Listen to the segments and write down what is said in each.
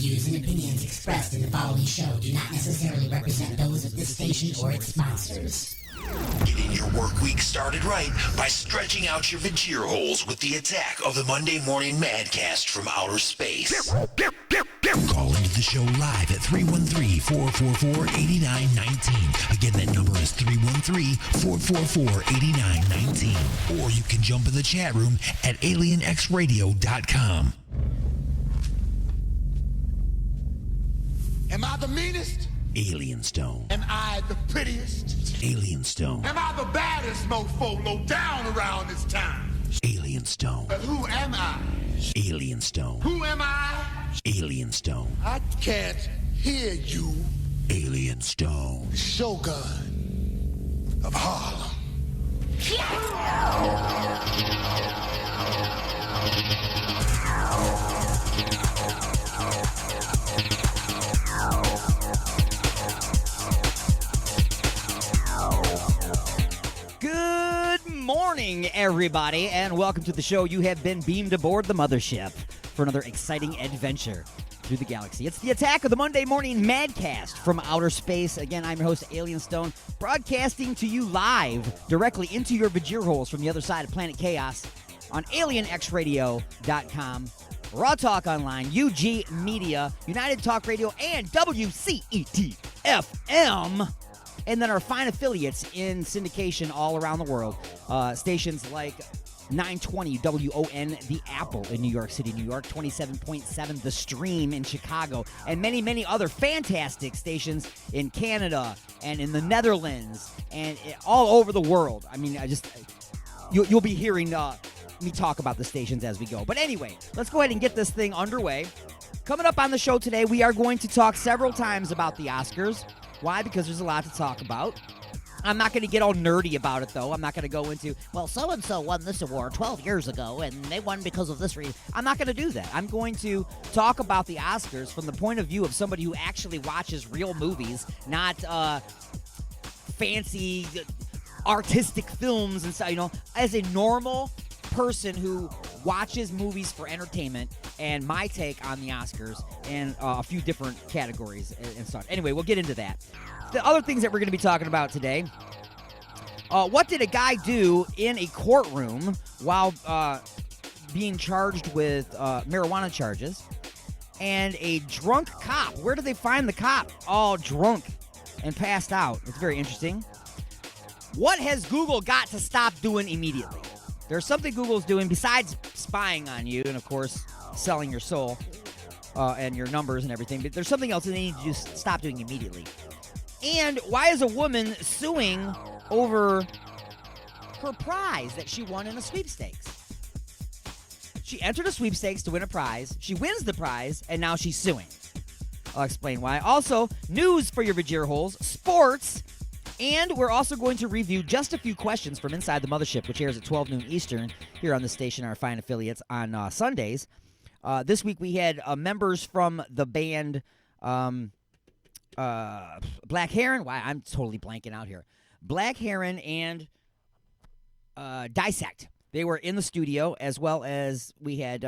views and opinions expressed in the following show do not necessarily represent those of this station or its sponsors. Getting your work week started right by stretching out your vagina holes with the attack of the Monday Morning Madcast from outer space. Call into the show live at 313-444-8919. Again, that number is 313-444-8919. Or you can jump in the chat room at alienxradio.com. Am I the meanest? Alien Stone. Am I the prettiest? Alien Stone. Am I the baddest mofo low down around this town? Alien Stone. But who am I? Alien Stone. Who am I? Alien Stone. I can't hear you. Alien Stone. The Shogun of Harlem. Good morning, everybody, and welcome to the show. You have been beamed aboard the mothership for another exciting adventure through the galaxy. It's the attack of the Monday Morning Madcast from outer space. Again, I'm your host, Alien Stone, broadcasting to you live directly into your vagina holes from the other side of Planet Chaos on alienxradio.com, Raw Talk Online, UG Media, United Talk Radio, and WCET-FM. And then our fine affiliates in syndication all around the world. Stations like 920 WON The Apple in New York City, New York, 27.7 The Stream in Chicago, and many, many other fantastic stations in Canada and in the Netherlands and all over the world. I mean, you'll be hearing me talk about the stations as we go. But anyway, let's go ahead and get this thing underway. Coming up on the show today, we are going to talk several times about the Oscars. Why? Because there's a lot to talk about. I'm not going to get all nerdy about it, though. I'm not going to go into, well, so-and-so won this award 12 years ago, and they won because of this reason. I'm not going to do that. I'm going to talk about the Oscars from the point of view of somebody who actually watches real movies, not fancy artistic films and stuff, you know, as a normal person who watches movies for entertainment, and my take on the Oscars and a few different categories and stuff. Anyway, we'll get into that. The other things that we're going to be talking about today, what did a guy do in a courtroom while being charged with marijuana charges, and a drunk cop. Where did they find the cop? All drunk and passed out. It's very interesting. What has Google got to stop doing immediately? There's something Google's doing besides spying on you and, of course, selling your soul and your numbers and everything. But there's something else that they need to just stop doing immediately. And why is a woman suing over her prize that she won in a sweepstakes? She entered a sweepstakes to win a prize. She wins the prize, and now she's suing. I'll explain why. Also, news for your vagina holes, sports, and we're also going to review just a few questions from Inside the Mothership, which airs at 12 noon Eastern here on the station, our fine affiliates, on Sundays. This week we had members from the band Black Heron. Wow, I'm totally blanking out here. Black Heron and Dissect. They were in the studio, as well as we had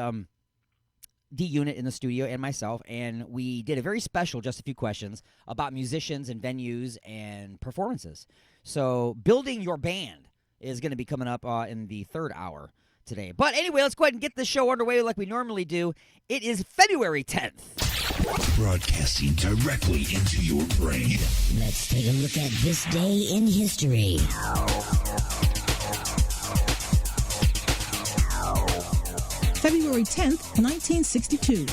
D-Unit in the studio and myself, and we did a very special Just a Few Questions about musicians and venues and performances. So building your band is going to be coming up in the third hour today. But anyway, let's go ahead and get this show underway like we normally do. It is February 10th. Broadcasting directly into your brain. Let's take a look at this day in history. February 10th, 1962.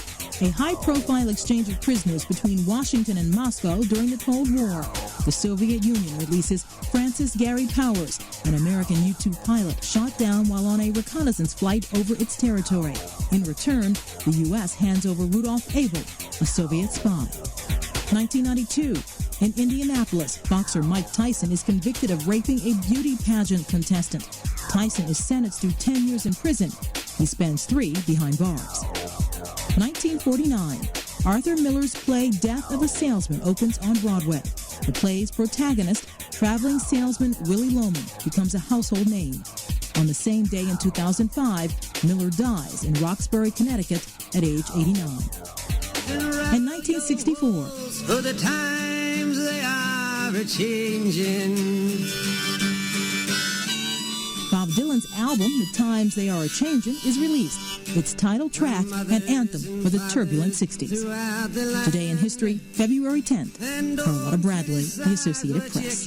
A high-profile exchange of prisoners between Washington and Moscow during the Cold War. The Soviet Union releases Francis Gary Powers, an American U-2 pilot shot down while on a reconnaissance flight over its territory. In return, the U.S. hands over Rudolf Abel, a Soviet spy. 1992. In Indianapolis, boxer Mike Tyson is convicted of raping a beauty pageant contestant. Tyson is sentenced to 10 years in prison. He spends 3 behind bars. 1949. Arthur Miller's play Death of a Salesman opens on Broadway. The play's protagonist, traveling salesman Willie Loman, becomes a household name. On the same day in 2005, Miller dies in Roxbury, Connecticut at age 89. In 1964, For the times they are a-changin'. Bob Dylan's album, The Times They Are A-Changin', is released. Its title track, an anthem for the turbulent 60s. Today in history, February 10th. Carlotta Bradley, The Associated Press.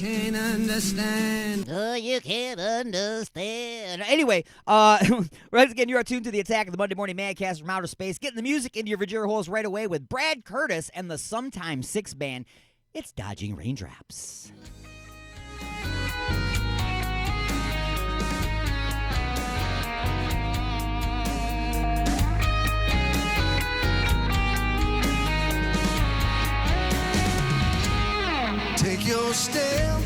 Oh, you can't understand. Anyway, once again, you are tuned to the Attack of the Monday Morning Madcast from Outer Space. Getting the music into your Vajira holes right away with Brad Curtis and the Sometimes Six Band. It's Dodging Raindrops. Take your step,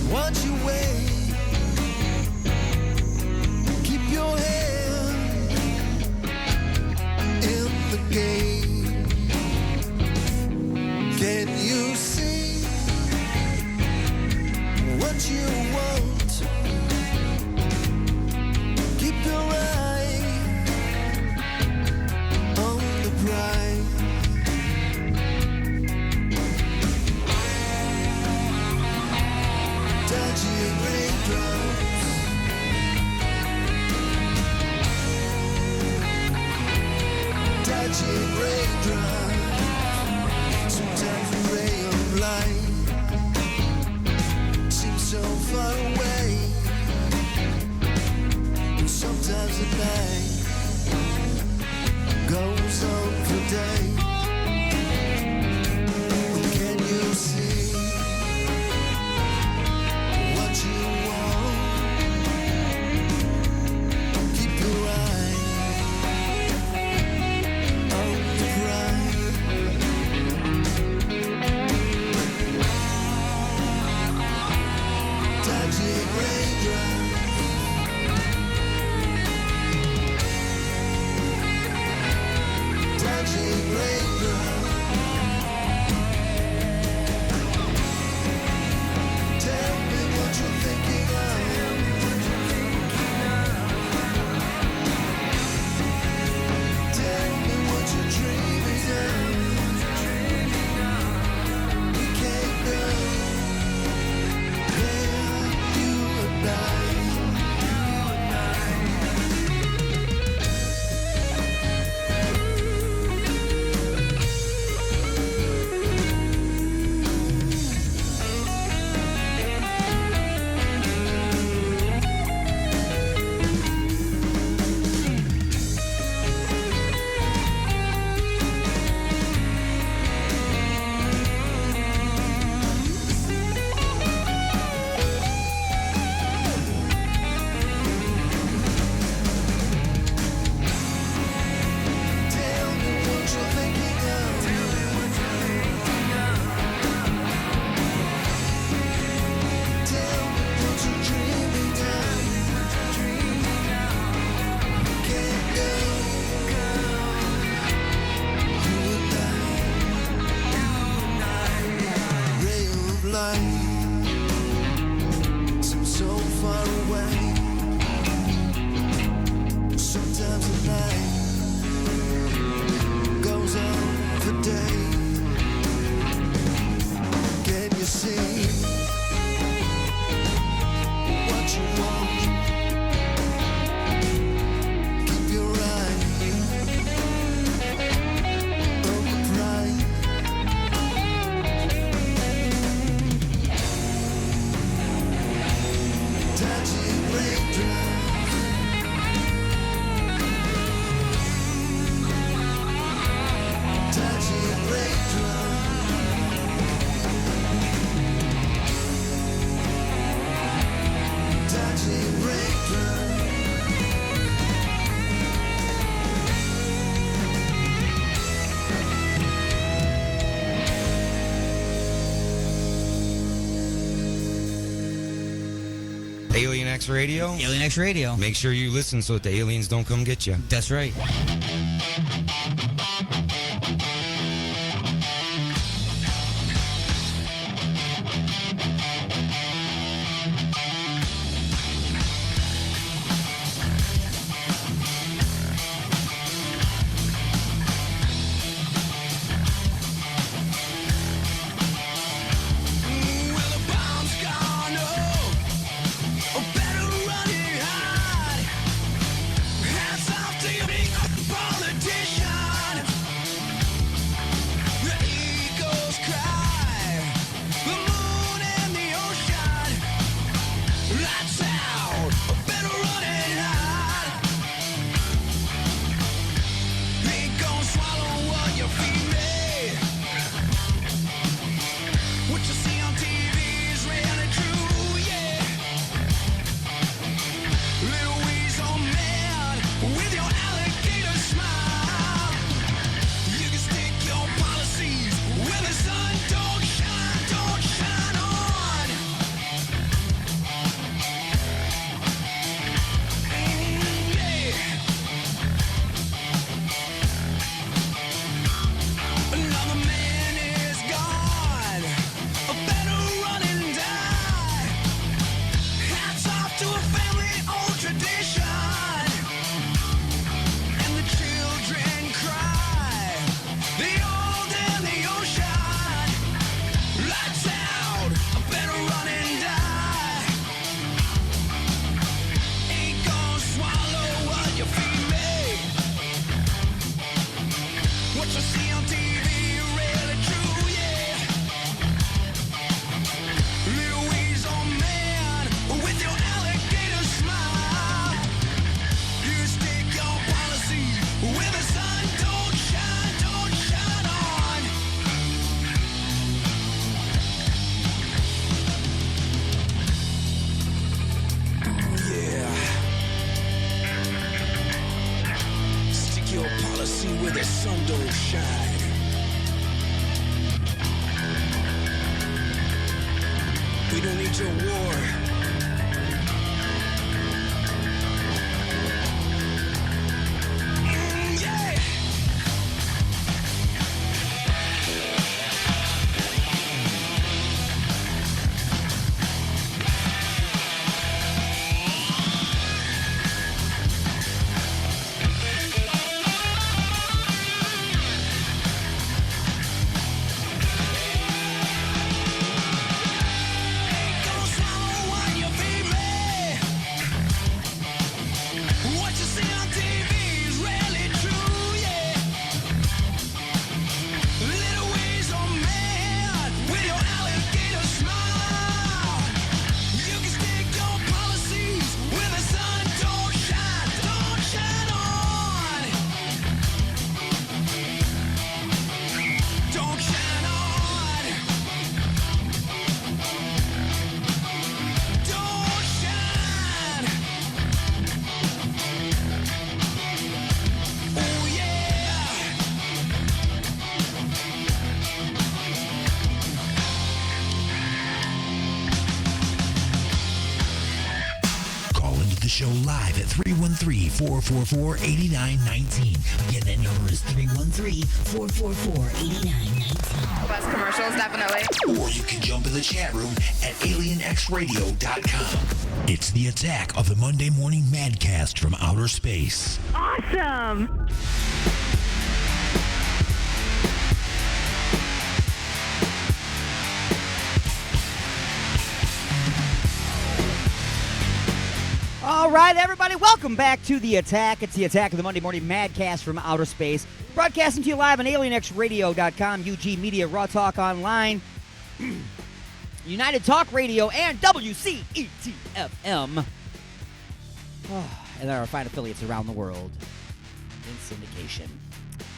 watch your way, keep your head in the game. Can you see what you want? Keep your eye on the prize. Dodging raindrops, dodging raindrops. Sometimes a ray of light seems so far away, and sometimes the night goes on for days. Can you see what you want? Keep your eye on the prize. Dodging raindrops, dodging raindrops. Tell me what you're thinking of. Tell me what you're dreaming of. We can't go there, you and I. Tell me what you're thinking of. Tell me what you're dreaming of. Can't go. You and I. Ray of light seems so far away. Sometimes the night goes on for days. Can you see what you want? Keep your eye on the prize. Dodging raindrops, dodging raindrops, dodging raindrops. Alien X Radio? Alien X Radio. Make sure you listen so that the aliens don't come get you. That's right. sun don't shine. We don't need your war. Yeah. The show live at 313-444-8919. Again, that number is 313-444-8919. Best commercials, definitely. Or you can jump in the chat room at alienxradio.com. It's the attack of the Monday Morning Madcast from outer space. Awesome. All right, everybody, welcome back to The Attack. It's The Attack of the Monday Morning Madcast from outer space. Broadcasting to you live on alienxradio.com, UG Media, Raw Talk Online, United Talk Radio, and WCET-FM. And our fine affiliates around the world in syndication.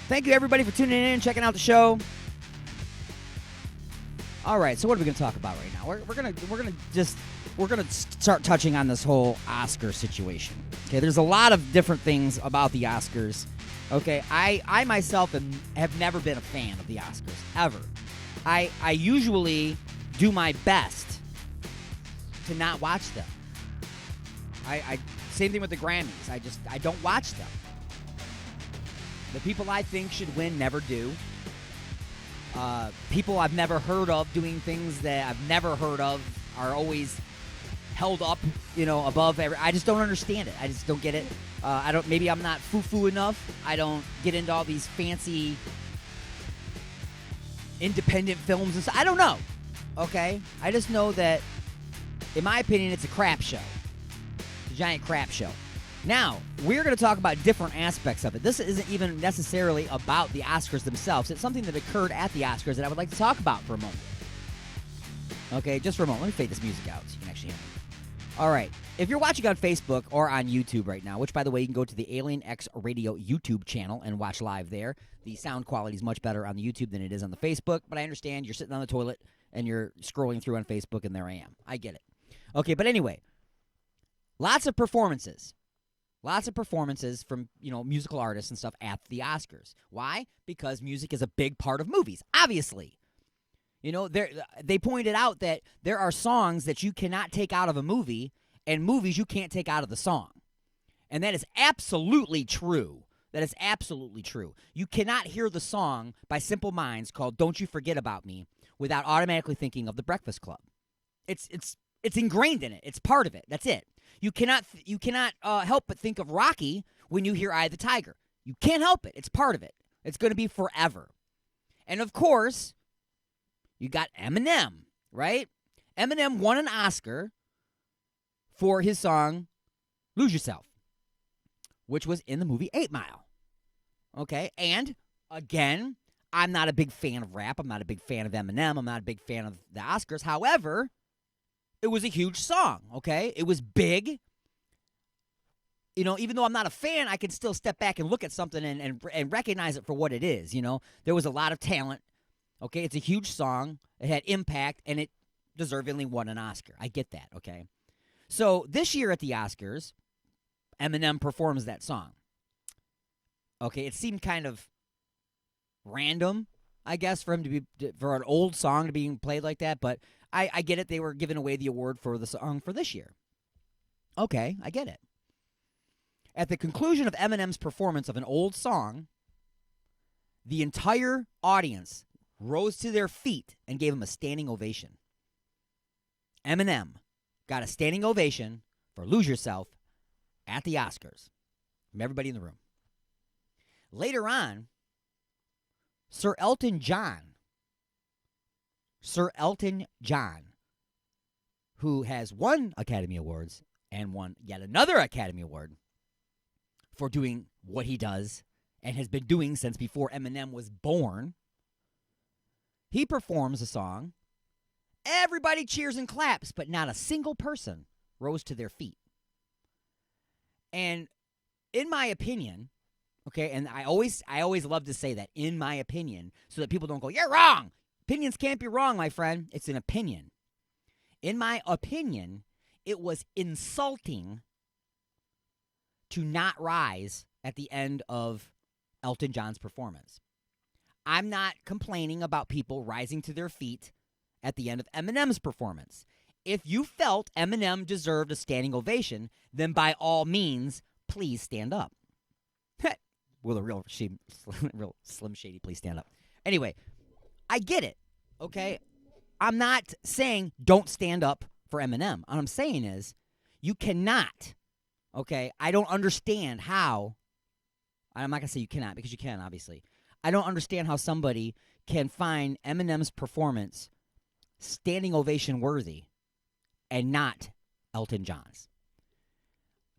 Thank you, everybody, for tuning in, checking out the show. All right, so what are we going to talk about right now? We're gonna start touching on this whole Oscar situation. Okay, there's a lot of different things about the Oscars. Okay, I myself have never been a fan of the Oscars ever. I usually do my best to not watch them. I same thing with the Grammys. I don't watch them. The people I think should win never do. People I've never heard of doing things that I've never heard of are always held up, above I just don't understand it. I just don't get it. Maybe I'm not foo-foo enough. I don't get into all these fancy independent films and stuff. I don't know. Okay? I just know that, in my opinion, it's a crap show. It's a giant crap show. Now, we're going to talk about different aspects of it. This isn't even necessarily about the Oscars themselves. It's something that occurred at the Oscars that I would like to talk about for a moment. Okay, just for a moment. Let me fade this music out so you can actually hear me. All right. If you're watching on Facebook or on YouTube right now, which, by the way, you can go to the Alien X Radio YouTube channel and watch live there. The sound quality is much better on the YouTube than it is on the Facebook, but I understand you're sitting on the toilet and you're scrolling through on Facebook, and there I am. I get it. Okay, but anyway, lots of performances. Lots of performances from, musical artists and stuff at the Oscars. Why? Because music is a big part of movies, obviously. They pointed out that there are songs that you cannot take out of a movie and movies you can't take out of the song. And that is absolutely true. That is absolutely true. You cannot hear the song by Simple Minds called Don't You Forget About Me without automatically thinking of The Breakfast Club. It's ingrained in it. It's part of it. That's it. You cannot help but think of Rocky when you hear Eye of the Tiger. You can't help it. It's part of it. It's going to be forever. And of course, you got Eminem, right? Eminem won an Oscar for his song Lose Yourself, which was in the movie 8 Mile. Okay, and again, I'm not a big fan of rap. I'm not a big fan of Eminem. I'm not a big fan of the Oscars. However, it was a huge song, okay? It was big. Even though I'm not a fan, I can still step back and look at something and recognize it for what it is, There was a lot of talent, okay? It's a huge song. It had impact, and it deservingly won an Oscar. I get that, okay? So this year at the Oscars, Eminem performs that song. Okay, it seemed kind of random, I guess, for an old song to be played like that. But I get it. They were giving away the award for the song for this year. Okay, I get it. At the conclusion of Eminem's performance of an old song, the entire audience rose to their feet and gave him a standing ovation. Eminem got a standing ovation for Lose Yourself at the Oscars from everybody in the room. Later on, Sir Elton John, who has won Academy Awards and won yet another Academy Award for doing what he does and has been doing since before Eminem was born, he performs a song. Everybody cheers and claps, but not a single person rose to their feet. And in my opinion, okay, and I always love to say that, in my opinion, so that people don't go, you're wrong. Opinions can't be wrong, my friend. It's an opinion. In my opinion, it was insulting to not rise at the end of Elton John's performance. I'm not complaining about people rising to their feet at the end of Eminem's performance. If you felt Eminem deserved a standing ovation, then by all means, please stand up. Will a real Slim Shady please stand up? Anyway, I get it, okay? I'm not saying don't stand up for Eminem. What I'm saying is you cannot, okay? I don't understand how. I'm not going to say you cannot, because you can, obviously. I don't understand how somebody can find Eminem's performance standing ovation worthy and not Elton John's.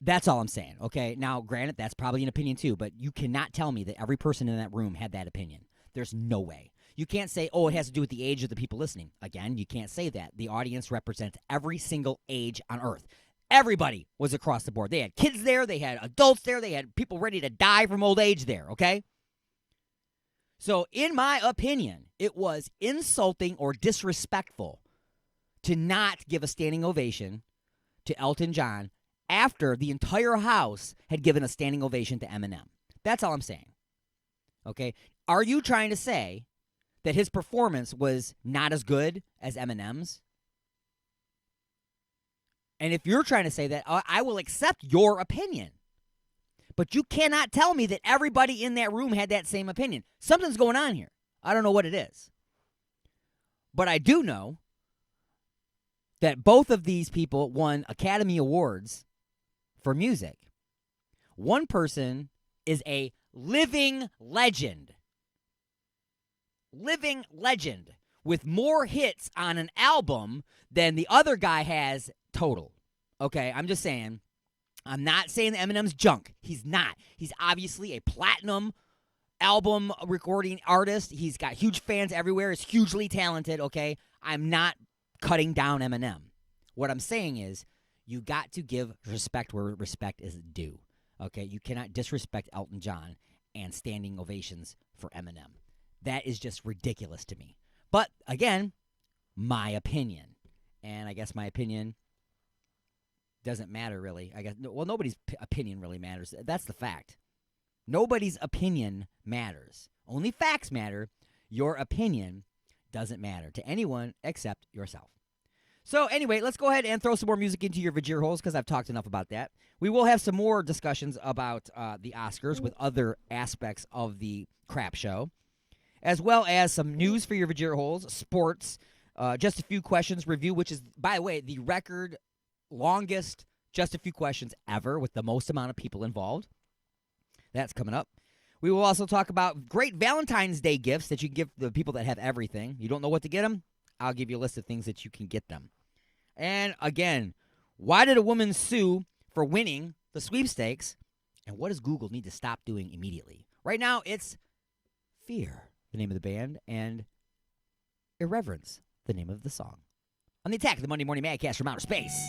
That's all I'm saying, okay? Now, granted, that's probably an opinion too, but you cannot tell me that every person in that room had that opinion. There's no way. You can't say, oh, it has to do with the age of the people listening. Again, you can't say that. The audience represents every single age on earth. Everybody was across the board. They had kids there. They had adults there. They had people ready to die from old age there, okay? So, in my opinion, it was insulting or disrespectful to not give a standing ovation to Elton John after the entire house had given a standing ovation to Eminem. That's all I'm saying, okay? Are you trying to say that his performance was not as good as Eminem's? And if you're trying to say that, I will accept your opinion. But you cannot tell me that everybody in that room had that same opinion. Something's going on here. I don't know what it is. But I do know that both of these people won Academy Awards for music. One person is a living legend. Living legend with more hits on an album than the other guy has total. Okay, I'm just saying. I'm not saying that Eminem's junk. He's not. He's obviously a platinum album recording artist. He's got huge fans everywhere. He's hugely talented, okay? I'm not cutting down Eminem. What I'm saying is you got to give respect where respect is due, okay? You cannot disrespect Elton John and standing ovations for Eminem. That is just ridiculous to me. But, again, my opinion. And I guess my opinion doesn't matter, really. I guess. Well, nobody's opinion really matters. That's the fact. Nobody's opinion matters. Only facts matter. Your opinion doesn't matter to anyone except yourself. So, anyway, let's go ahead and throw some more music into your Vajir holes because I've talked enough about that. We will have some more discussions about the Oscars with other aspects of the crap show, as well as some news for your Vajir holes, sports, just a few questions review, which is, by the way, the record longest just a few questions ever with the most amount of people involved. That's coming up. We will also talk about great Valentine's Day gifts that you can give the people that have everything. You don't know what to get them? I'll give you a list of things that you can get them. And again, why did a woman sue for winning the sweepstakes? And what does Google need to stop doing immediately? Right now, it's Fear, the name of the band, and Irreverence, the name of the song. On the Attack of the Monday Morning Madcast from Outer Space.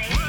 What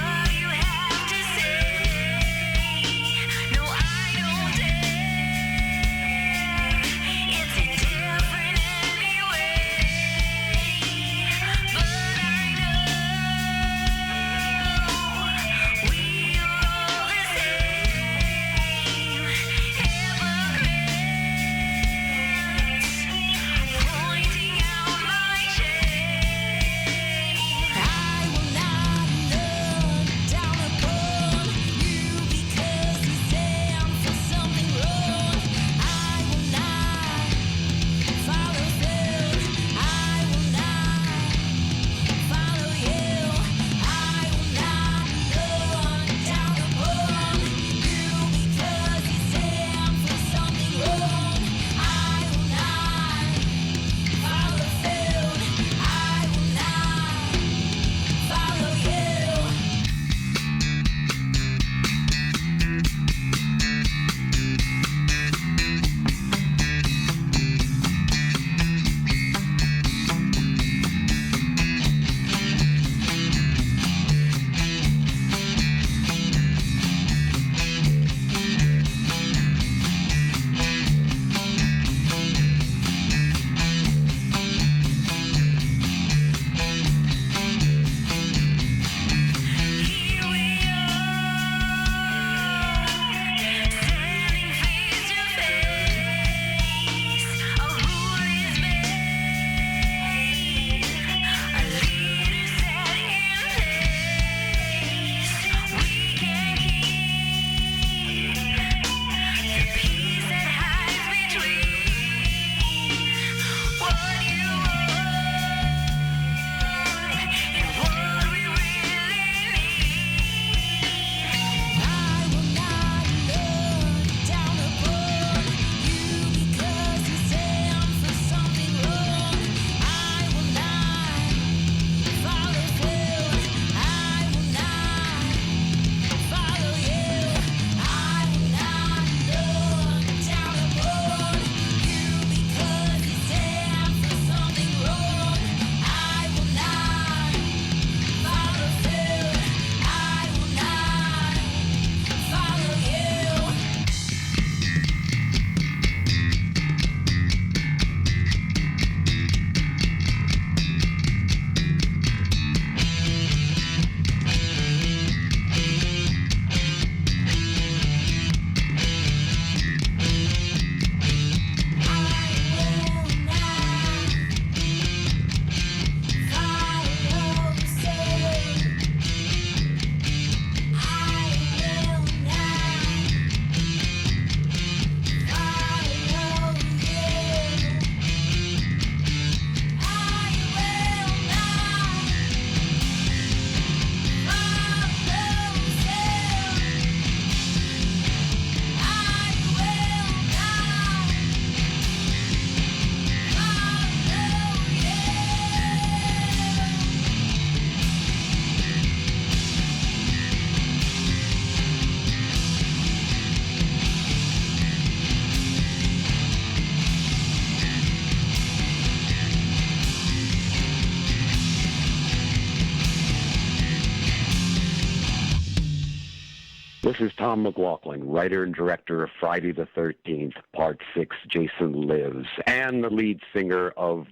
This is Tom McLaughlin, writer and director of Friday the 13th, Part 6, Jason Lives, and the lead singer of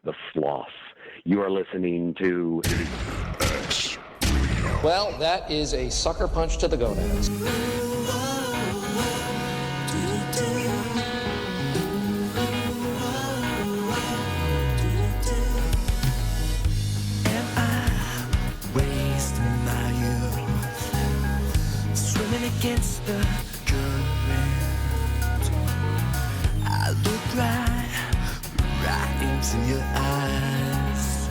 The Floss. You are listening to... Well, that is a sucker punch to the gonads. Am I wasting my youth, swimming against the current? I look right into your eyes,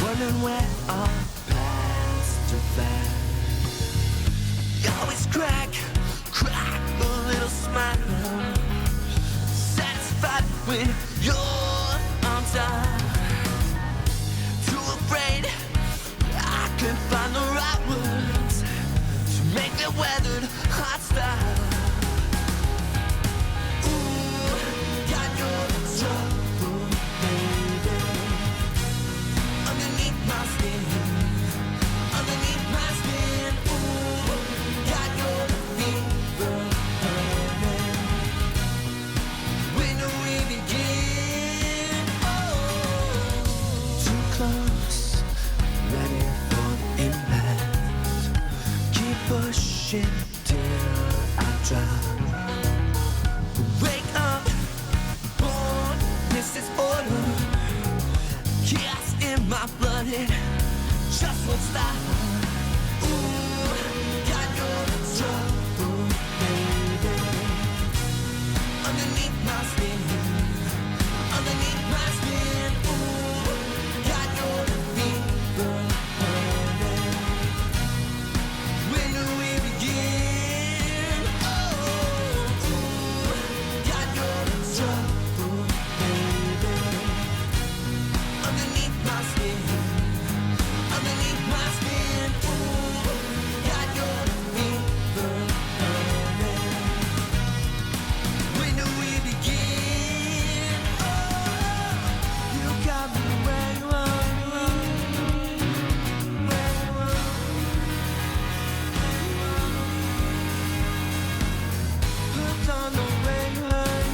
wondering where our paths divide. You always crack a little smile, satisfied when you're on time. Too afraid I can find the right words to make the weathered hostile. Ooh, got your trouble, baby, underneath my skin, underneath my skin. Ooh, got your fever burning. When do we begin? Oh, too close, ready for the impact. Keep pushing till I drop. Wake up, born, Mrs. Order. Chaos in my blood, it just won't stop. Ooh, got your trouble, baby, underneath my skin, underneath my skin. Ooh, got your fever burning. When do we begin? Oh, ooh, got your trouble, baby, underneath my skin, underneath my skin. Ooh, got your fever burning. When do we begin? Oh, you got me where you are, where you are. Hooked on the way you hurt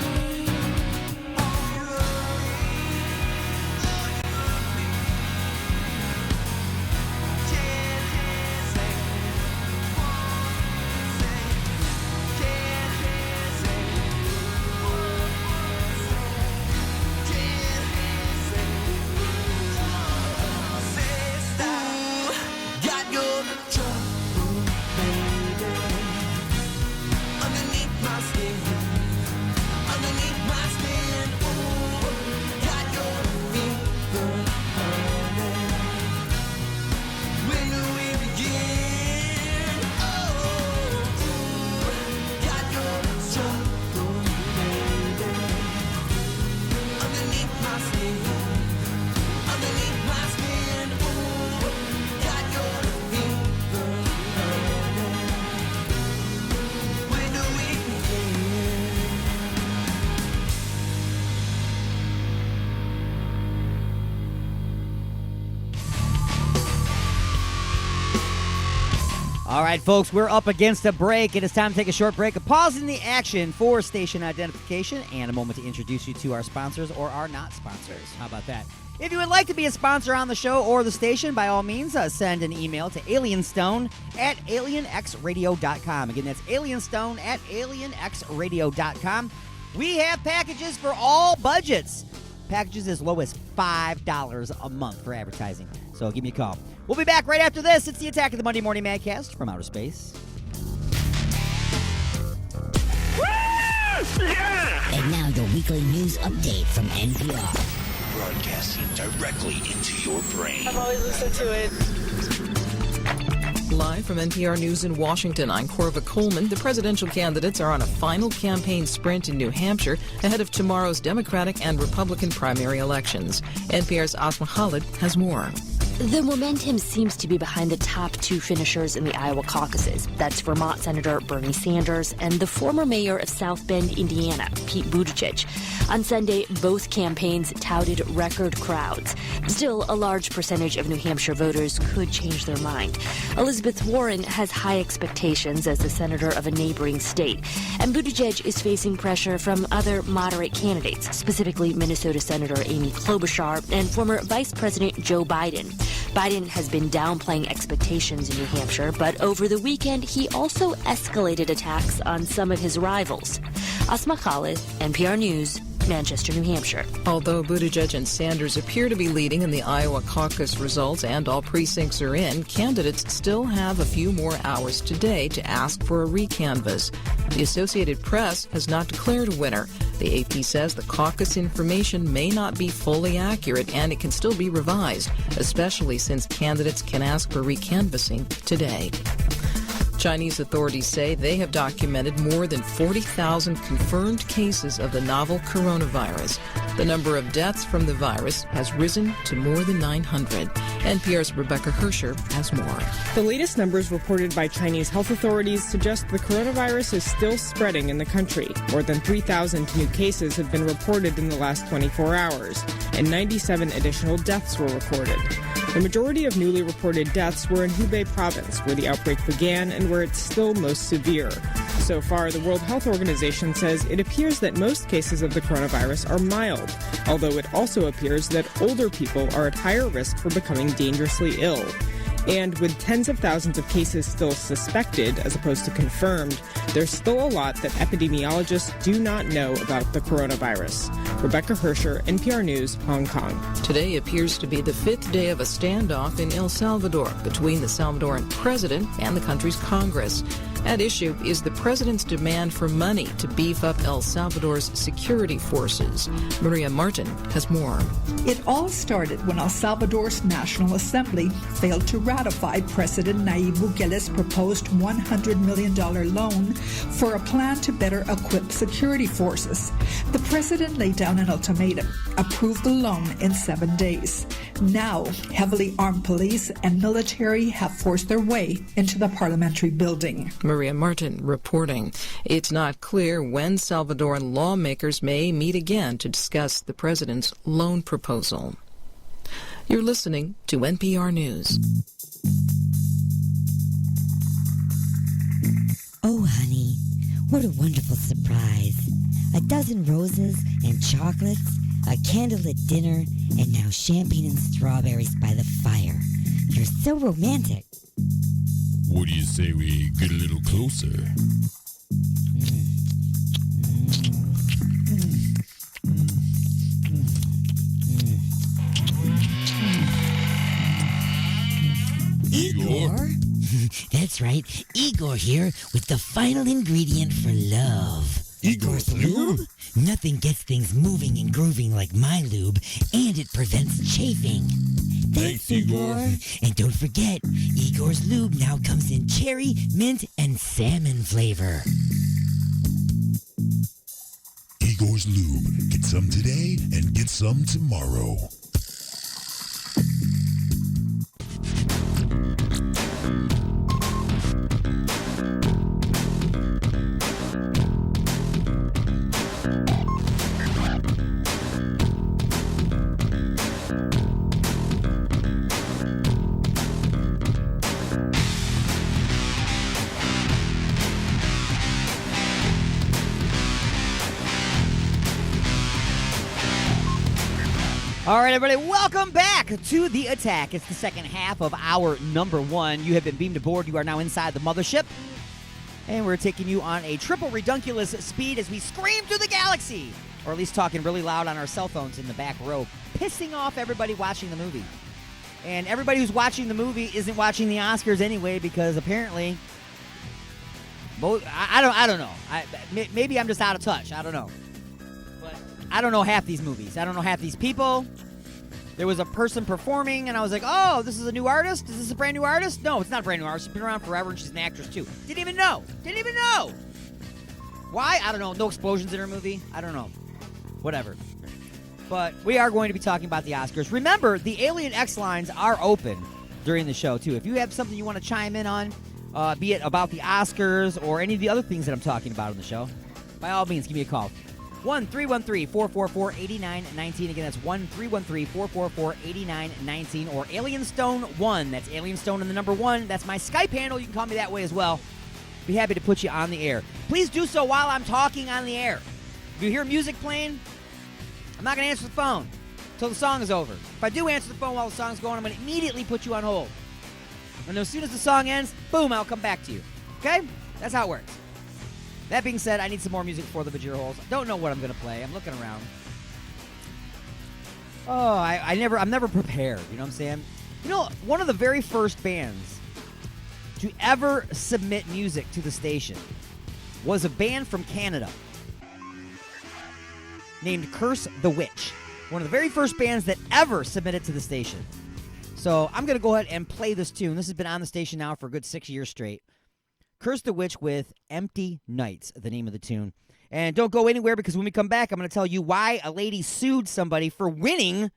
me. Oh, you hurt me. Can't say, got your trouble, baby, underneath my skin, underneath my skin. Ooh, got your fever burning. When do we begin? Oh, ooh, got your trouble, baby, underneath my skin, underneath my skin. Ooh, got your fever burning. When do we begin? All right, folks, we're up against a break. It is time to take a short break, a pause in the action for station identification, and a moment to introduce you to our sponsors or our not sponsors. How about that? If you would like to be a sponsor on the show or the station, by all means, send an email to alienstone@alienxradio.com. Again, that's alienstone@alienxradio.com. We have packages for all budgets. Packages as low as $5 a month for advertising. So give me a call. We'll be back right after this. It's the Attack of the Monday Morning Madcast from Outer Space. And now your weekly news update from NPR. Broadcasting directly into your brain. I've always listened to it. Live from NPR News in Washington, I'm Corva Coleman. The presidential candidates are on a final campaign sprint in New Hampshire ahead of tomorrow's Democratic and Republican primary elections. NPR's Asma Khalid has more. The momentum seems to be behind the top two finishers in the Iowa caucuses. That's Vermont Senator Bernie Sanders and the former mayor of South Bend, Indiana, Pete Buttigieg. On Sunday, both campaigns touted record crowds. Still, a large percentage of New Hampshire voters could change their mind. Elizabeth Warren has high expectations as the senator of a neighboring state, and Buttigieg is facing pressure from other moderate candidates, specifically Minnesota Senator Amy Klobuchar and former Vice President Joe Biden. Biden has been downplaying expectations in New Hampshire, but over the weekend, he also escalated attacks on some of his rivals. Asma Khalid, NPR News, Manchester, New Hampshire. Although Buttigieg and Sanders appear to be leading in the Iowa caucus results and all precincts are in, candidates still have a few more hours today to ask for a recanvass. The Associated Press has not declared a winner. The AP says the caucus information may not be fully accurate and it can still be revised, especially since candidates can ask for recanvassing today. Chinese authorities say they have documented more than 40,000 confirmed cases of the novel coronavirus. The number of deaths from the virus has risen to more than 900. NPR's Rebecca Hersher has more. The latest numbers reported by Chinese health authorities suggest the coronavirus is still spreading in the country. More than 3,000 new cases have been reported in the last 24 hours, and 97 additional deaths were recorded. The majority of newly reported deaths were in Hubei province, where the outbreak began and where it's still most severe. So far, the World Health Organization says it appears that most cases of the coronavirus are mild, although it also appears that older people are at higher risk for becoming dangerously ill. And with tens of thousands of cases still suspected as opposed to confirmed, there's still a lot that epidemiologists do not know about the coronavirus. Rebecca Hersher, NPR News, Hong Kong. Today appears to be the fifth day of a standoff in El Salvador between the Salvadoran president and the country's Congress. At issue is the president's demand for money to beef up El Salvador's security forces. Maria Martin has more. It all started when El Salvador's National Assembly failed to ratify President Nayib Bukele's proposed $100 million loan for a plan to better equip security forces. The president laid down an ultimatum, approved the loan in 7 days. Now, heavily armed police and military have forced their way into the parliamentary building. Maria Martin reporting. It's not clear when Salvadoran lawmakers may meet again to discuss the president's loan proposal. You're listening to NPR News. Oh, honey, what a wonderful surprise. A dozen roses and chocolates, a candlelit dinner, and now champagne and strawberries by the fire. You're so romantic. What do you say we get a little closer? Igor? That's right, Igor here with the final ingredient for love. Igor's lube? Nothing gets things moving and grooving like my lube, and it prevents chafing. Thanks, Igor. And don't forget, Igor's lube now comes in cherry, mint, and salmon flavor. Igor's lube. Get some today and get some tomorrow. All right, everybody, welcome back to The Attack. It's the second half of our number one. You have been beamed aboard. You are now inside the mothership. And we're taking you on a triple redunculous speed as we scream through the galaxy. Or at least talking really loud on our cell phones in the back row, pissing off everybody watching the movie. And everybody who's watching the movie isn't watching the Oscars anyway because apparently, I don't know. Maybe I'm just out of touch. I don't know. I don't know half these movies. I don't know half these people. There was a person performing, and I was like, oh, this is a new artist? Is this a brand new artist? No, it's not a brand new artist. She's been around forever, and she's an actress, too. Didn't even know. Why? I don't know. No explosions in her movie. I don't know. Whatever. But we are going to be talking about the Oscars. Remember, the Alien X lines are open during the show, too. If you have something you want to chime in on, be it about the Oscars or any of the other things that I'm talking about on the show, by all means, give me a call. 1-313-444-8919. Again, that's 1-313-444-8919. Or Alienstone1. That's Alienstone and the number 1. That's my Skype handle. You can call me that way as well. Be happy to put you on the air. Please do so while I'm talking on the air. If you hear music playing, I'm not going to answer the phone until the song is over. If I do answer the phone while the song's going, I'm going to immediately put you on hold. And as soon as the song ends, boom, I'll come back to you. Okay? That's how it works. That being said, I need some more music for the Bajir Holes. I don't know what I'm going to play. I'm looking around. Oh, I'm never prepared. You know what I'm saying? You know, one of the very first bands to ever submit music to the station was a band from Canada named Curse the Witch. One of the very first bands that ever submitted to the station. So I'm going to go ahead and play this tune. This has been on the station now for a good 6 years straight. Curse the Witch with Empty Nights, the name of the tune. And don't go anywhere, because when we come back, I'm going to tell you why a lady sued somebody for winning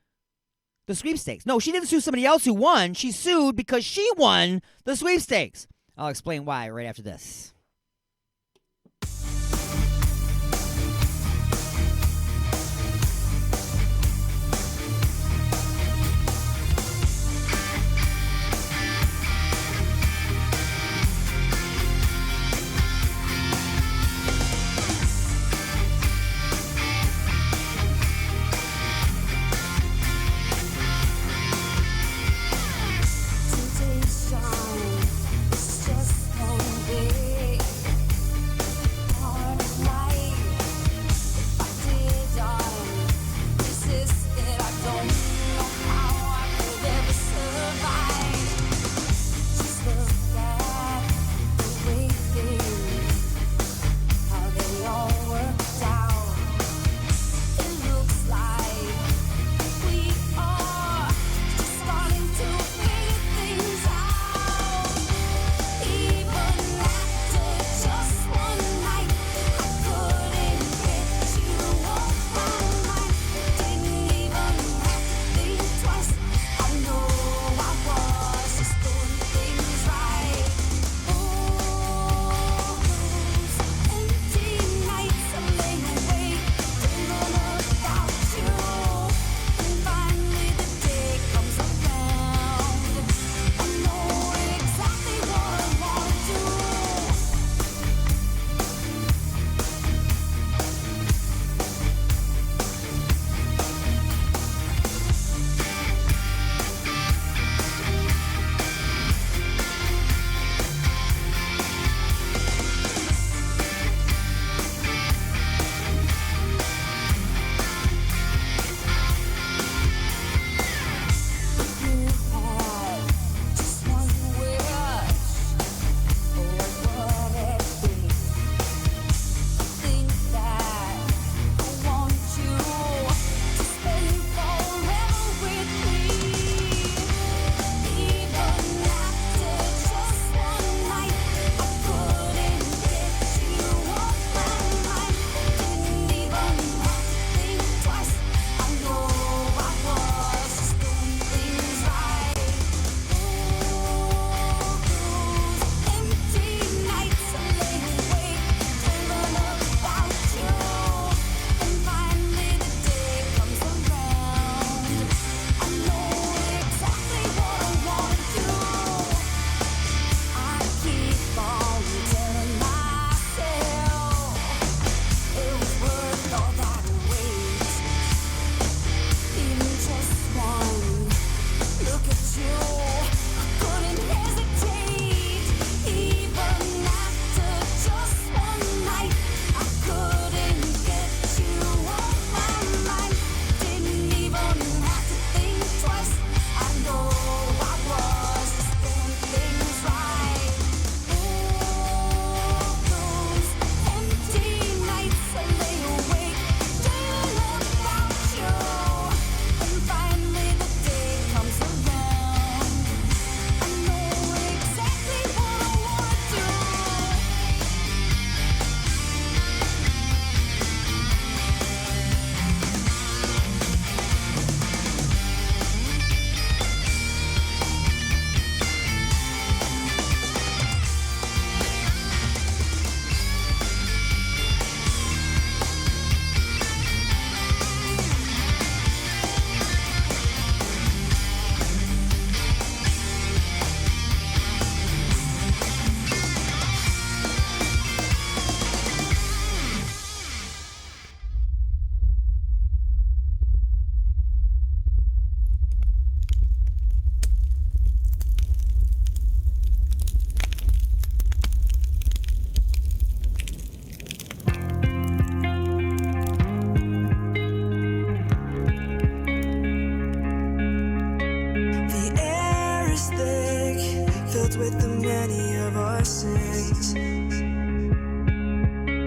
the sweepstakes. No, she didn't sue somebody else who won. She sued because she won the sweepstakes. I'll explain why right after this. It's just one day.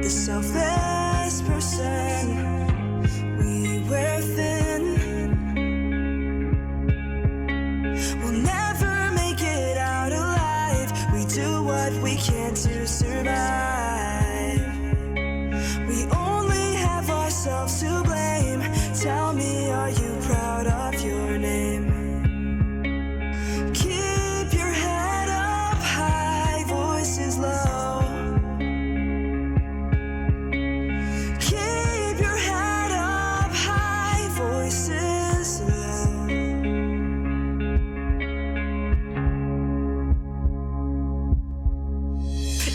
The selfless person we were thin. We'll never make it out alive. We do what we can to survive. We only have ourselves to blame. Tell me, are you proud of your name? Keep your head up high, voices low. Keep your head up high, voices low.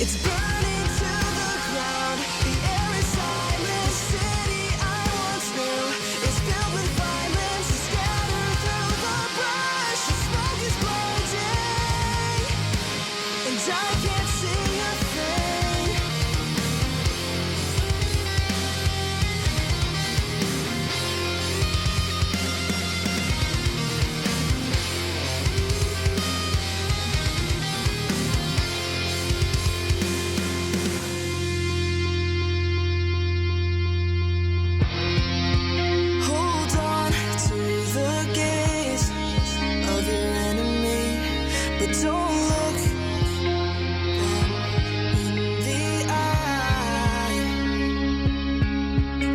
It's burning to the ground. The air is silent. City I once knew is filled with violence. Scattered through the brush. The smoke is blinding, and I can't see a thing. Hold on to the gaze of your enemy, but don't look them in the eye.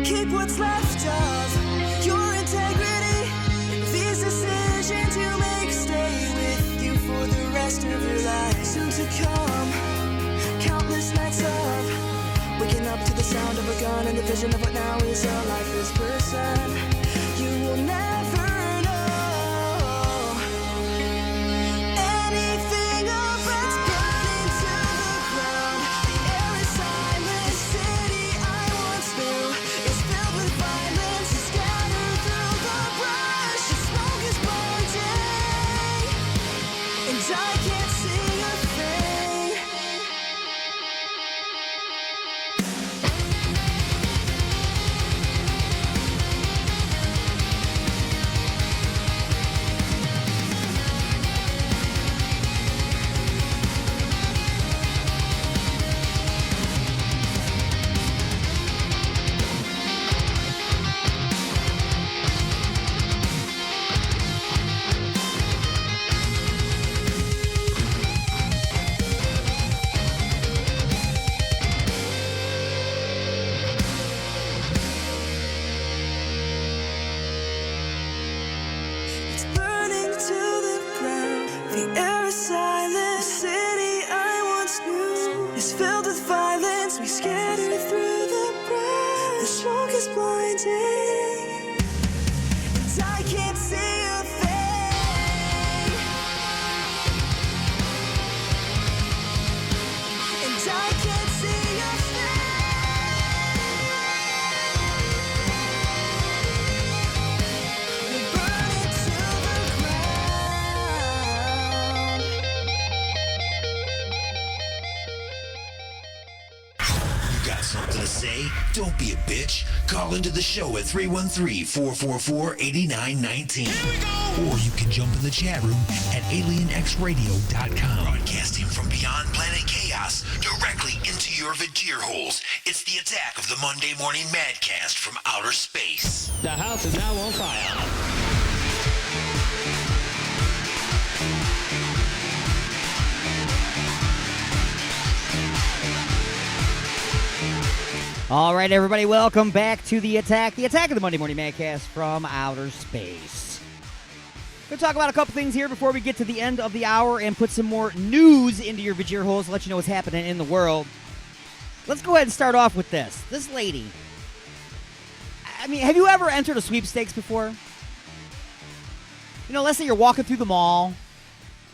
Keep what's left of your integrity. These decisions you make stay with you for the rest of your life. Soon to come, countless nights of waking up to the sound of a gun and the vision of what now is a lifeless person. You will never know anything about. It's burning to the ground. The air is silent. City I once knew is filled with violence. Scattered through the brush. The smoke is blinding, and I can't see a thing. It's burning to the ground. The air is silent. The city I once knew is filled with violence. We scattered through the brush. The smoke is blinding, and I can't see a thing. And I can't see a thing. We're burning to the ground. You got something to say? Don't be a bitch. Call into the show at 313-444-8919. Or you can jump in the chat room at alienxradio.com. Broadcasting from beyond planet chaos directly into your vajir holes. It's the attack of the Monday Morning Madcast from outer space. The house is now on fire. All right, everybody, welcome back to the attack of the Monday Morning Madcast from outer space. Going to talk about a couple things here before we get to the end of the hour and put some more news into your vajir holes to let you know what's happening in the world. Let's go ahead and start off with this. This lady. I mean, have you ever entered a sweepstakes before? You know, let's say you're walking through the mall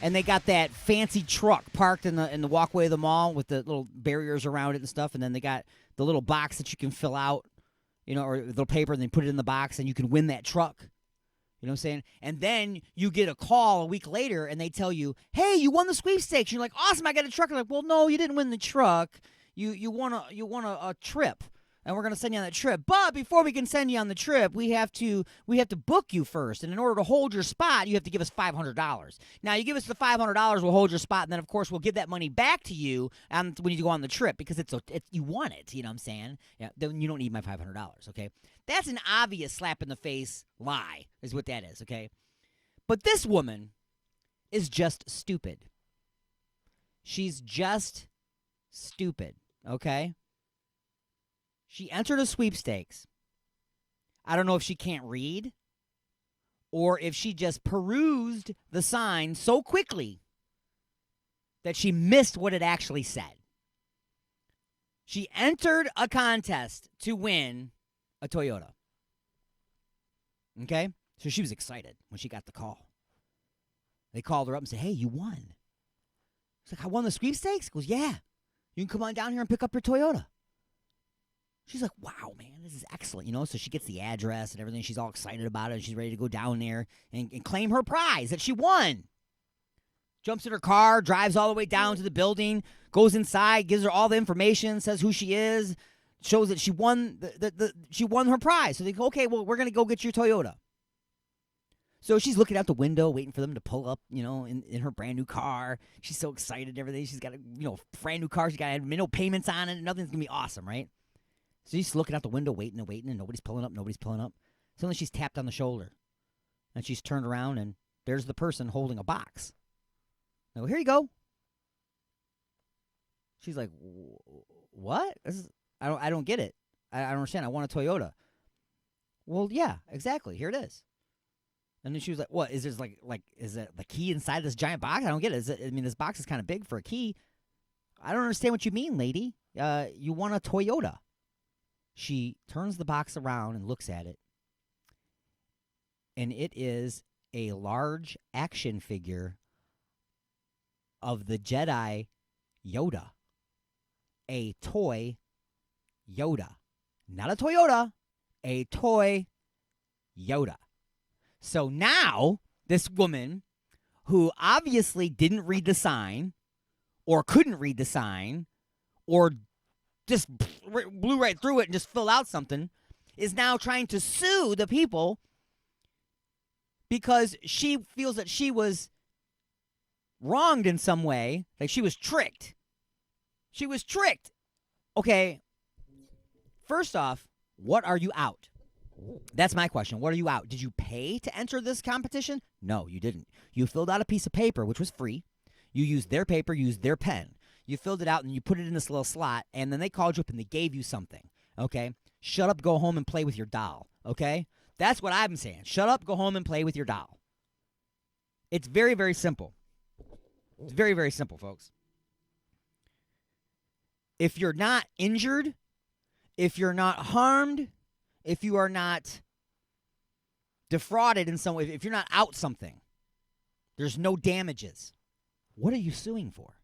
and they got that fancy truck parked in the walkway of the mall with the little barriers around it and stuff, and then they got the little box that you can fill out, you know, or the little paper, and they put it in the box, and you can win that truck. You know what I'm saying? And then you get a call a week later, and they tell you, hey, you won the sweepstakes. You're like, awesome, I got a truck. They're like, well, no, you didn't win the truck. You won a trip. and we're going to send you on that trip. But before we can send you on the trip, we have to book you first. And in order to hold your spot, you have to give us $500. Now, you give us the $500, we'll hold your spot, and then, of course, we'll give that money back to you when you go on the trip because you want it, you know what I'm saying? Yeah, then you don't need my $500, okay? That's an obvious slap-in-the-face lie is what that is, okay? But this woman is just stupid. She's just stupid, okay? She entered a sweepstakes. I don't know if she can't read or if she just perused the sign so quickly that she missed what it actually said. She entered a contest to win a Toyota. Okay? So she was excited when she got the call. They called her up and said, hey, you won. She's like, I won the sweepstakes? She goes, yeah. You can come on down here and pick up your Toyota. She's like, wow, man, this is excellent, you know? So she gets the address and everything. She's all excited about it. She's ready to go down there and claim her prize that she won. Jumps in her car, drives all the way down to the building, goes inside, gives her all the information, says who she is, shows that she won she won her prize. So they go, okay, well, we're going to go get your Toyota. So she's looking out the window, waiting for them to pull up, you know, in her brand new car. She's so excited and everything. She's got a, brand new car. She's got no payments on it. Nothing's going to be awesome, right? So she's looking out the window, waiting and waiting, and nobody's pulling up. Suddenly she's tapped on the shoulder. And she's turned around, and there's the person holding a box. Now, here you go. She's like, what? I don't get it. I don't understand. I want a Toyota. Well, yeah, exactly. Here it is. And then she was like, what? Is it the key inside this giant box? I don't get it. This box is kind of big for a key. I don't understand what you mean, lady. You want a Toyota. She turns the box around and looks at it. And it is a large action figure of the Jedi Yoda. A toy Yoda. Not a Toyota. A toy Yoda. So now, this woman, who obviously didn't read the sign, or couldn't read the sign, or just blew right through it and just filled out something, is now trying to sue the people because she feels that she was wronged in some way, like she was tricked. She was tricked. Okay, first off, what are you out? That's my question. What are you out? Did you pay to enter this competition? No, you didn't. You filled out a piece of paper, which was free. You used their paper, used their pen. You filled it out and you put it in this little slot, and then they called you up and they gave you something, okay? Shut up, go home and play with your doll, okay? That's what I'm saying. Shut up, go home and play with your doll. It's very, very simple. It's very, very simple, folks. If you're not injured, if you're not harmed, if you are not defrauded in some way, if you're not out something, there's no damages. What are you suing for?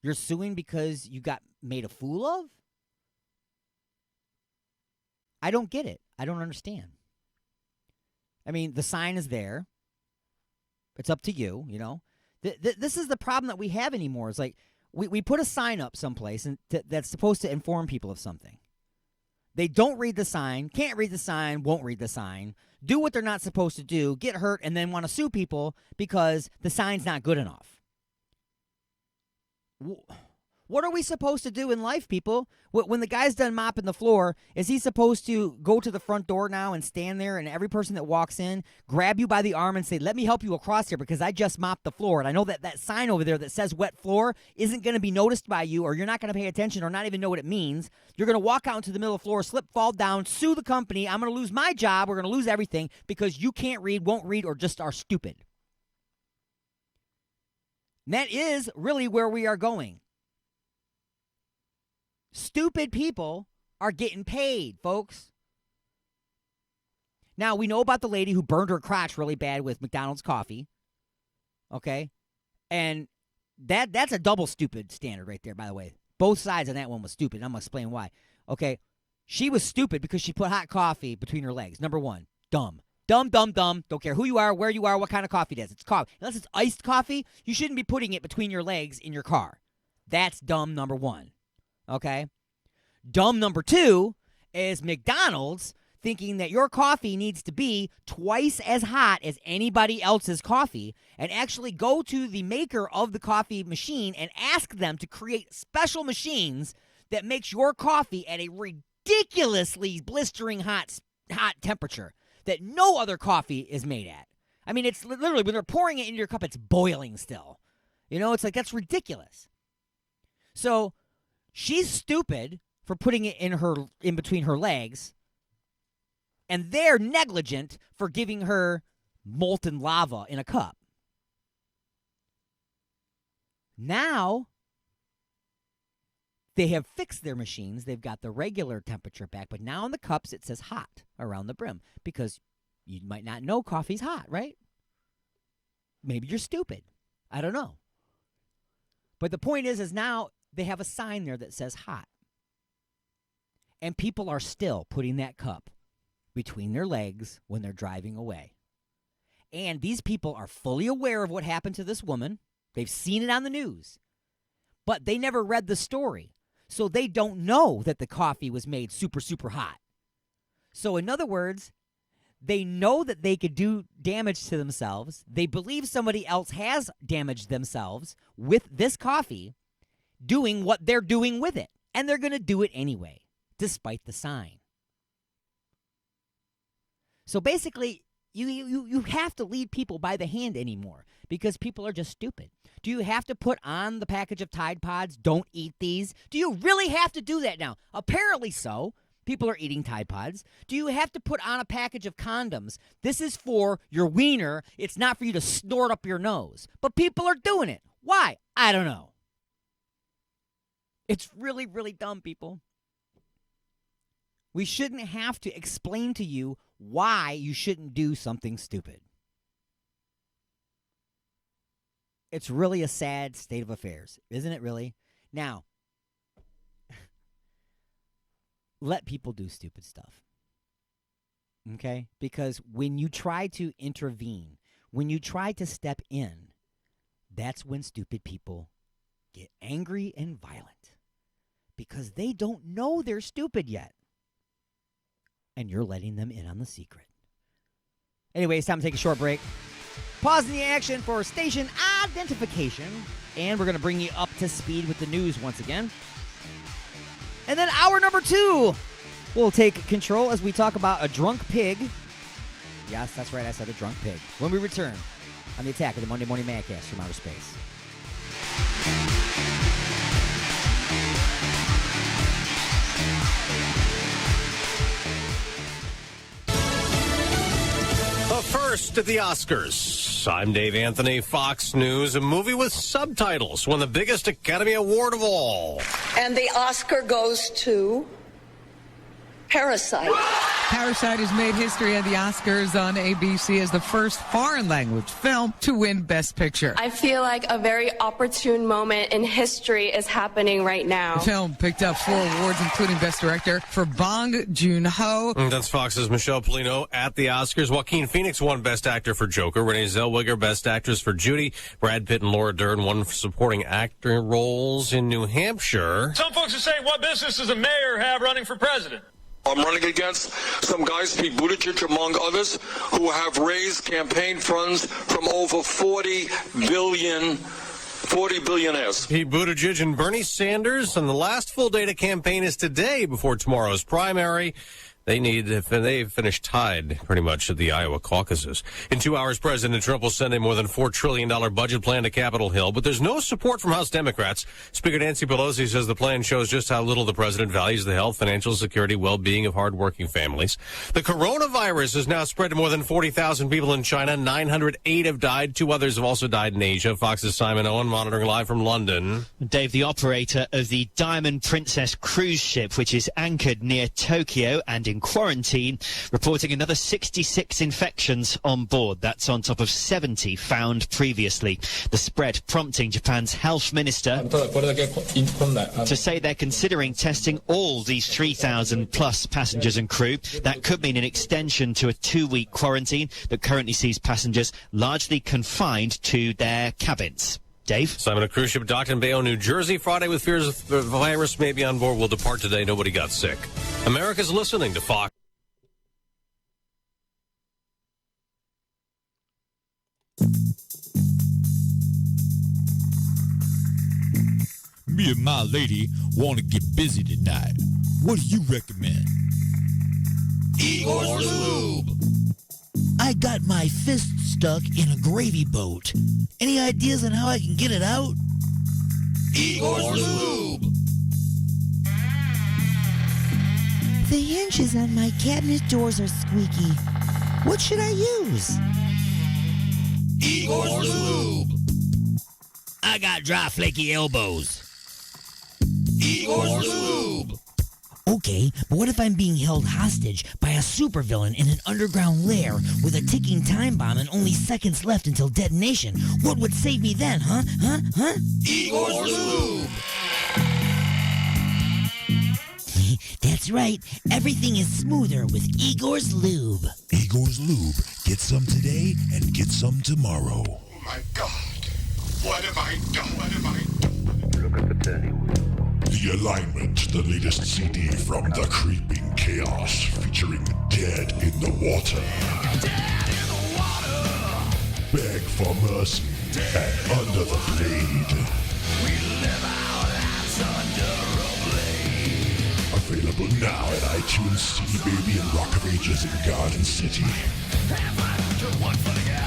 You're suing because you got made a fool of? I don't get it. I don't understand. The sign is there. It's up to you, you know. This is the problem that we have anymore. It's like we put a sign up someplace and that's supposed to inform people of something. They don't read the sign, can't read the sign, won't read the sign, do what they're not supposed to do, get hurt, and then want to sue people because the sign's not good enough. What are we supposed to do in life, people? When the guy's done mopping the floor, is he supposed to go to the front door now and stand there and every person that walks in, grab you by the arm and say, let me help you across here because I just mopped the floor. And I know that sign over there that says wet floor isn't going to be noticed by you, or you're not going to pay attention or not even know what it means. You're going to walk out into the middle of the floor, slip, fall down, sue the company. I'm going to lose my job. We're going to lose everything because you can't read, won't read, or just are stupid. And that is really where we are going. Stupid people are getting paid, folks. Now, we know about the lady who burned her crotch really bad with McDonald's coffee. Okay? And that's a double stupid standard right there, by the way. Both sides on that one was stupid. I'm going to explain why. Okay? She was stupid because she put hot coffee between her legs. Number one, dumb. Dumb, dumb, dumb. Don't care who you are, where you are, what kind of coffee it is. It's coffee. Unless it's iced coffee, you shouldn't be putting it between your legs in your car. That's dumb, number one. Okay? Dumb number 2 is McDonald's thinking that your coffee needs to be twice as hot as anybody else's coffee, and actually go to the maker of the coffee machine and ask them to create special machines that makes your coffee at a ridiculously blistering hot temperature that no other coffee is made at. I mean, it's literally, when they're pouring it into your cup, it's boiling still. You know, it's like, that's ridiculous. So she's stupid for putting it in between her legs, and they're negligent for giving her molten lava in a cup. Now, they have fixed their machines. They've got the regular temperature back, but now in the cups it says hot around the brim, because you might not know coffee's hot, right? Maybe you're stupid. I don't know. But the point is now they have a sign there that says hot. And people are still putting that cup between their legs when they're driving away. And these people are fully aware of what happened to this woman. They've seen it on the news. But they never read the story. So they don't know that the coffee was made super, super hot. So in other words, they know that they could do damage to themselves. They believe somebody else has damaged themselves with this coffee, doing what they're doing with it. And they're going to do it anyway, despite the sign. So basically, you have to lead people by the hand anymore, because people are just stupid. Do you have to put on the package of Tide Pods, don't eat these? Do you really have to do that now? Apparently so. People are eating Tide Pods. Do you have to put on a package of condoms? This is for your wiener. It's not for you to snort up your nose. But people are doing it. Why? I don't know. It's really, really dumb, people. We shouldn't have to explain to you why you shouldn't do something stupid. It's really a sad state of affairs, isn't it really? Now, let people do stupid stuff, okay? Because when you try to intervene, when you try to step in, that's when stupid people get angry and violent, because they don't know they're stupid yet. And you're letting them in on the secret. Anyway, it's time to take a short break. Pausing the action for station identification. And we're going to bring you up to speed with the news once again. And then hour number 2 will take control as we talk about a drunk pig. Yes, that's right, I said a drunk pig. When we return on the attack of the Monday Morning Madcast from outer space. First at the Oscars. I'm Dave Anthony, Fox News. A movie with subtitles won the biggest Academy Award of all. And the Oscar goes to Parasite. Parasite has made history at the Oscars on ABC as the first foreign language film to win Best Picture. I feel like a very opportune moment in history is happening right now. The film picked up 4 awards, including Best Director for Bong Joon-ho. That's Fox's Michelle Polino at the Oscars. Joaquin Phoenix won Best Actor for Joker. Renee Zellweger, Best Actress for Judy. Brad Pitt and Laura Dern won for supporting actor roles in New Hampshire. Some folks are saying, what business does a mayor have running for president? I'm running against some guys, Pete Buttigieg, among others, who have raised campaign funds from over 40 billionaires. Pete Buttigieg and Bernie Sanders, and the last full day to campaign is today before tomorrow's primary. They finished tied pretty much at the Iowa caucuses. In 2 hours, President Trump will send a more than $4 trillion budget plan to Capitol Hill, but there's no support from House Democrats. Speaker Nancy Pelosi says the plan shows just how little the president values the health, financial security, well-being of hardworking families. The coronavirus has now spread to more than 40,000 people in China. 908 have died. 2 others have also died in Asia. Fox's Simon Owen monitoring live from London. Dave, the operator of the Diamond Princess cruise ship, which is anchored near Tokyo and in quarantine, reporting another 66 infections on board. That's on top of 70 found previously. The spread prompting Japan's health minister to say they're considering testing all these 3,000 plus passengers and crew. That could mean an extension to a 2-week quarantine that currently sees passengers largely confined to their cabins. Dave. Simon, a cruise ship docked in Bayonne, New Jersey Friday with fears the virus may be on board will depart today. Nobody got sick. America's listening to Fox. Me and my lady want to get busy tonight. What do you recommend? Igor's Lube. I got my fist stuck in a gravy boat. Any ideas on how I can get it out? Igor's Lube. The hinges on my cabinet doors are squeaky. What should I use? Igor's Lube. I got dry, flaky elbows. Igor's Lube. Okay, but what if I'm being held hostage by a supervillain in an underground lair with a ticking time bomb and only seconds left until detonation? What would save me then, huh? Igor's Lube. That's right. Everything is smoother with Igor's Lube. Igor's Lube. Get some today and get some tomorrow. Oh my God. What have I done? What have I done? Look at the turning wheel. The Alignment, the latest CD from The Creeping Chaos, featuring Dead in the Water. Dead in the water. Beg for mercy and Under the Blade. We live our lives under a blade. Available now at iTunes, CD Baby, and Rock of Ages in Garden City. One for the guy.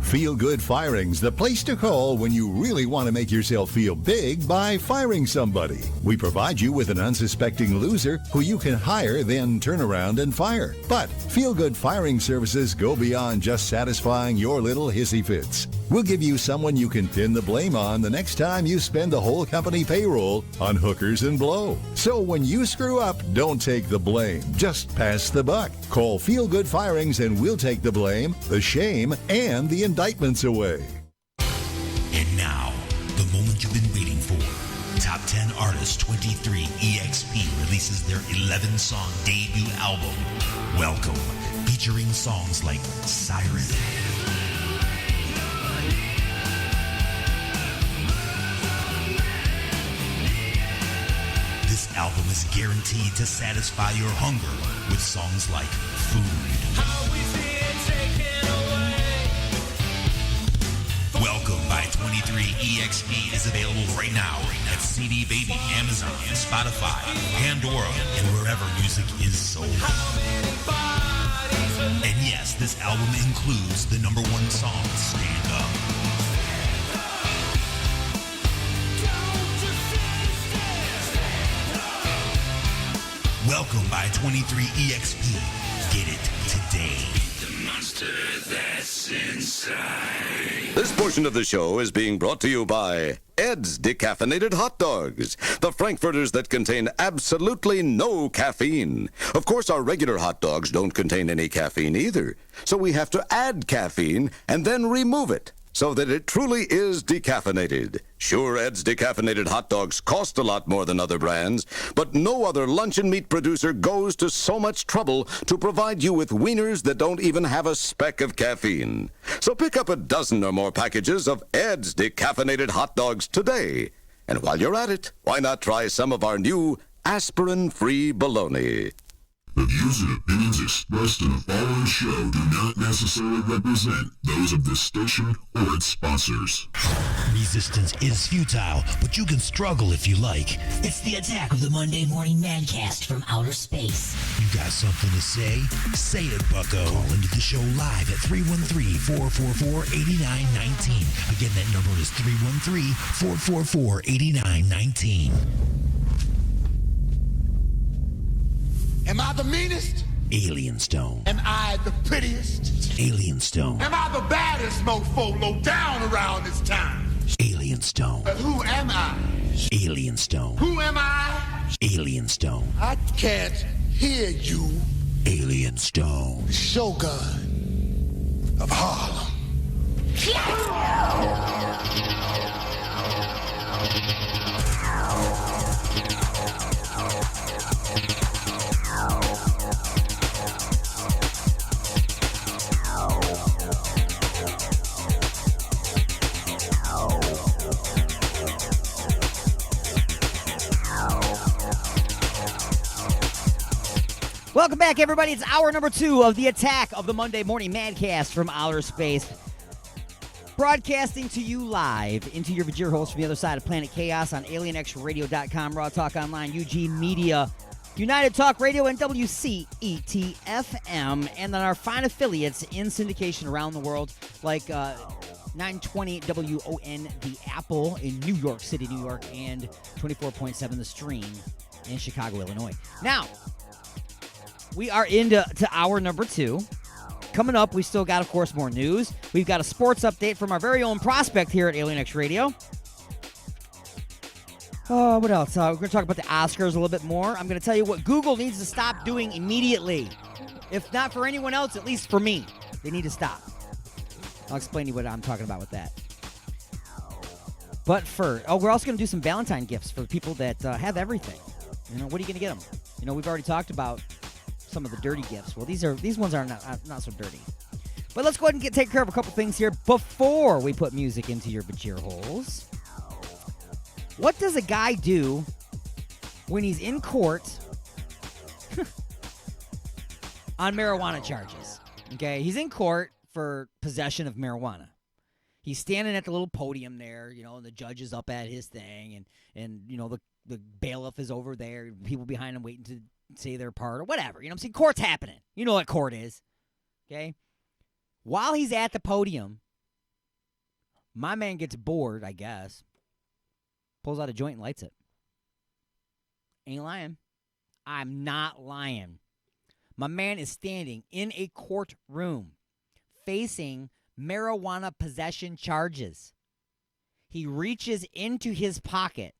Feel Good Firing's the place to call when you really want to make yourself feel big by firing somebody. We provide you with an unsuspecting loser who you can hire, then turn around and fire. But Feel Good Firing services go beyond just satisfying your little hissy fits. We'll give you someone you can pin the blame on the next time you spend the whole company payroll on hookers and blow. So when you screw up, don't take the blame. Just pass the buck. Call Feel Good Firings and we'll take the blame, the shame, and the indictments away. And now, the moment you've been waiting for. Top 10 Artists 23 EXP releases their 11-song debut album, Welcome, featuring songs like Siren, This album is guaranteed to satisfy your hunger with songs like Food. Welcome by 23 EXP is available right now at CD Baby, Amazon, Spotify, Pandora, and wherever music is sold. And yes, this album includes the #1 song, Stand Up. Welcome by 23 EXP. Get it today. The monster that's inside. This portion of the show is being brought to you by Ed's Decaffeinated Hot Dogs, the Frankfurters that contain absolutely no caffeine. Of course, our regular hot dogs don't contain any caffeine either, so we have to add caffeine and then remove it, so that it truly is decaffeinated. Sure, Ed's Decaffeinated Hot Dogs cost a lot more than other brands, but no other luncheon meat producer goes to so much trouble to provide you with wieners that don't even have a speck of caffeine. So pick up a dozen or more packages of Ed's Decaffeinated Hot Dogs today. And while you're at it, why not try some of our new aspirin-free bologna? The views and opinions expressed in the following show do not necessarily represent those of this station or its sponsors. Resistance is futile, but you can struggle if you like. It's the attack of the Monday Morning Mancast from outer space. You got something to say? Say it, bucko. Call into the show live at 313-444-8919. Again, that number is 313-444-8919. Am I the meanest? Alien Stone. Am I the prettiest? Alien Stone. Am I the baddest mofo low down around this town? Alien Stone. But who am I? Alien Stone. Who am I? Alien Stone. I can't hear you. Alien Stone. The Shogun of Harlem. Welcome back, everybody. It's hour number 2 of the Attack of the Monday Morning Madcast from Outerspace. Broadcasting to you live into your Vajir holes from the other side of Planet Chaos on alienxradio.com, Raw Talk Online, UG Media, United Talk Radio, and WCET-FM, and then our fine affiliates in syndication around the world, like 920 WON The Apple in New York City, New York, and 24.7 The Stream in Chicago, Illinois. Now, we are into hour number 2. Coming up, we still got, of course, more news. We've got a sports update from our very own prospect here at Alien X Radio. What else? We're going to talk about the Oscars a little bit more. I'm going to tell you what Google needs to stop doing immediately. If not for anyone else, at least for me. They need to stop. I'll explain to you what I'm talking about with that. But we're also going to do some Valentine gifts for people that have everything. You know, what are you going to get them? You know, we've already talked about some of the dirty gifts. Well, these ones are not so dirty. But let's go ahead and take care of a couple things here before we put music into your Bajir holes. What does a guy do when he's in court on marijuana charges? Okay, he's in court for possession of marijuana. He's standing at the little podium there, you know, and the judge is up at his thing, and you know, the bailiff is over there, people behind him waiting to say their part or whatever. You know what I'm saying? Court's happening. You know what court is. Okay? While he's at the podium, my man gets bored, I guess, pulls out a joint and lights it. Ain't lying. I'm not lying. My man is standing in a courtroom facing marijuana possession charges. He reaches into his pocket,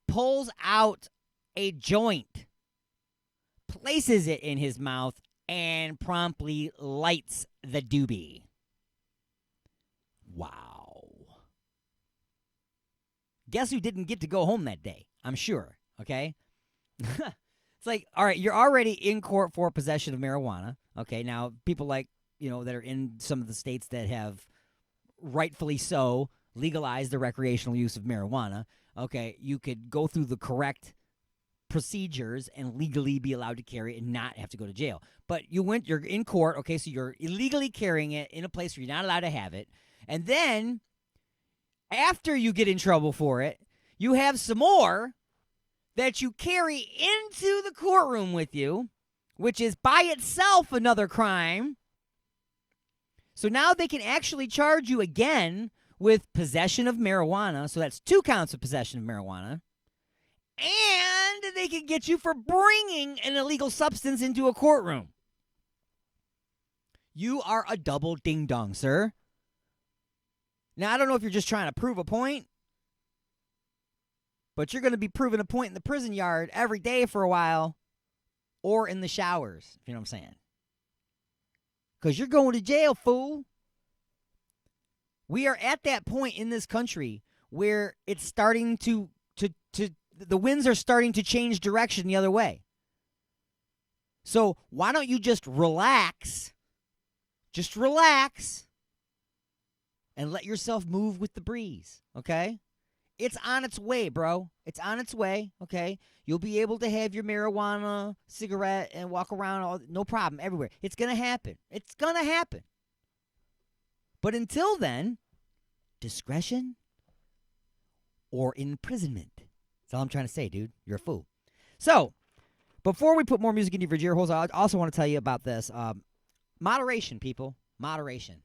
pulls out a joint, places it in his mouth, and promptly lights the doobie. Wow. Guess who didn't get to go home that day? I'm sure, okay? It's like, all right, you're already in court for possession of marijuana. Okay, now people like, you know, that are in some of the states that have rightfully so legalized the recreational use of marijuana. Okay, you could go through the correct procedures and legally be allowed to carry it and not have to go to jail. But you're in court, okay, so you're illegally carrying it in a place where you're not allowed to have it. And then after you get in trouble for it, you have some more that you carry into the courtroom with you, which is by itself another crime. So now they can actually charge you again with possession of marijuana. So that's 2 counts of possession of marijuana. And they can get you for bringing an illegal substance into a courtroom. You are a double ding-dong, sir. Now, I don't know if you're just trying to prove a point, but you're going to be proving a point in the prison yard every day for a while, or in the showers, if you know what I'm saying. Because you're going to jail, fool. We are at that point in this country where it's starting to the winds are starting to change direction the other way. So why don't you just relax? Just relax and let yourself move with the breeze, okay? It's on its way, bro. It's on its way, okay? You'll be able to have your marijuana, cigarette, and walk around, no problem, everywhere. It's going to happen. It's going to happen. But until then, discretion or imprisonment. That's all I'm trying to say, dude. You're a fool. So, before we put more music into your ear holes, I also want to tell you about this. Moderation, people. Moderation.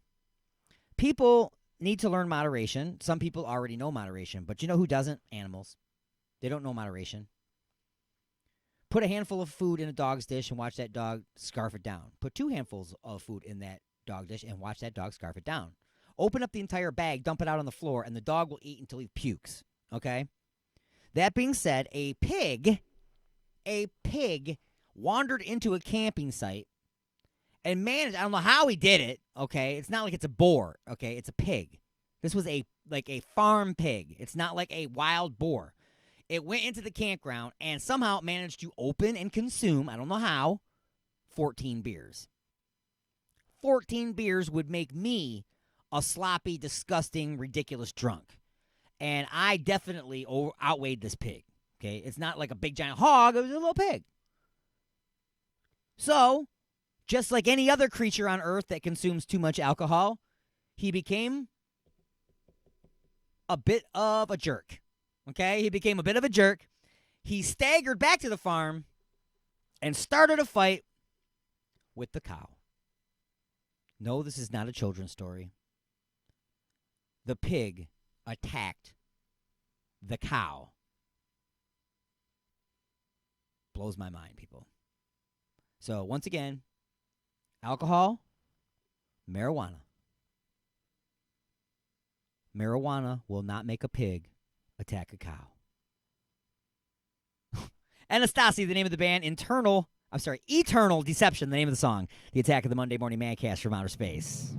People need to learn moderation. Some people already know moderation, but you know who doesn't? Animals. They don't know moderation. Put a handful of food in a dog's dish and watch that dog scarf it down. Put 2 handfuls of food in that dog dish and watch that dog scarf it down. Open up the entire bag, dump it out on the floor, and the dog will eat until he pukes. Okay? That being said, a pig wandered into a camping site and managed, I don't know how he did it, okay? It's not like it's a boar, okay? It's a pig. This was a farm pig. It's not like a wild boar. It went into the campground and somehow managed to open and consume, I don't know how, 14 beers. 14 beers would make me a sloppy, disgusting, ridiculous drunk. And I definitely outweighed this pig, okay? It's not like a big, giant hog. It was a little pig. So, just like any other creature on Earth that consumes too much alcohol, he became a bit of a jerk. Okay? He became a bit of a jerk. He staggered back to the farm and started a fight with the cow. No, this is not a children's story. The pig attacked the cow. Blows my mind, people. So, once again, alcohol, marijuana. Marijuana will not make a pig attack a cow. Anastasi, the name of the band. Eternal Deception, the name of the song. The Attack of the Monday Morning Mancast from Outer Space.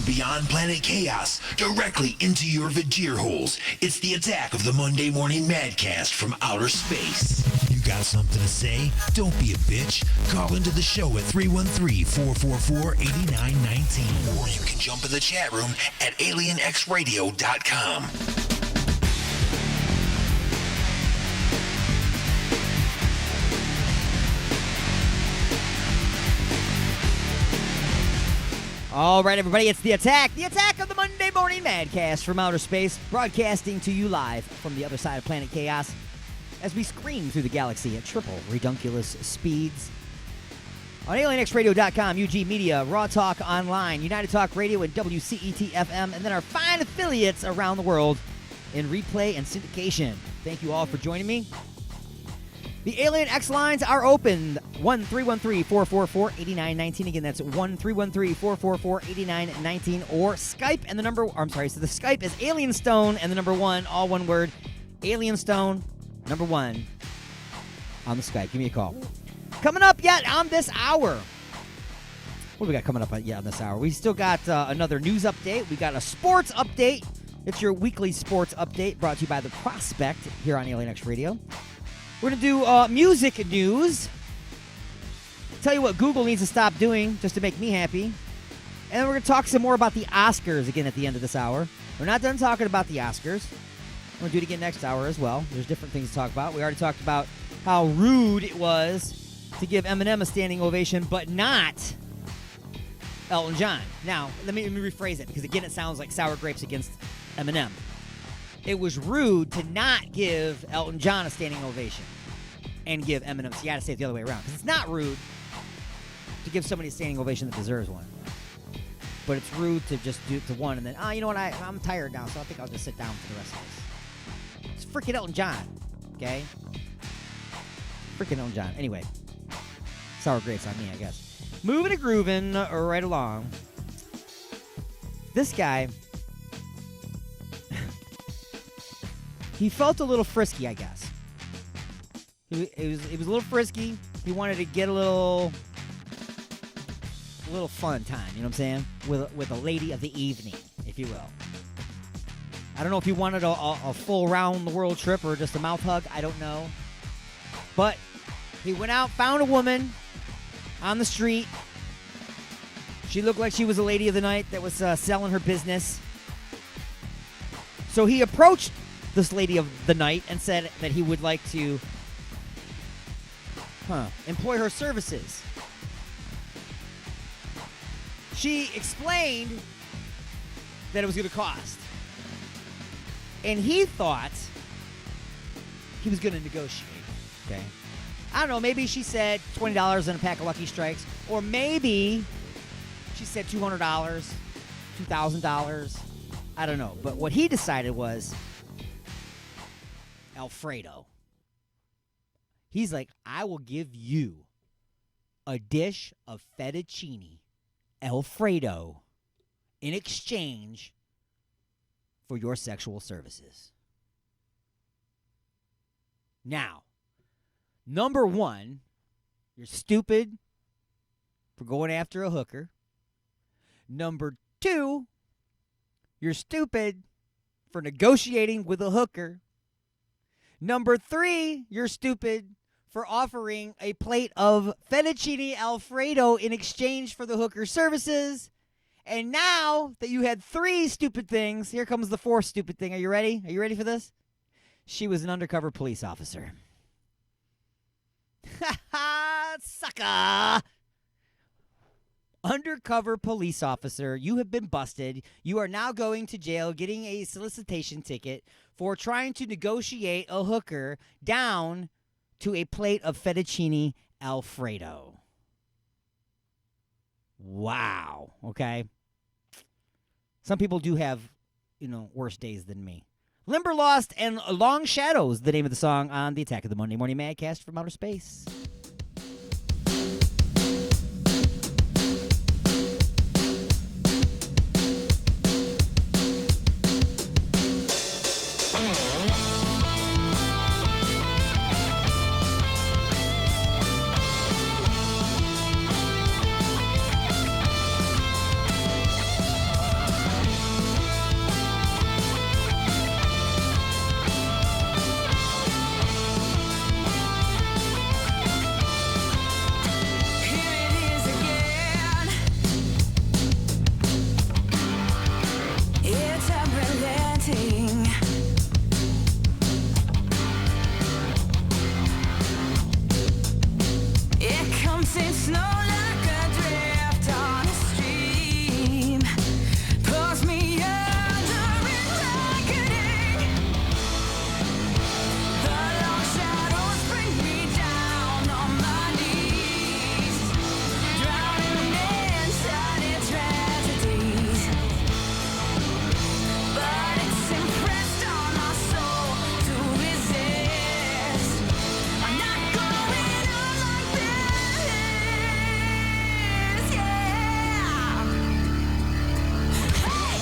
beyond planet chaos directly into your vajir holes. It's the attack of the Monday Morning Madcast from outer space. You got something to say? Don't be a bitch. Call into the show at 313-444-8919. Or you can jump in the chat room at alienxradio.com. All right, everybody, it's the attack of the Monday Morning Madcast from outer space, broadcasting to you live from the other side of planet chaos as we scream through the galaxy at triple redunculous speeds. On alienxradio.com, UG Media, Raw Talk Online, United Talk Radio, and WCET-FM, and then our fine affiliates around the world in replay and syndication. Thank you all for joining me. The Alien X lines are open. 1-313-444-8919. Again, that's 1-313-444-8919. Or Skype and the number... so the Skype is Alien Stone and the number 1, all one word. Alien Stone, number 1 on the Skype. Give me a call. Coming up yet on this hour. What do we got coming up on this hour? We still got another news update. We got a sports update. It's your weekly sports update brought to you by The Prospect here on Alien X Radio. We're going to do music news. Tell you what Google needs to stop doing just to make me happy. And then we're going to talk some more about the Oscars again at the end of this hour. We're not done talking about the Oscars. We're going to do it again next hour as well. There's different things to talk about. We already talked about how rude it was to give Eminem a standing ovation, but not Elton John. Now, let me rephrase it, because again, it sounds like sour grapes against Eminem. It was rude to not give Elton John a standing ovation and give Eminem. So you got to say it the other way around. Because it's not rude to give somebody a standing ovation that deserves one. But it's rude to just do it to one and then, you know what, I'm tired now, so I think I'll just sit down for the rest of this. It's freaking Elton John, okay? Freaking Elton John. Anyway, sour grapes on me, I guess. Moving and grooving right along. This guy... he felt a little frisky, I guess. He was a little frisky. He wanted to get a little fun time, you know what I'm saying? With a lady of the evening, if you will. I don't know if he wanted a full round-the-world trip or just a mouth hug. I don't know. But he went out, found a woman on the street. She looked like she was a lady of the night that was selling her business. So he approached this lady of the night and said that he would like to employ her services. She explained that it was going to cost. And he thought he was going to negotiate. Okay. I don't know, maybe she said $20 and a pack of Lucky Strikes, or maybe she said $200, $2,000. I don't know. But what he decided was Alfredo. He's like, I will give you a dish of fettuccine Alfredo in exchange for your sexual services. Now, number one, you're stupid for going after a hooker. Number two, you're stupid for negotiating with a hooker. Number three, you're stupid for offering a plate of fettuccine Alfredo in exchange for the hooker services. And now that you had three stupid things, here comes the fourth stupid thing. Are you ready? Are you ready for this? She was an undercover police officer. Ha ha, sucker! Undercover police officer, you have been busted. You are now going to jail, getting a solicitation ticket for trying to negotiate a hooker down to a plate of fettuccine Alfredo. Wow. Okay. Some people do have, worse days than me. Limberlost and Long Shadows, the name of the song on the Attack of the Monday Morning Madcast from Outer Space. Dancing slow like a drift on a stream. Pulls me under in reckoning. The long shadows bring me down on my knees. Drowning in sudden tragedies. But it's impressed on my soul to resist. I'm not going on like this, yeah. Hey!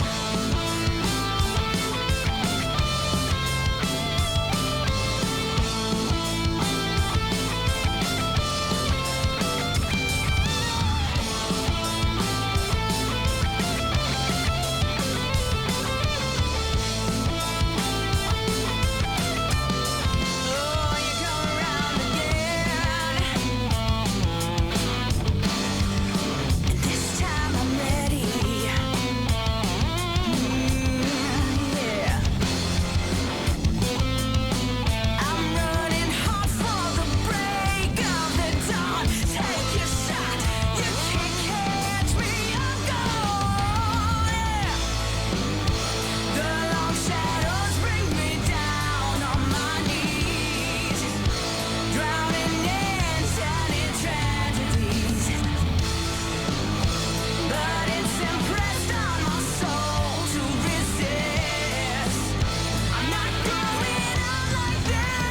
Oh, you come around again. And this time I'm ready. Yeah. I'm running hard for the break of the dawn. Take your shot. You can't catch me. I'm gone. Yeah. The long shadows bring me down on my knees, drowning in sudden tragedies. But it's impressed on my soul to resist. I'm not going on like this,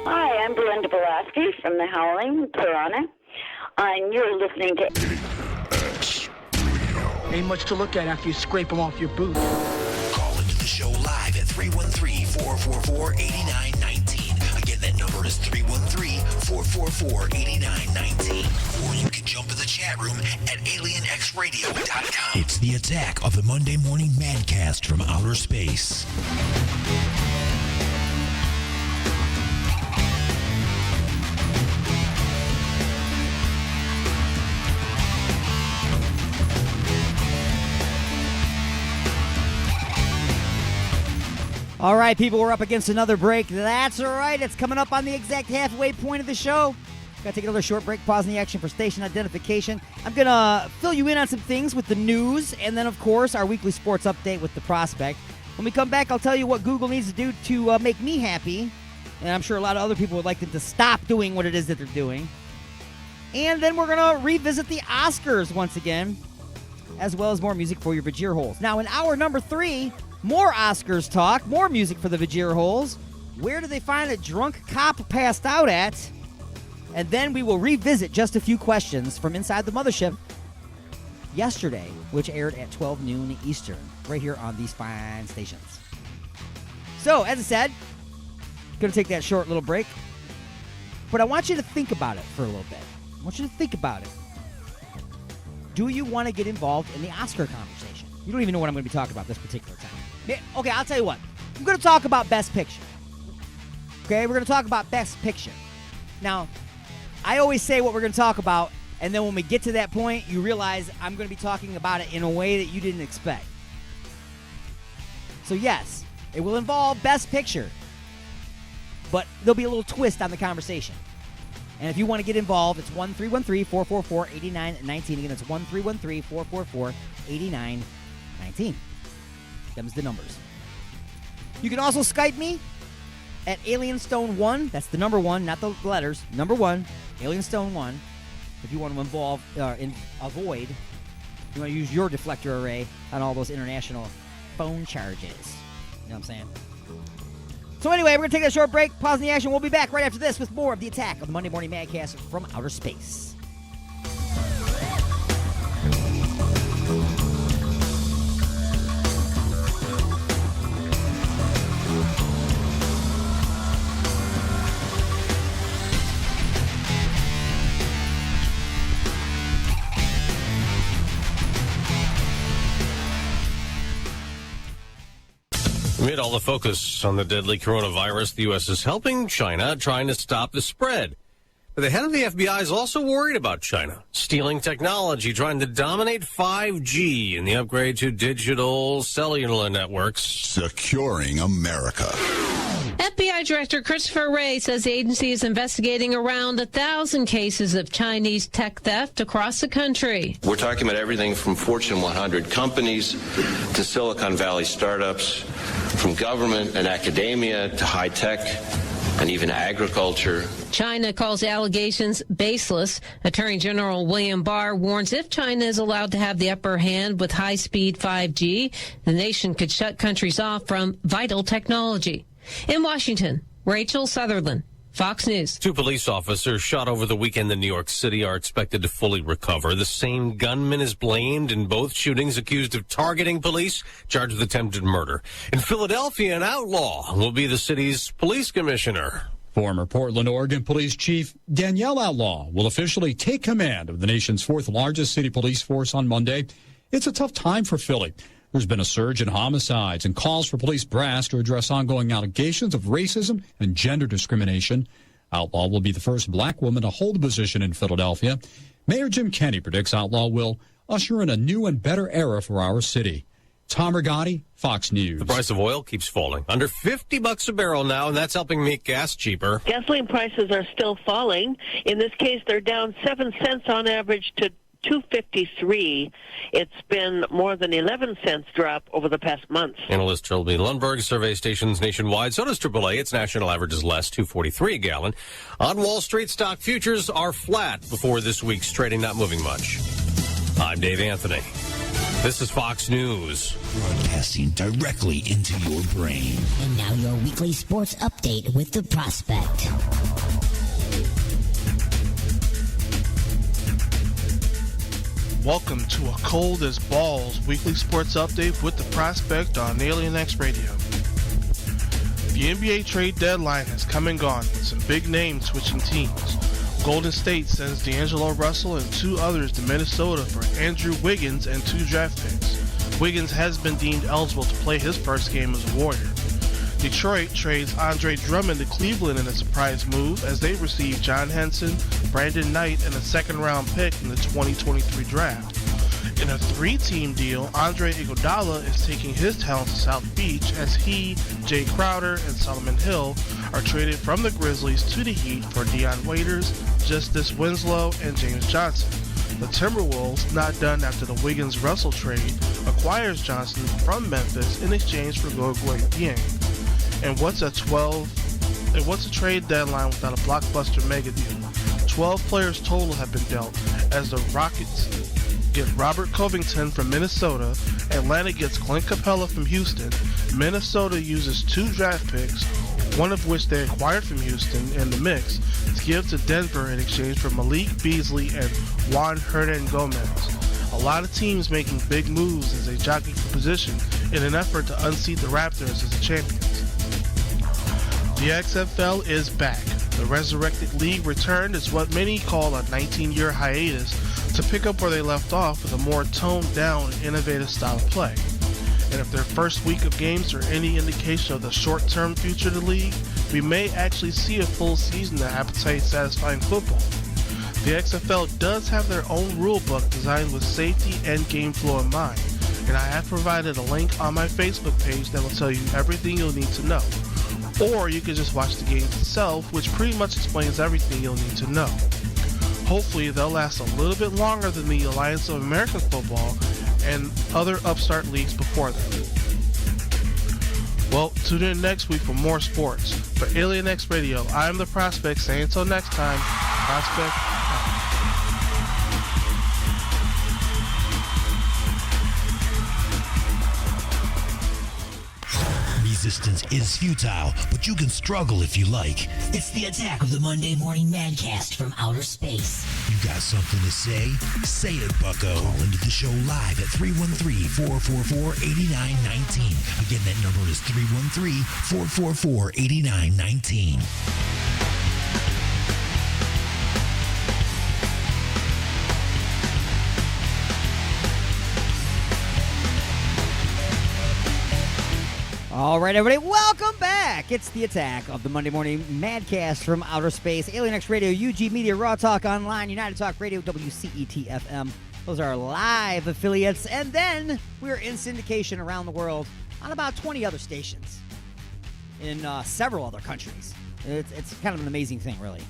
Hi, I'm Belinda Velasquez from The Howling, Toronto, and you're listening to... Ain't much to look at after you scrape them off your boots. Call into the show live at 313-444-8919. Again, that number is 313-444-8919. Or you can jump in the chat room at alienxradio.com. It's the attack of the Monday Morning Madcast from outer space. All right, people, we're up against another break. That's all right. It's coming up on the exact halfway point of the show. Got to take another short break, pausing the action for station identification. I'm going to fill you in on some things with the news, and then, of course, our weekly sports update with the prospect. When we come back, I'll tell you what Google needs to do to make me happy, and I'm sure a lot of other people would like them to stop doing what it is that they're doing. And then we're going to revisit the Oscars once again, as well as more music for your Vajir holes. Now, in hour number 3, more Oscars talk, more music for the Vajir holes. Where did they find a drunk cop passed out at? And then we will revisit just a few questions from Inside the Mothership yesterday, which aired at 12 noon Eastern, right here on these fine stations. So, as I said, going to take that short little break, but I want you to think about it for a little bit. I want you to think about it. Do you want to get involved in the Oscar conversation? You don't even know what I'm going to be talking about this particular time. Okay, I'll tell you what. I'm going to talk about Best Picture. Okay, we're going to talk about Best Picture. Now, I always say what we're going to talk about, and then when we get to that point, you realize I'm going to be talking about it in a way that you didn't expect. So yes, it will involve Best Picture, but there'll be a little twist on the conversation. And if you want to get involved, it's 1-313-444-8919. Again, it's 1-313-444-8919. Them's the numbers. You can also Skype me at AlienStone1. That's the number 1, not the letters. Number 1, AlienStone1. If you want to avoid, you want to use your deflector array on all those international phone charges. You know what I'm saying? So anyway, we're going to take that short break, pause the action. We'll be back right after this with more of the attack of the Monday Morning Madcast from outer space. Amid all the focus on the deadly coronavirus, the U.S. is helping China, trying to stop the spread. But the head of the FBI is also worried about China stealing technology, trying to dominate 5G and the upgrade to digital cellular networks. Securing America. FBI Director Christopher Wray says the agency is investigating around 1,000 cases of Chinese tech theft across the country. We're talking about everything from Fortune 100 companies to Silicon Valley startups, from government and academia to high tech and even agriculture. China calls the allegations baseless. Attorney General William Barr warns if China is allowed to have the upper hand with high-speed 5G, the nation could shut countries off from vital technology. In Washington, Rachel Sutherland, Fox News. 2 police officers shot over the weekend in New York City are expected to fully recover. The same gunman is blamed in both shootings, accused of targeting police, charged with attempted murder. In Philadelphia, an outlaw will be the city's police commissioner. Former Portland, Oregon Police Chief Danielle Outlaw will officially take command of the nation's 4th largest city police force on Monday. It's a tough time for Philly. There's been a surge in homicides and calls for police brass to address ongoing allegations of racism and gender discrimination. Outlaw will be the first black woman to hold the position in Philadelphia. Mayor Jim Kenney predicts Outlaw will usher in a new and better era for our city. Tom Rigotti, Fox News. The price of oil keeps falling. Under $50 a barrel now, and that's helping make gas cheaper. Gasoline prices are still falling. In this case, they're down 7 cents on average to $2.53. It's been more than 11 cents drop over the past month. Analyst told me Lundberg survey stations nationwide. So does AAA. Its national average is less, $2.43 a gallon. On Wall Street, stock futures are flat before this week's trading, not moving much. I'm Dave Anthony. This is Fox News. Broadcasting directly into your brain. And now your weekly sports update with The Prospect. Welcome to a cold as balls weekly sports update with The Prospect on Alien X Radio. The NBA trade deadline has come and gone with some big names switching teams. Golden State sends D'Angelo Russell and 2 others to Minnesota for Andrew Wiggins and 2 draft picks. Wiggins has been deemed eligible to play his first game as a Warrior. Detroit trades Andre Drummond to Cleveland in a surprise move as they receive John Henson, Brandon Knight, and a second-round pick in the 2023 draft. In a 3-team deal, Andre Iguodala is taking his talent to South Beach as he, Jay Crowder, and Solomon Hill are traded from the Grizzlies to the Heat for Dion Waiters, Justice Winslow, and James Johnson. The Timberwolves, not done after the Wiggins-Russell trade, acquires Johnson from Memphis in exchange for Gogoy Dieng. And what's a trade deadline without a blockbuster mega deal? 12 players total have been dealt, as the Rockets get Robert Covington from Minnesota, Atlanta gets Clint Capella from Houston, Minnesota uses 2 draft picks, one of which they acquired from Houston in the mix, to give to Denver in exchange for Malik Beasley and Juan Hernan Gomez. A lot of teams making big moves as they jockey for position in an effort to unseat the Raptors as the champions. The XFL is back. The resurrected league returned as what many call a 19-year hiatus to pick up where they left off with a more toned-down and innovative style of play. And if their first week of games are any indication of the short-term future of the league, we may actually see a full season of appetite-satisfying football. The XFL does have their own rule book designed with safety and game flow in mind, and I have provided a link on my Facebook page that will tell you everything you'll need to know. Or you can just watch the games itself, which pretty much explains everything you'll need to know. Hopefully they'll last a little bit longer than the Alliance of American Football and other upstart leagues before them. Well, tune in next week for more sports. For Alien X Radio, I am the Prospect, saying until next time, Prospect out. Resistance is futile, but you can struggle if you like. It's the attack of the Monday Morning Madcast from outer space. You got something to say? Say it, bucko. Call into the show live at 313-444-8919. Again, that number is 313-444-8919. All right, everybody, welcome back. It's the attack of the Monday Morning Madcast from outer space. Alien X Radio, UG Media, Raw Talk Online, United Talk Radio, WCET-FM. Those are our live affiliates. And then we're in syndication around the world on about 20 other stations in several other countries. It's kind of an amazing thing, really.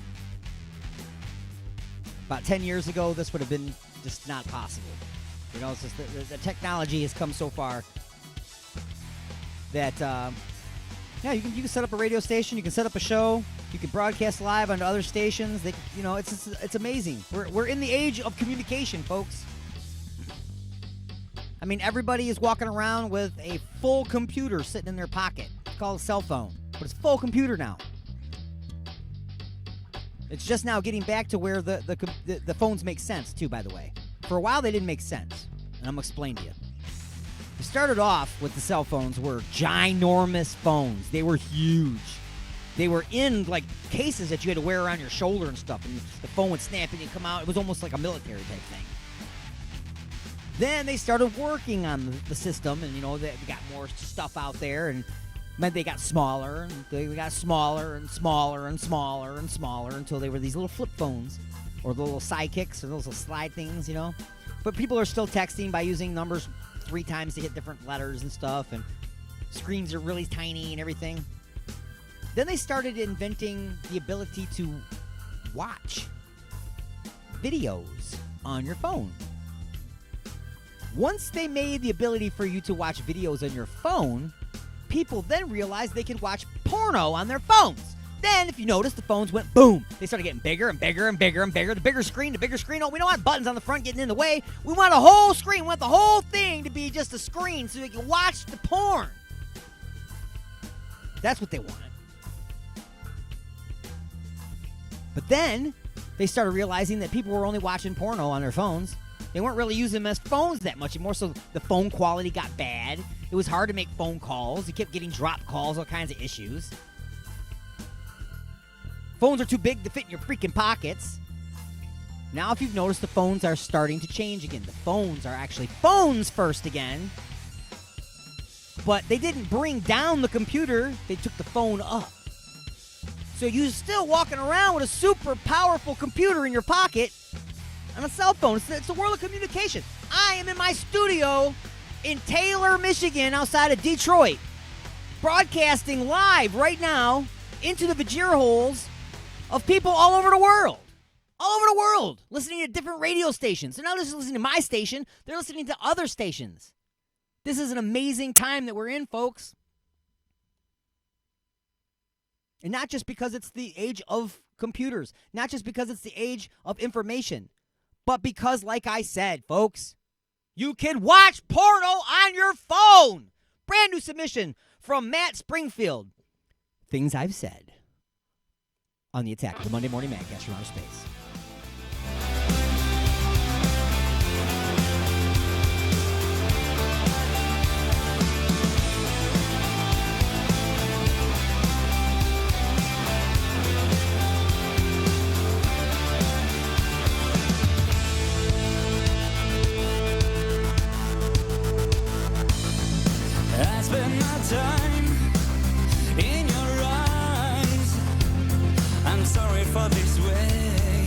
About 10 years ago, this would have been just not possible. You know, it's just the technology has come so far that, yeah, you can set up a radio station, you can set up a show, you can broadcast live on other stations. That, you know, it's amazing. We're in the age of communication, folks. I mean, everybody is walking around with a full computer sitting in their pocket. It's called a cell phone, but it's a full computer now. It's just now getting back to where the phones make sense, too, by the way. For a while, they didn't make sense, and I'm going to explain to you. We started off with the cell phones were ginormous phones. They were huge. They were in, like, cases that you had to wear around your shoulder and stuff, and the phone would snap and come out. It was almost like a military type thing. Then they started working on the system, and, you know, they got more stuff out there, and meant they got smaller, and they got smaller and smaller and smaller and smaller until they were these little flip phones, or the little sidekicks, or those little slide things, you know. But people are still texting by using numbers 3 times to hit different letters and stuff, and screens are really tiny and everything. Then they started inventing the ability to watch videos on your phone. Once they made the ability for you to watch videos on your phone, people then realized they could watch porno on their phones. Then, if you notice, the phones went boom. They started getting bigger and bigger and bigger and bigger. The bigger screen. Oh, we don't want buttons on the front getting in the way. We want a whole screen. We want the whole thing to be just a screen so we can watch the porn. That's what they wanted. But then, they started realizing that people were only watching porno on their phones. They weren't really using them as phones that much anymore, so the phone quality got bad. It was hard to make phone calls. You kept getting dropped calls, all kinds of issues. Phones are too big to fit in your freaking pockets. Now, if you've noticed, the phones are starting to change again. The phones are actually phones first again. But they didn't bring down the computer. They took the phone up. So you're still walking around with a super powerful computer in your pocket on a cell phone. It's the world of communication. I am in my studio in Taylor, Michigan, outside of Detroit, broadcasting live right now into the Vajir holes of people all over the world. All over the world, listening to different radio stations. They're not just listening to my station, they're listening to other stations. This is an amazing time that we're in, folks. And not just because it's the age of computers. Not just because it's the age of information, but because, like I said, folks, you can watch porno on your phone. Brand new submission from Matt Springfield. Things I've said on the Attack, the Monday Morning Madcast from Outer Space. I spend my time in your eyes. I'm sorry for this way.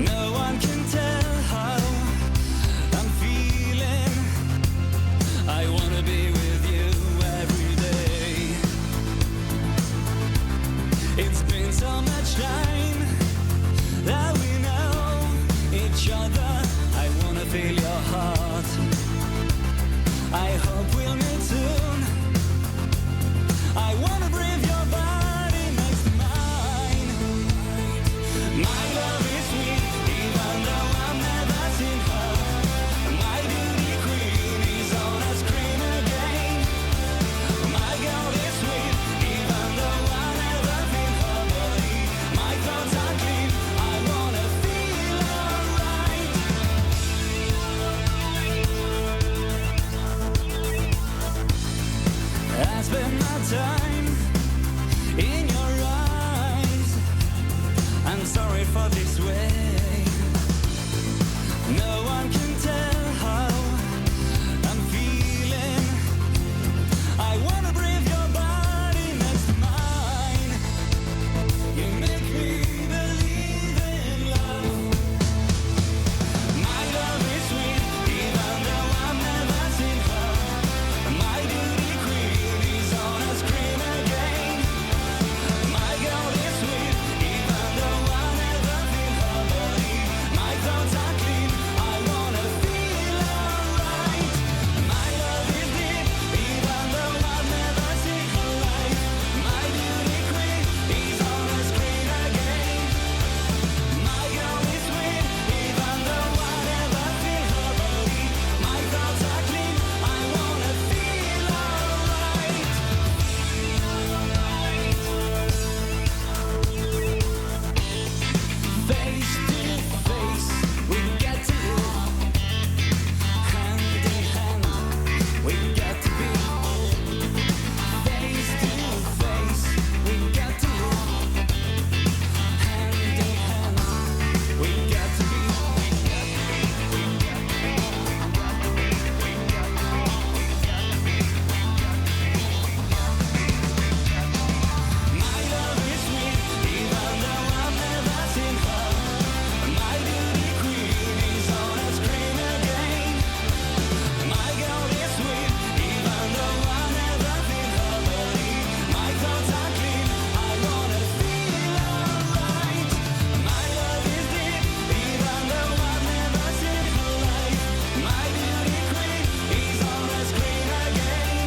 No one can tell how I'm feeling. I wanna be with you every day. It's been so much time that we know each other. I wanna feel your heart. I hope we'll meet soon. I wanna breathe your body next to mine. My love is sweet, even though I've never seen her. My beauty queen is on a screen again. My girl is sweet, even though I never feel her body. My thoughts are clean, I wanna feel alright. I spend my time in your eyes. I'm sorry for this way. No one can tell how I'm feeling. I wanna breathe your body next to mine. You make me believe in love. My love is sweet, even though I've never seen her. My beauty queen is on a screen again. My girl is sweet, even though I never feel her body. My thoughts are clean, I wanna feel alright. My love is deep, even though I've never seen her light. My beauty queen is on a screen again. My girl is sweet, even though I never feel her body. My thoughts are clean, I wanna feel alright. Face to face, we get to live. Hand in hand, we get to be. Face to face, we get to live. Hand in hand, we get to be. My love is sweet, even though I've never seen her. My beauty queen is on a screen again. My girl is sweet, even though I never feel her body. My thoughts are clean, I wanna feel alright. My love is deep, even though I've never seen her light. My beauty queen is on a screen again.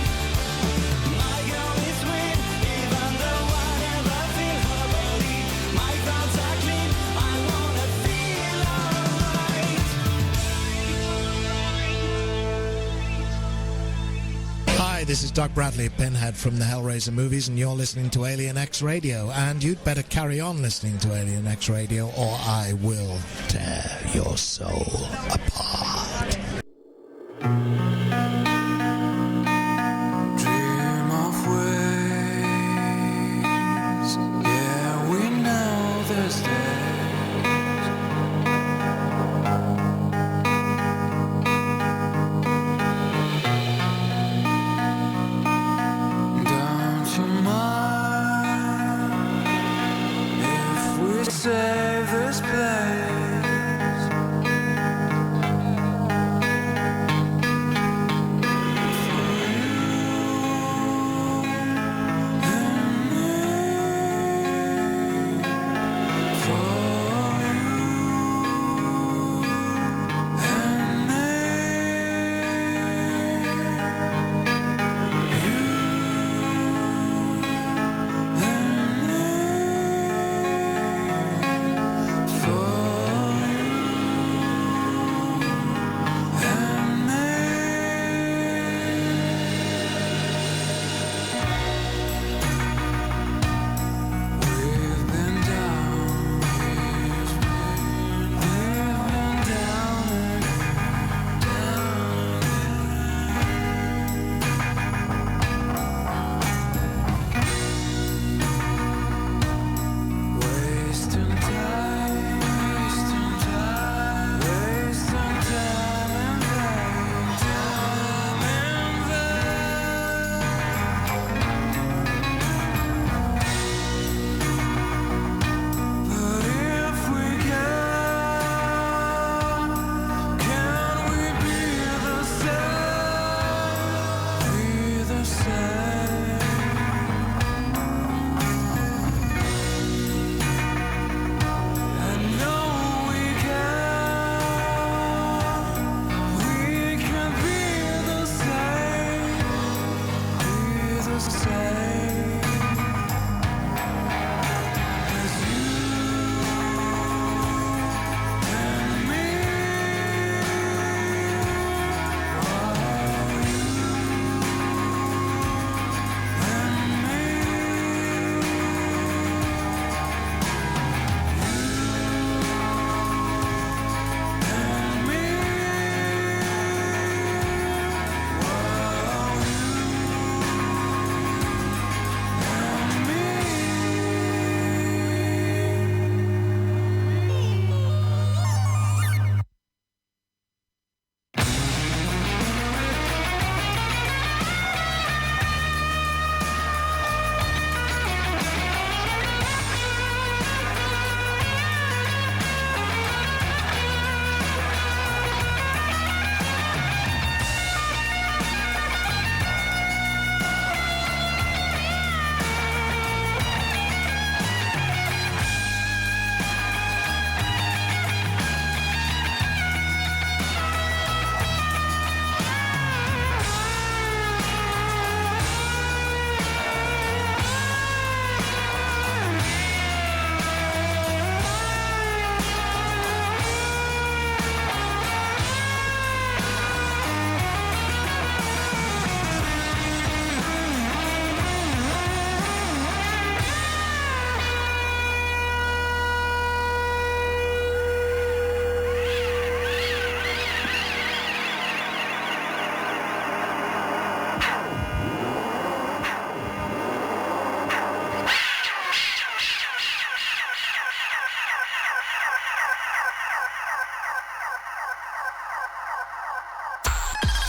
My girl is sweet, even though I never feel her body. My thoughts are clean, I wanna feel alright. Hi, this is Doug Bradley, Pinhead from the Hellraiser movies, and you're listening to Alien X Radio. And you'd better carry on listening to Alien X Radio, or I will tear your soul apart. Dream of ways, yeah, we know there's days. Don't you mind if we save this place?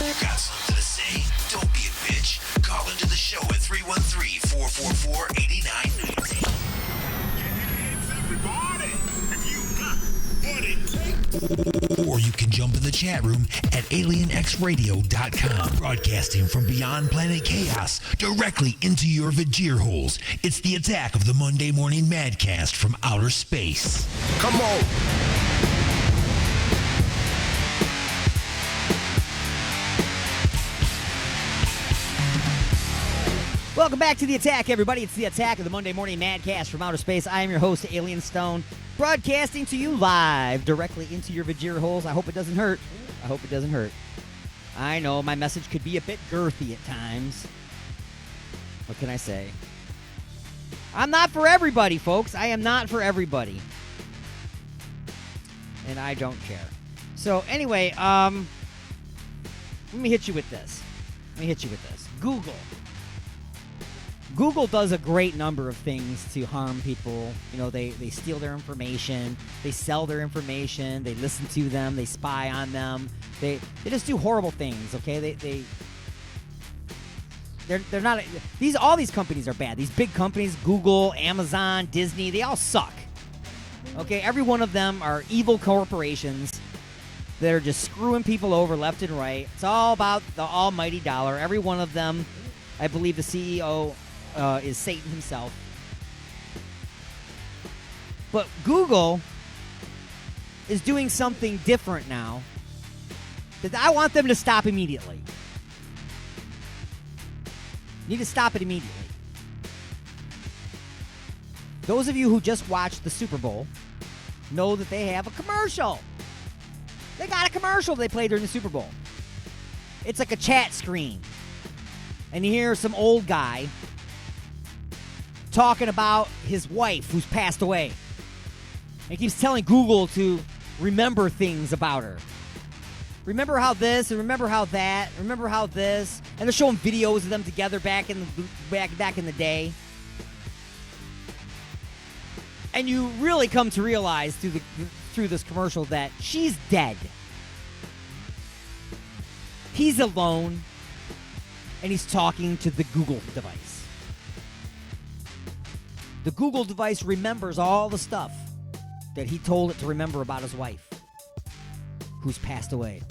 Got something to say? Don't be a bitch. Call into the show at 313-444-8990. Or you can jump in the chat room at alienxradio.com. Broadcasting from beyond planet chaos directly into your Vajir holes. It's the attack of the Monday Morning Madcast from outer space. Come on. Welcome back to The Attack, everybody. It's The Attack of the Monday Morning Madcast from outer space. I am your host, Alien Stone, broadcasting to you live directly into your Vajir holes. I hope it doesn't hurt. I hope it doesn't hurt. I know my message could be a bit girthy at times. What can I say? I'm not for everybody, folks. I am not for everybody. And I don't care. So, anyway, let me hit you with this. Google does a great number of things to harm people. You know, they steal their information, they sell their information, they listen to them, they spy on them. They just do horrible things, okay? They're not all these companies are bad. These big companies, Google, Amazon, Disney, they all suck. Okay, every one of them are evil corporations that are just screwing people over left and right. It's all about the almighty dollar. Every one of them, I believe the CEO is Satan himself. But Google is doing something different now that I want them to stop immediately. Need to stop it immediately. Those of you who just watched the Super Bowl know that they have a commercial. They got a commercial they played during the Super Bowl. It's like a chat screen. And you hear some old guy talking about his wife who's passed away. And he keeps telling Google to remember things about her. Remember how this, and remember how that, remember how this. And they're showing videos of them together back in the day. And you really come to realize through this commercial that she's dead. He's alone. And he's talking to the Google device. The Google device remembers all the stuff that he told it to remember about his wife, who's passed away.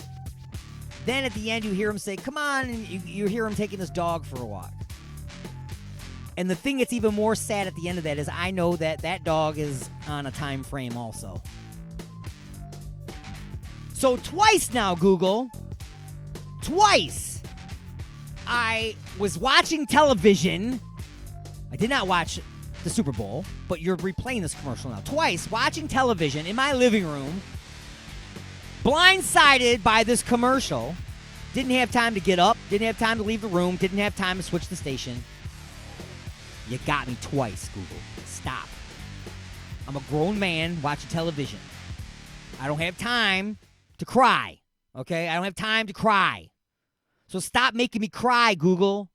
Then at the end, you hear him say, come on, and you hear him taking his dog for a walk. And the thing that's even more sad at the end of that is I know that dog is on a time frame also. So twice now, Google, twice, I was watching television. I did not watch the Super Bowl, but you're replaying this commercial now. Twice, watching television in my living room, blindsided by this commercial. Didn't have time to get up, didn't have time to leave the room, didn't have time to switch the station. You got me twice, Google. Stop. I'm a grown man watching television. I don't have time to cry, okay? I don't have time to cry. So stop making me cry, Google.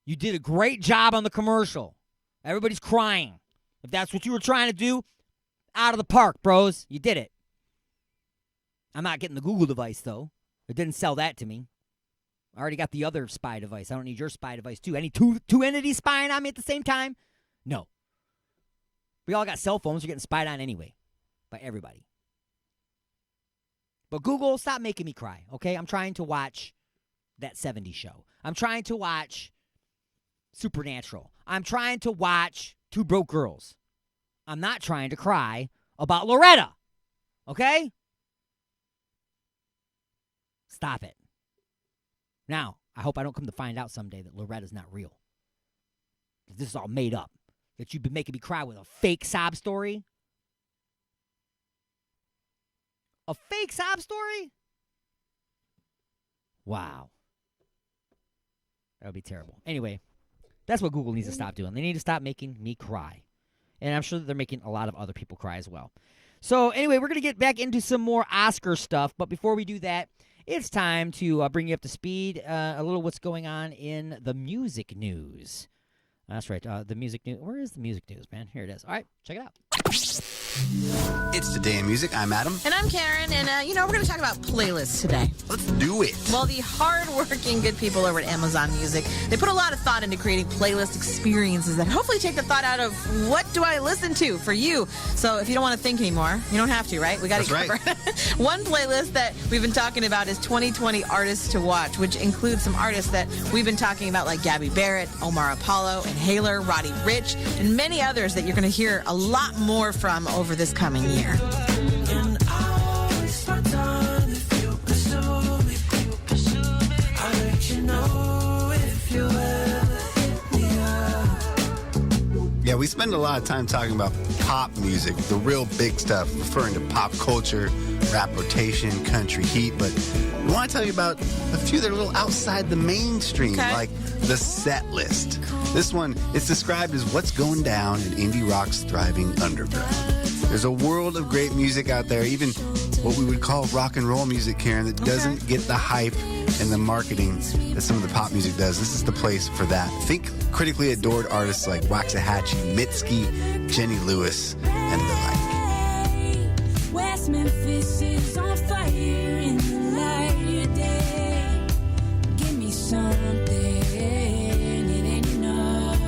You did a great job on the commercial. Everybody's crying. If that's what you were trying to do, out of the park, bros. You did it. I'm not getting the Google device, though. It didn't sell that to me. I already got the other spy device. I don't need your spy device, too. Any two entities spying on me at the same time? No. We all got cell phones. We're getting spied on anyway by everybody. But Google, stop making me cry, okay? I'm trying to watch that 70s show. I'm trying to watch Supernatural. I'm trying to watch Two Broke Girls. I'm not trying to cry about Loretta, okay? Stop it. Now, I hope I don't come to find out someday that Loretta's not real. That this is all made up. That you've been making me cry with a fake sob story. A fake sob story? Wow. That would be terrible. Anyway, that's what Google needs to stop doing. They need to stop making me cry. And I'm sure that they're making a lot of other people cry as well. So anyway, we're going to get back into some more Oscar stuff. But before we do that, it's time to bring you up to speed a little what's going on in the music news. That's right, the music news. Where is the music news, man? Here it is. All right, check it out. It's It's Today in Music. I'm Adam. And I'm Karen, and we're going to talk about playlists today. Let's do it. Well, the hard-working good people over at Amazon Music, they put a lot of thought into creating playlist experiences that hopefully take the thought out of what do I listen to for you. So if you don't want to think anymore, you don't have to, right? We got to cover. Right. One playlist that we've been talking about is 2020 Artists to Watch, which includes some artists that we've been talking about, like Gabby Barrett, Omar Apollo, Inhaler, Roddy Ricch, and many others that you're going to hear a lot more from over this coming year. Yeah, we spend a lot of time talking about pop music, the real big stuff, referring to pop culture, rap rotation, country heat, but we want to tell you about a few that are a little outside the mainstream, like the set list. This one is described as what's going down in indie rock's thriving underground. There's a world of great music out there, even what we would call rock and roll music, Karen, that doesn't get the hype and the marketing that some of the pop music does. This is the place for that. Think critically adored artists like Waxahachie, Mitski, Jenny Lewis, and the like. West Memphis is on fire in the light of day. Give me something, it ain't enough.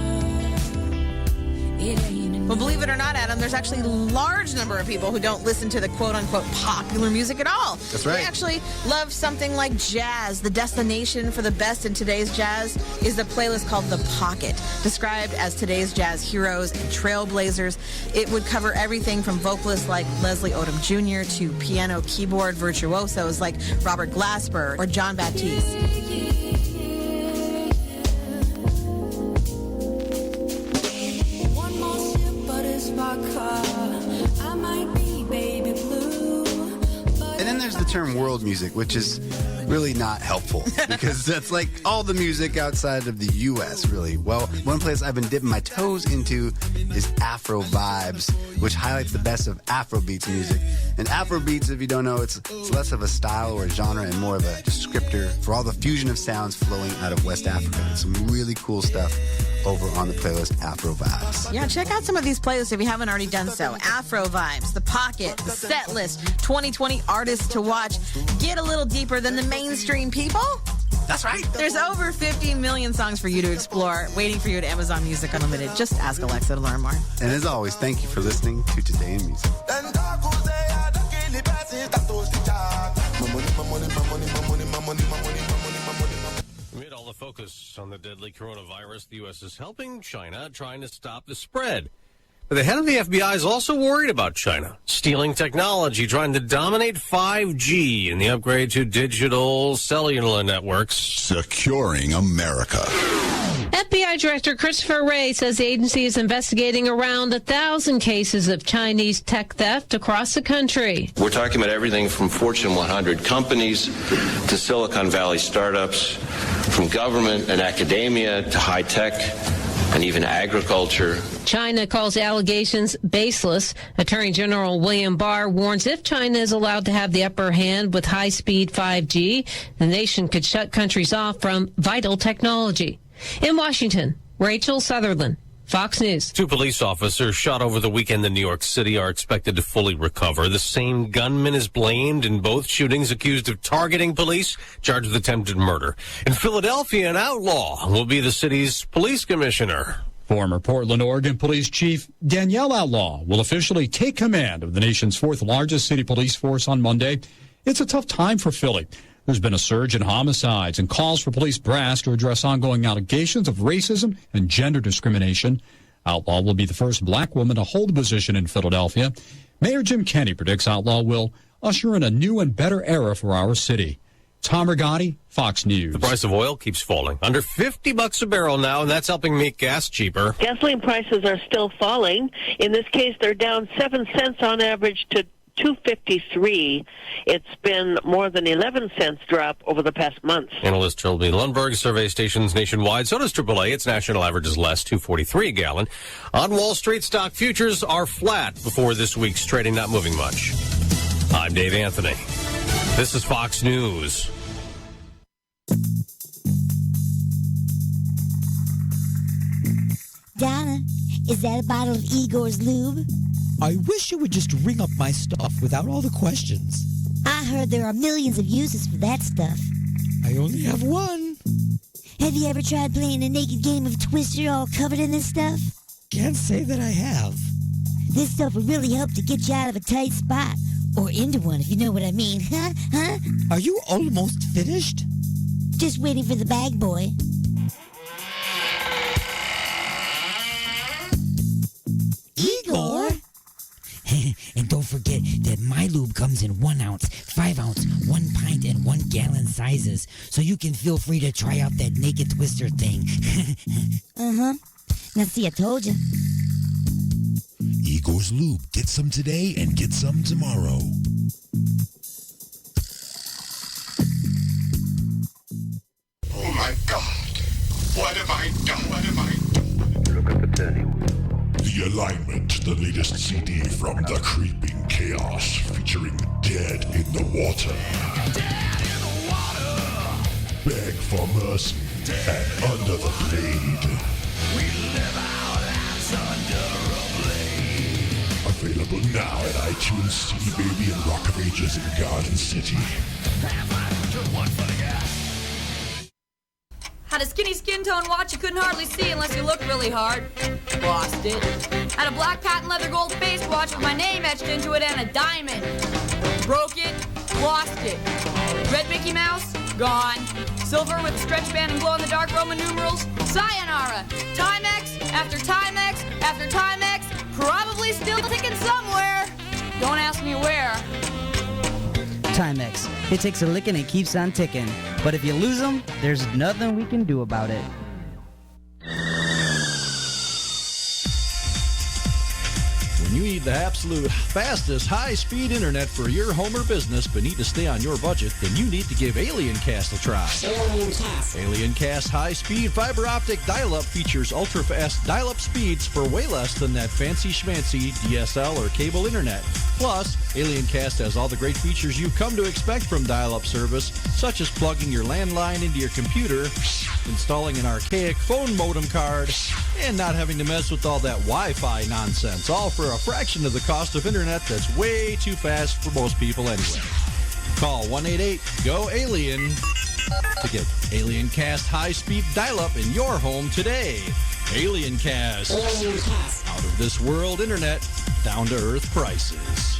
It ain't enough. Well, believe it or not, Adam, there's actually a large number of people who don't listen to the quote-unquote popular music at all. That's right. They actually love something like jazz. The destination for the best in today's jazz is the playlist called The Pocket, described as today's jazz heroes and trailblazers. It would cover everything from vocalists like Leslie Odom Jr. to piano keyboard virtuosos like Robert Glasper or John Baptiste. And then there's the term world music, which is really not helpful because that's like all the music outside of the U.S., really. Well, one place I've been dipping my toes into is Afro Vibes, which highlights the best of Afrobeats music. And Afrobeats, if you don't know, it's less of a style or a genre and more of a descriptor for all the fusion of sounds flowing out of West Africa. And some really cool stuff over on the playlist Afro Vibes. Yeah, check out some of these playlists if you haven't already done so. Afro Vibes, The Pocket, The Set List, 2020 Artists to Watch. Get a little deeper than the mainstream people. That's right. There's over 50 million songs for you to explore, waiting for you at Amazon Music Unlimited. Just ask Alexa to learn more. And as always, thank you for listening to Today in Music. Amid all the focus on the deadly coronavirus, the U.S. is helping China trying to stop the spread. But the head of the FBI is also worried about China stealing technology, trying to dominate 5G and the upgrade to digital cellular networks. Securing America. FBI Director Christopher Wray says the agency is investigating around 1,000 cases of Chinese tech theft across the country. We're talking about everything from Fortune 100 companies to Silicon Valley startups, from government and academia to high tech and even agriculture. China calls allegations baseless. Attorney General William Barr warns if China is allowed to have the upper hand with high-speed 5G, the nation could shut countries off from vital technology. In Washington, Rachel Sutherland, Fox News. 2 police officers shot over the weekend in New York City are expected to fully recover. The same gunman is blamed in both shootings, accused of targeting police, charged with attempted murder. In Philadelphia, an outlaw will be the city's police commissioner. Former Portland, Oregon Police Chief Danielle Outlaw will officially take command of the nation's 4th largest city police force on Monday. It's a tough time for Philly. There's been a surge in homicides and calls for police brass to address ongoing allegations of racism and gender discrimination. Outlaw will be the first black woman to hold the position in Philadelphia. Mayor Jim Kenney predicts Outlaw will usher in a new and better era for our city. Tom Rigotti, Fox News. The price of oil keeps falling. Under $50 a barrel now, and that's helping make gas cheaper. Gasoline prices are still falling. In this case, they're down 7 cents on average to $2.53. It's been more than 11 cents drop over the past month. Analyst Trilby Lundberg survey stations nationwide. So does AAA. Its national average is less, $2.43 a gallon. On Wall Street, stock futures are flat before this week's trading, not moving much. I'm Dave Anthony. This is Fox News. Donna, is that a bottle of Igor's Lube? I wish you would just ring up my stuff without all the questions. I heard there are millions of uses for that stuff. I only have one. Have you ever tried playing a naked game of Twister all covered in this stuff? Can't say that I have. This stuff will really help to get you out of a tight spot. Or into one, if you know what I mean. Huh? Are you almost finished? Just waiting for the bag boy. Igor? And don't forget that my lube comes in 1 ounce, 5 ounce, 1 pint, and 1 gallon sizes, so you can feel free to try out that naked twister thing. Uh-huh. Now see, I told you. Igor's Lube. Get some today and get some tomorrow. Oh my God. What have I done? What have I done? Look at the turning wheel. The Alignment, the latest CD from The Creeping Chaos, featuring Dead in the Water. Dead in the water. Beg for mercy and Under the Blade. We live our lives under a blade. Available now at iTunes, CD Baby, and Rock of Ages in Garden City. Had a skinny skin tone watch you couldn't hardly see unless you looked really hard. Lost it. Had a black patent leather gold face watch with my name etched into it and a diamond. Broke it. Lost it. Red Mickey Mouse. Gone. Silver with stretch band and glow-in-the-dark Roman numerals. Sayonara. Timex after Timex after Timex. Probably still ticking somewhere. Don't ask me where. Timex. It takes a licking and keeps on ticking. But if you lose them, there's nothing we can do about it. When you need the absolute fastest high-speed internet for your home or business but need to stay on your budget, then you need to give AlienCast a try. AlienCast high-speed fiber optic dial-up features ultra-fast dial-up speeds for way less than that fancy schmancy DSL or cable internet. Plus, AlienCast has all the great features you've come to expect from dial-up service, such as plugging your landline into your computer, installing an archaic phone modem card, and not having to mess with all that Wi-Fi nonsense, all for a fraction of the cost of internet that's way too fast for most people anyway. Call 188-GO-ALIEN to get AlienCast high-speed dial-up in your home today. AlienCast. Out of this world internet, down to earth prices.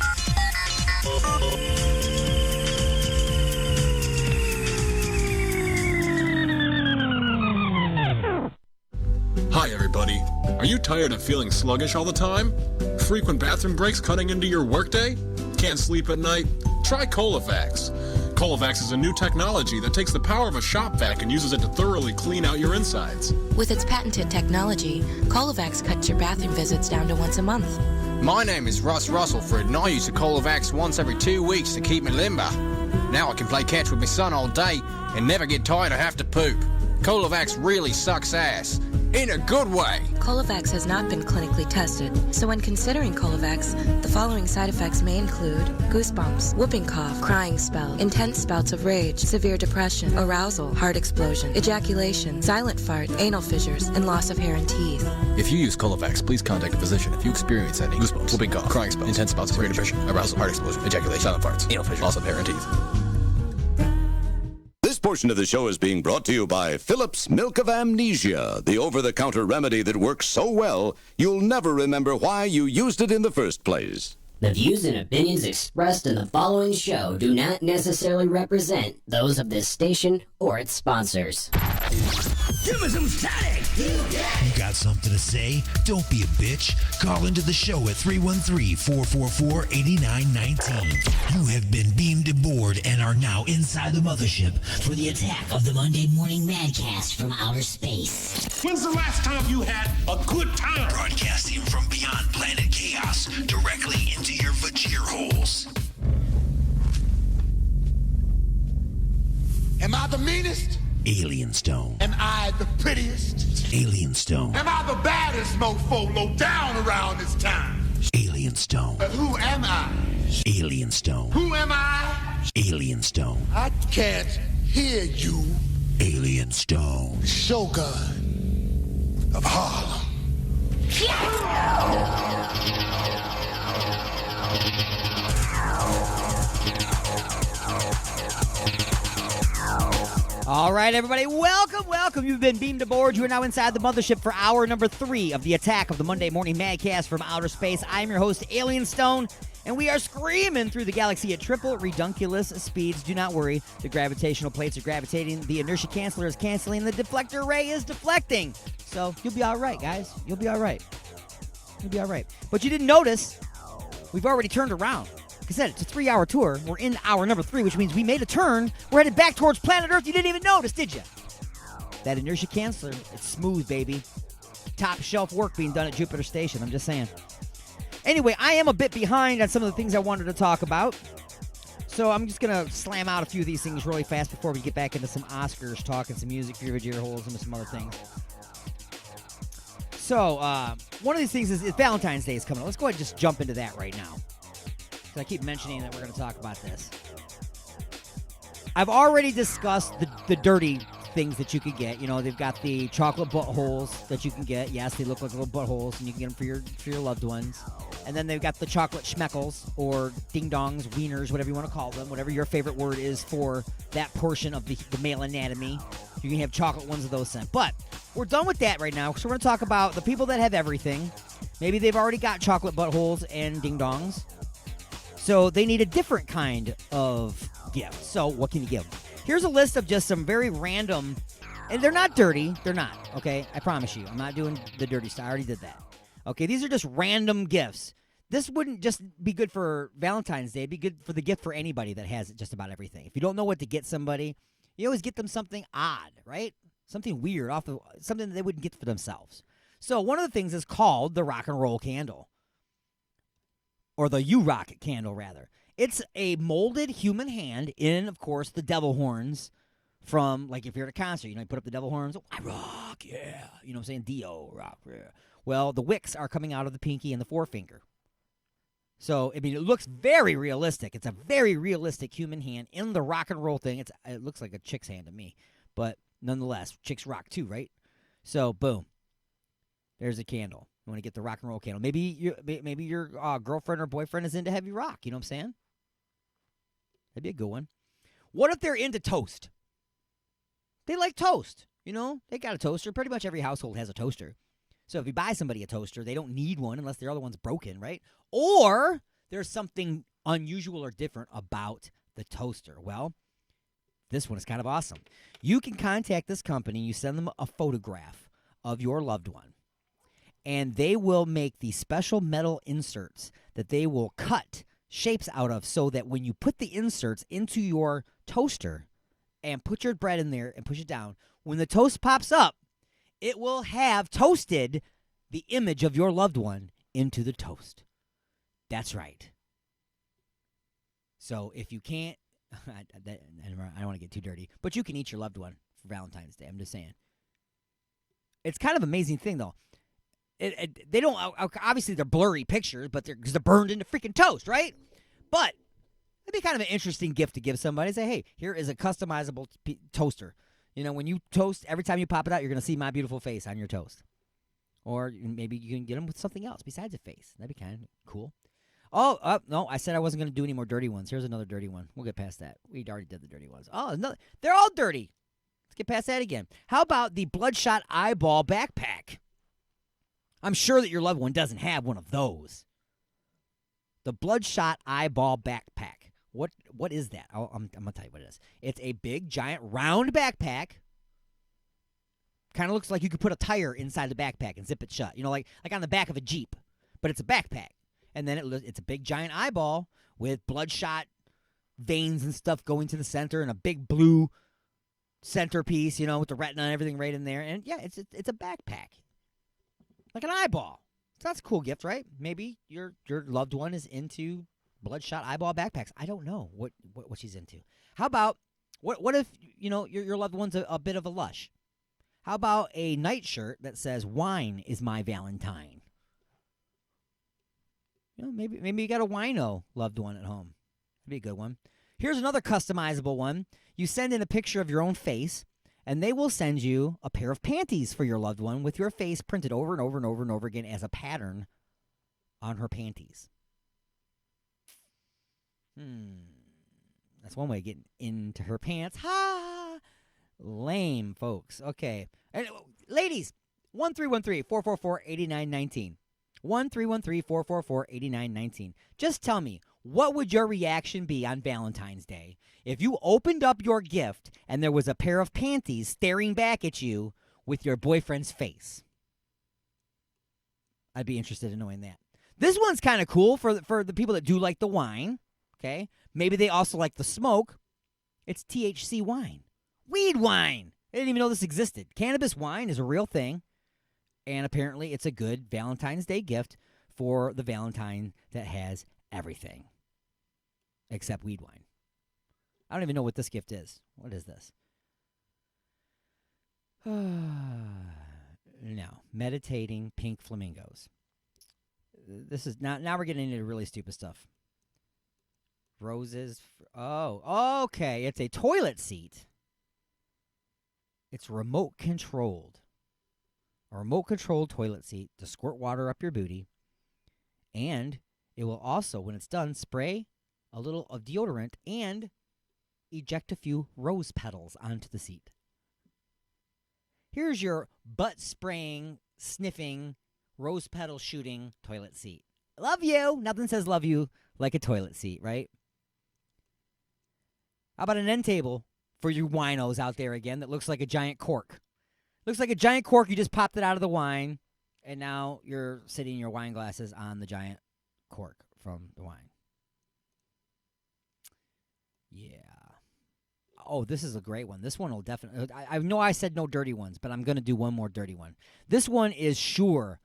Hi, everybody. Are you tired of feeling sluggish all the time? Frequent bathroom breaks cutting into your workday? Can't sleep at night? Try Colovax. Colovax is a new technology that takes the power of a shop vac and uses it to thoroughly clean out your insides. With its patented technology, Colovax cuts your bathroom visits down to once a month. My name is Russ Russellford, and I use the Colovax once every 2 weeks to keep me limber. Now I can play catch with my son all day and never get tired or have to poop. Colovax really sucks ass. In a good way. Colovax has not been clinically tested, so when considering Colovax, the following side effects may include goosebumps, whooping cough, crying spell, intense spouts of rage, severe depression, arousal, heart explosion, ejaculation, silent fart, anal fissures, and loss of hair and teeth. If you use Colovax, please contact a physician if you experience any goosebumps, whooping cough, crying spells, intense spouts of rage, depression, arousal, heart explosion, ejaculation, silent farts, anal fissures, loss of hair and teeth. This portion of the show is being brought to you by Phillips Milk of Amnesia, the over-the-counter remedy that works so well, you'll never remember why you used it in the first place. The views and opinions expressed in the following show do not necessarily represent those of this station or its sponsors. Give me some static! You got something to say? Don't be a bitch. Call into the show at 313-444-8919. You have been beamed aboard and are now inside the mothership For the attack of the Monday Morning Madcast from outer space. When's the last time you had a good time? Broadcasting from beyond planet chaos, directly into your vajir holes. Am I the meanest? Alien Stone. Am I the prettiest? Alien Stone. Am I the baddest mofo low down around this time? Alien Stone. But who am I? Alien Stone. Who am I? Alien Stone. I can't hear you. Alien Stone. The Shogun of Harlem. All right, everybody, welcome. You've been beamed aboard. You are now inside the mothership for hour number 3 of the attack of the Monday Morning Madcast from outer space. I'm your host, Alien Stone, and we are screaming through the galaxy at triple redunculous speeds. Do not worry. The gravitational plates are gravitating. The inertia canceller is canceling. The deflector ray is deflecting. So you'll be all right, guys. You'll be all right. But you didn't notice, we've already turned around. Like I said, it's a 3-hour tour. We're in hour number 3, which means we made a turn. We're headed back towards planet Earth. You didn't even notice, did you? That inertia canceller, it's smooth, baby. Top shelf work being done at Jupiter Station. I'm just saying. Anyway, I am a bit behind on some of the things I wanted to talk about. So I'm just going to slam out a few of these things really fast before we get back into some Oscars talk and some music for your ear holes and some other things. So, one of these things is Valentine's Day is coming up. Let's go ahead and just jump into that right now. I keep mentioning that we're going to talk about this. I've already discussed the dirty things that you could get. You know, they've got the chocolate buttholes that you can get. Yes, they look like little buttholes, and you can get them for your loved ones. And then they've got the chocolate schmeckles, or ding-dongs, wieners, whatever you want to call them, whatever your favorite word is for that portion of the male anatomy. You can have chocolate ones of those sent. But we're done with that right now, so we're going to talk about the people that have everything. Maybe they've already got chocolate buttholes and ding-dongs. So they need a different kind of gift. So what can you give them? Here's a list of just some very random, and they're not dirty. They're not, okay? I promise you. I'm not doing the dirty stuff. I already did that. Okay, these are just random gifts. This wouldn't just be good for Valentine's Day. It'd be good for the gift for anybody that has just about everything. If you don't know what to get somebody, you always get them something odd, right? Something weird, something that they wouldn't get for themselves. So one of the things is called the rock and roll candle. Or the U-Rocket candle, rather. It's a molded human hand in, of course, the devil horns from, like, if you're at a concert, you know, you put up the devil horns, oh, I rock, yeah. You know what I'm saying? D-O, rock, yeah. Well, the wicks are coming out of the pinky and the forefinger. So, I mean, it looks very realistic. It's a very realistic human hand in the rock and roll thing. It looks like a chick's hand to me. But, nonetheless, chicks rock too, right? So, boom. There's a candle. You want to get the rock and roll candle. Maybe your girlfriend or boyfriend is into heavy rock. You know what I'm saying? That'd be a good one. What if they're into toast? They like toast. You know, they got a toaster. Pretty much every household has a toaster. So if you buy somebody a toaster, they don't need one unless their other one's broken, right? Or there's something unusual or different about the toaster. Well, this one is kind of awesome. You can contact this company. You send them a photograph of your loved one. And they will make these special metal inserts that they will cut shapes out of so that when you put the inserts into your toaster and put your bread in there and push it down, when the toast pops up, it will have toasted the image of your loved one into the toast. That's right. So if you can't, I don't want to get too dirty, but you can eat your loved one for Valentine's Day. I'm just saying. It's kind of an amazing thing, though. They don't, obviously they're blurry pictures, but they're burned into freaking toast, right? But it'd be kind of an interesting gift to give somebody. Say, hey, here is a customizable toaster. You know, when you toast, every time you pop it out, you're going to see my beautiful face on your toast. Or maybe you can get them with something else besides a face. That'd be kind of cool. Oh, no, I said I wasn't going to do any more dirty ones. Here's another dirty one. We'll get past that. We already did the dirty ones. Oh, another. They're all dirty. Let's get past that again. How about the bloodshot eyeball backpack? I'm sure that your loved one doesn't have one of those. The bloodshot eyeball backpack. What is that? I'm going to tell you what it is. It's a big, giant, round backpack. Kind of looks like you could put a tire inside the backpack and zip it shut. You know, like on the back of a Jeep. But it's a backpack. And then it's a big, giant eyeball with bloodshot veins and stuff going to the center and a big blue centerpiece, you know, with the retina and everything right in there. And, yeah, it's a backpack. Like an eyeball. So that's a cool gift, right? Maybe your loved one is into bloodshot eyeball backpacks. I don't know what she's into. How about, what if, you know, your loved one's a bit of a lush? How about a nightshirt that says, wine is my Valentine? You know, maybe you got a wino loved one at home. That'd be a good one. Here's another customizable one. You send in a picture of your own face, and they will send you a pair of panties for your loved one with your face printed over and over and over and over again as a pattern on her panties. That's one way of getting into her pants. Ha! Lame, folks. Okay. And, ladies, 1-313-444-8919. 1-313-444-8919. Just tell me, what would your reaction be on Valentine's Day if you opened up your gift and there was a pair of panties staring back at you with your boyfriend's face? I'd be interested in knowing that. This one's kind of cool for the people that do like the wine, okay? Maybe they also like the smoke. It's THC wine. Weed wine. I didn't even know this existed. Cannabis wine is a real thing, and apparently it's a good Valentine's Day gift for the Valentine that has everything except weed wine. I don't even know what this gift is. What is this? No. Meditating pink flamingos. This is not. Now we're getting into really stupid stuff. Roses. Oh, okay. It's a toilet seat. It's remote controlled. A remote controlled toilet seat to squirt water up your booty. And it will also, when it's done, spray a little of deodorant and eject a few rose petals onto the seat. Here's your butt spraying, sniffing, rose petal shooting toilet seat. Love you. Nothing says love you like a toilet seat, right? How about an end table for you winos out there again that looks like a giant cork? Looks like a giant cork. You just popped it out of the wine, and now you're sitting your wine glasses on the giant cork from the wine. Yeah. Oh, this is a great one. This one will definitely... I know I said no dirty ones, but I'm going to do one more dirty one. This one is sure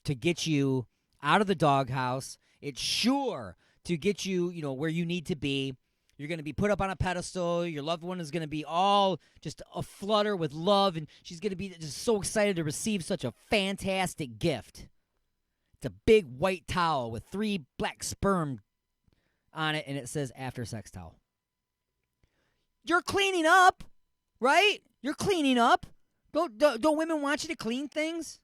to get you out of the doghouse. It's sure to get you, where you need to be. You're going to be put up on a pedestal. Your loved one is going to be all just aflutter with love, and she's going to be just so excited to receive such a fantastic gift. It's a big white towel with 3 black sperm on it, and it says after sex towel. You're cleaning up, right? You're cleaning up. Don't women want you to clean things?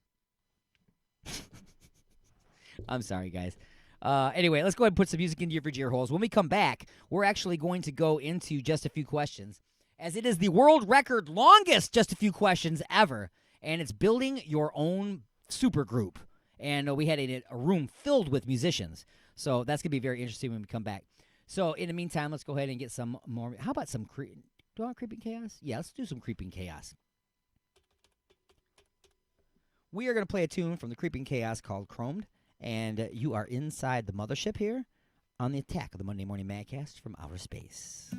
I'm sorry, guys. Anyway, let's go ahead and put some music into your ear holes. When we come back, we're actually going to go into just a few questions, as it is the world record longest just a few questions ever, and it's building your own super group. And we had a room filled with musicians, so that's going to be very interesting when we come back. So, in the meantime, let's go ahead and get some more. How about some do you want Creeping Chaos? Yeah, let's do some Creeping Chaos. We are going to play a tune from the Creeping Chaos called Chromed, and you are inside the mothership here on the Attack of the Monday Morning Madcast from Outer Space.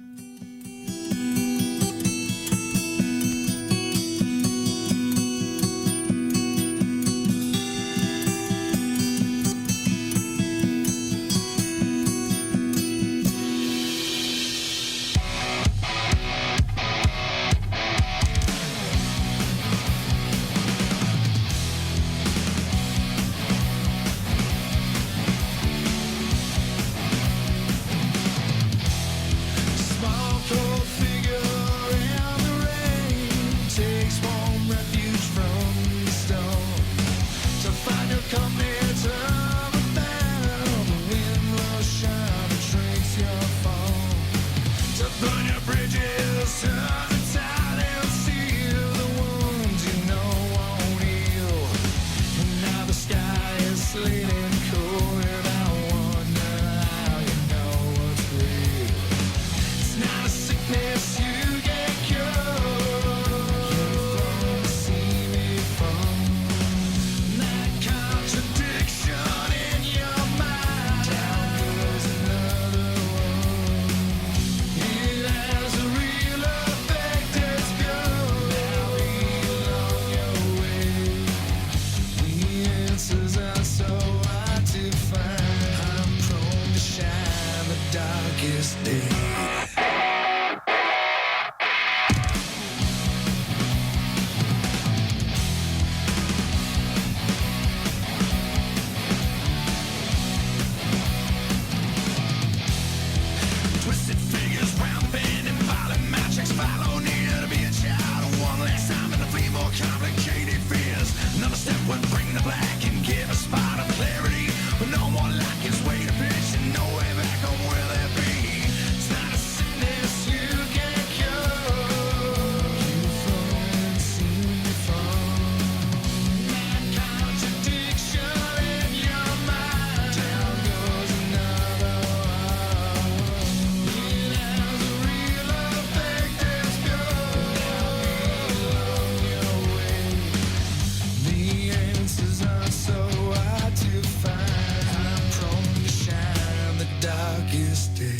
But no more like his way to pitch and no way back on where they be. darkest day.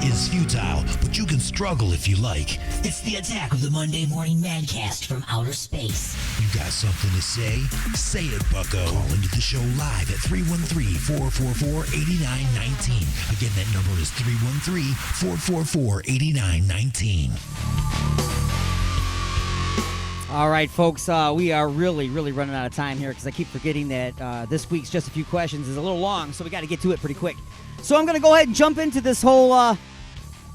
Is futile, but you can struggle if you like. It's the attack of the Monday Morning Madcast from outer space. You got something to say? Say it, bucko. Call into the show live at 313-444-8919. Again, that number is 313-444-8919. All right, folks, we are really running out of time here because I keep forgetting that this week's Just a Few Questions is a little long, so we got to get to it pretty quick. So I'm going to go ahead and jump into this whole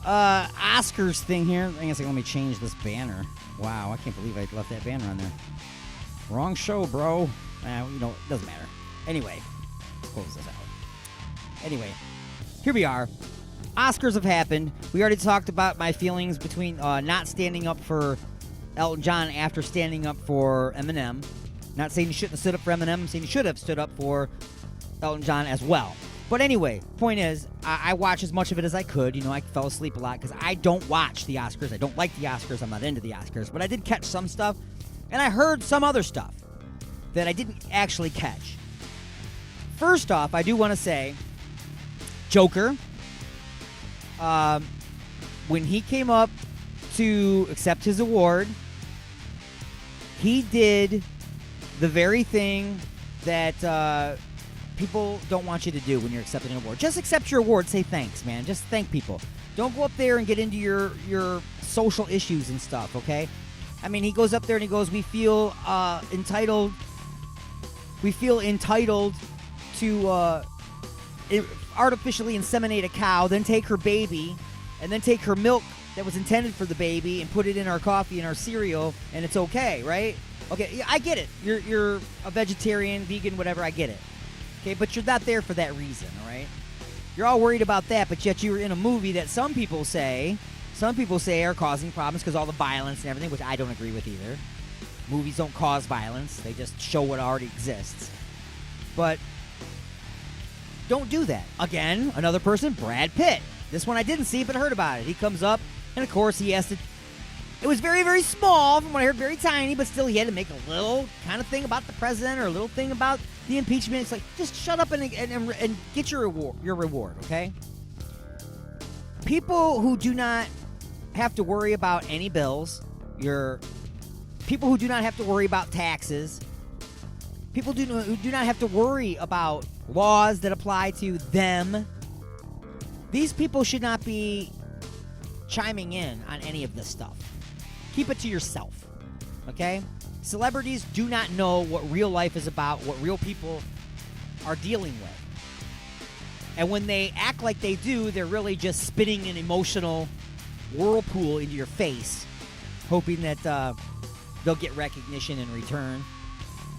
Oscars thing here. I guess let me change this banner. Wow, I can't believe I left that banner on there. Wrong show, bro. It doesn't matter. Anyway, let's close this out. Anyway, here we are. Oscars have happened. We already talked about my feelings between not standing up for Elton John after standing up for Eminem. Not saying you shouldn't have stood up for Eminem. I'm saying you should have stood up for Elton John as well. But anyway, point is, I watched as much of it as I could. I fell asleep a lot because I don't watch the Oscars. I don't like the Oscars. I'm not into the Oscars. But I did catch some stuff, and I heard some other stuff that I didn't actually catch. First off, I do want to say, Joker, when he came up to accept his award, he did the very thing that people don't want you to do when you're accepting an award. Just accept your award. Say thanks, man. Just thank people. Don't go up there and get into your social issues and stuff, okay? I mean, he goes up there and he goes, we feel entitled to artificially inseminate a cow, then take her baby, and then take her milk that was intended for the baby and put it in our coffee and our cereal, and it's okay, right? Okay, I get it. You're a vegetarian, vegan, whatever, I get it. Okay, but you're not there for that reason, all right? You're all worried about that, but yet you're in a movie that some people say are causing problems because all the violence and everything, which I don't agree with either. Movies don't cause violence. They just show what already exists. But don't do that. Again, another person, Brad Pitt. This one I didn't see, but heard about it. He comes up, and of course he has to... It was very, very small from what I heard, very tiny, but still he had to make a little kind of thing about the president or a little thing about the impeachment. It's like, just shut up and get your reward, okay? People who do not have to worry about any bills, people who do not have to worry about taxes, people who do not have to worry about laws that apply to them, these people should not be chiming in on any of this stuff. Keep it to yourself, okay? Celebrities do not know what real life is about, what real people are dealing with. And when they act like they do, they're really just spitting an emotional whirlpool into your face, hoping that they'll get recognition in return.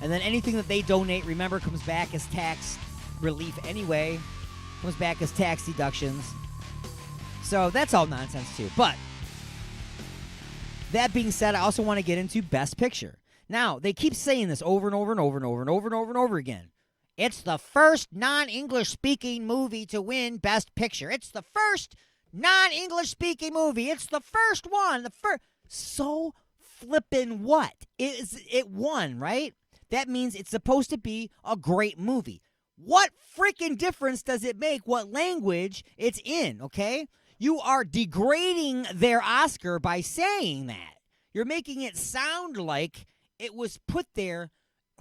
And then anything that they donate, remember, comes back as tax relief anyway, comes back as tax deductions. So that's all nonsense too. But That being said, I also want to get into Best Picture. Now, they keep saying this over and over and over and over and over and over and over again. It's the first non-English speaking movie to win Best Picture. It's the first non-English speaking movie. It's the first one. So flippin' what? It won, right? That means it's supposed to be a great movie. What freaking difference does it make what language it's in, okay? You are degrading their Oscar by saying that. You're making it sound like it was put there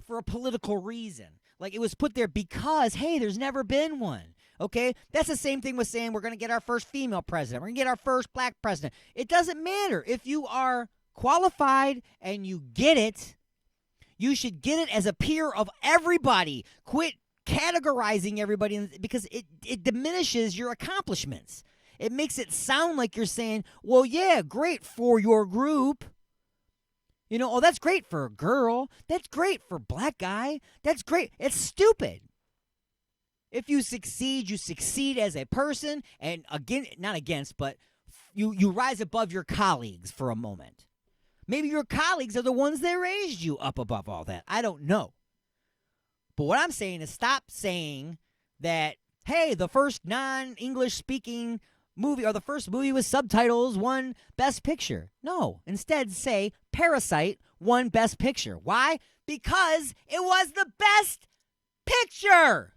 for a political reason. Like it was put there because, hey, there's never been one. Okay? That's the same thing with saying we're going to get our first female president. We're going to get our first black president. It doesn't matter. If you are qualified and you get it, you should get it as a peer of everybody. Quit categorizing everybody because it diminishes your accomplishments. It makes it sound like you're saying, well, yeah, great for your group. You know, oh, that's great for a girl. That's great for a black guy. That's great. It's stupid. If you succeed as a person, and again, not against, but you rise above your colleagues for a moment. Maybe your colleagues are the ones that raised you up above all that. I don't know. But what I'm saying is stop saying that, hey, the first non-English speaking movie or the first movie with subtitles won Best Picture. No. Instead, say Parasite won Best Picture. Why? Because it was the best picture.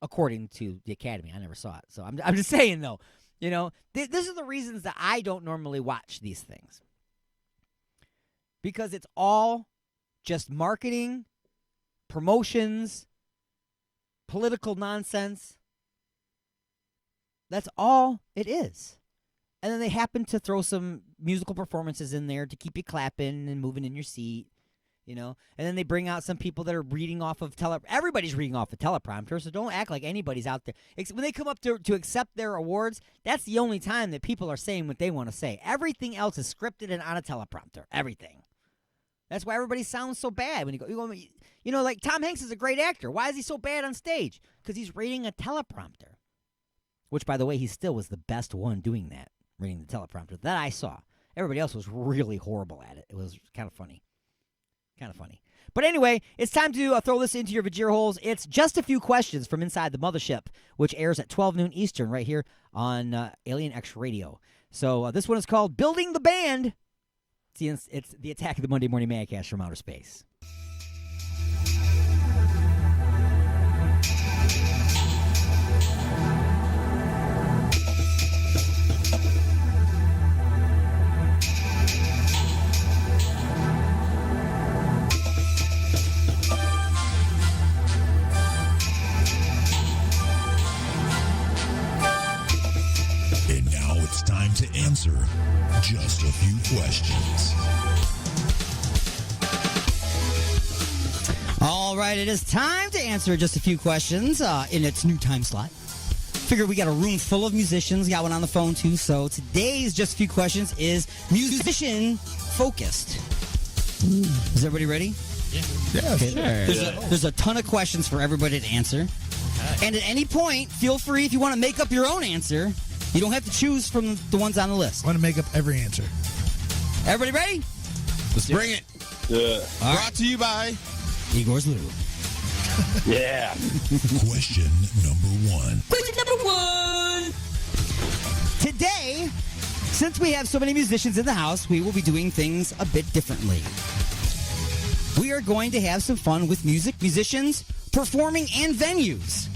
According to the Academy. I never saw it. So I'm just saying, though, you know, these are the reasons that I don't normally watch these things. Because it's all just marketing, promotions, political nonsense. That's all it is. And then they happen to throw some musical performances in there to keep you clapping and moving in your seat, you know. And then they bring out some people that are reading off of everybody's reading off a teleprompter, so don't act like anybody's out there. When they come up to accept their awards, that's the only time that people are saying what they want to say. Everything else is scripted and on a teleprompter. Everything. That's why everybody sounds so bad when you know, like Tom Hanks is a great actor. Why is he so bad on stage? Because he's reading a teleprompter. Which, by the way, he still was the best one doing that, reading the teleprompter that I saw. Everybody else was really horrible at it. It was kind of funny. But anyway, it's time to throw this into your Vajir holes. It's just a few questions from inside the mothership, which airs at 12 noon Eastern right here on Alien X Radio. So this one is called Building the Band. It's the Attack of the Monday Morning Madcast from Outer Space. It's time to answer just a few questions. All right, it is time to answer just a few questions in its new time slot. Figure we got a room full of musicians. Got one on the phone, too. So today's just a few questions is musician-focused. Is everybody ready? Yeah, okay. Sure. There's a ton of questions for everybody to answer. Okay. And at any point, feel free, if you want to make up your own answer, you don't have to choose from the ones on the list. I want to make up every answer. Everybody ready? Let's bring it. Yeah. Brought to you by Igor's Lube. Yeah. Question number one. Today, since we have so many musicians in the house, we will be doing things a bit differently. We are going to have some fun with music, musicians, performing, and venues.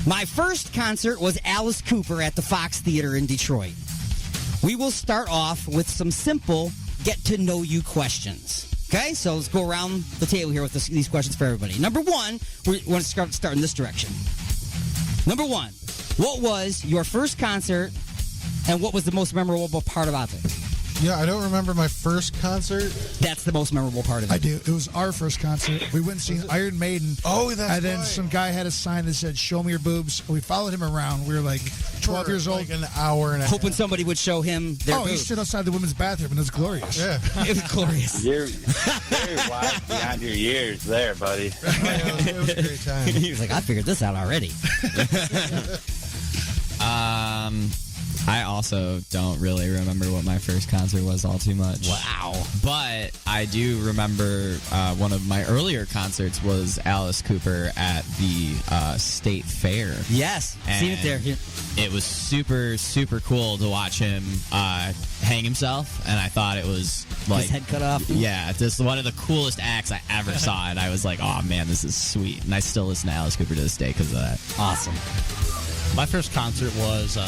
My first concert was Alice Cooper at the Fox Theater in Detroit. We will start off with some simple get-to-know-you questions. Okay, so let's go around the table here with these questions for everybody. Number one, we want to start in this direction. Number one, what was your first concert and what was the most memorable part about it? Yeah, I don't remember my first concert. That's the most memorable part of it. I do. It was our first concert. We went and seen Iron Maiden. Oh, that's right. And then some guy had a sign that said, "Show me your boobs." We followed him around. We were like 12 years old. Like an hour and a half. Hoping somebody would show him their boobs. He stood outside the women's bathroom, and it was glorious. Yeah. It was glorious. You're very wise beyond your years there, buddy. It was a great time. He was like, I figured this out already. I also don't really remember what my first concert was all too much. Wow. But I do remember one of my earlier concerts was Alice Cooper at the State Fair. Yes, seen it there. Yeah. It was super, super cool to watch him hang himself, and I thought it was like... His head cut off. Yeah, this is one of the coolest acts I ever saw, and I was like, oh man, this is sweet. And I still listen to Alice Cooper to this day because of that. Awesome. My first concert was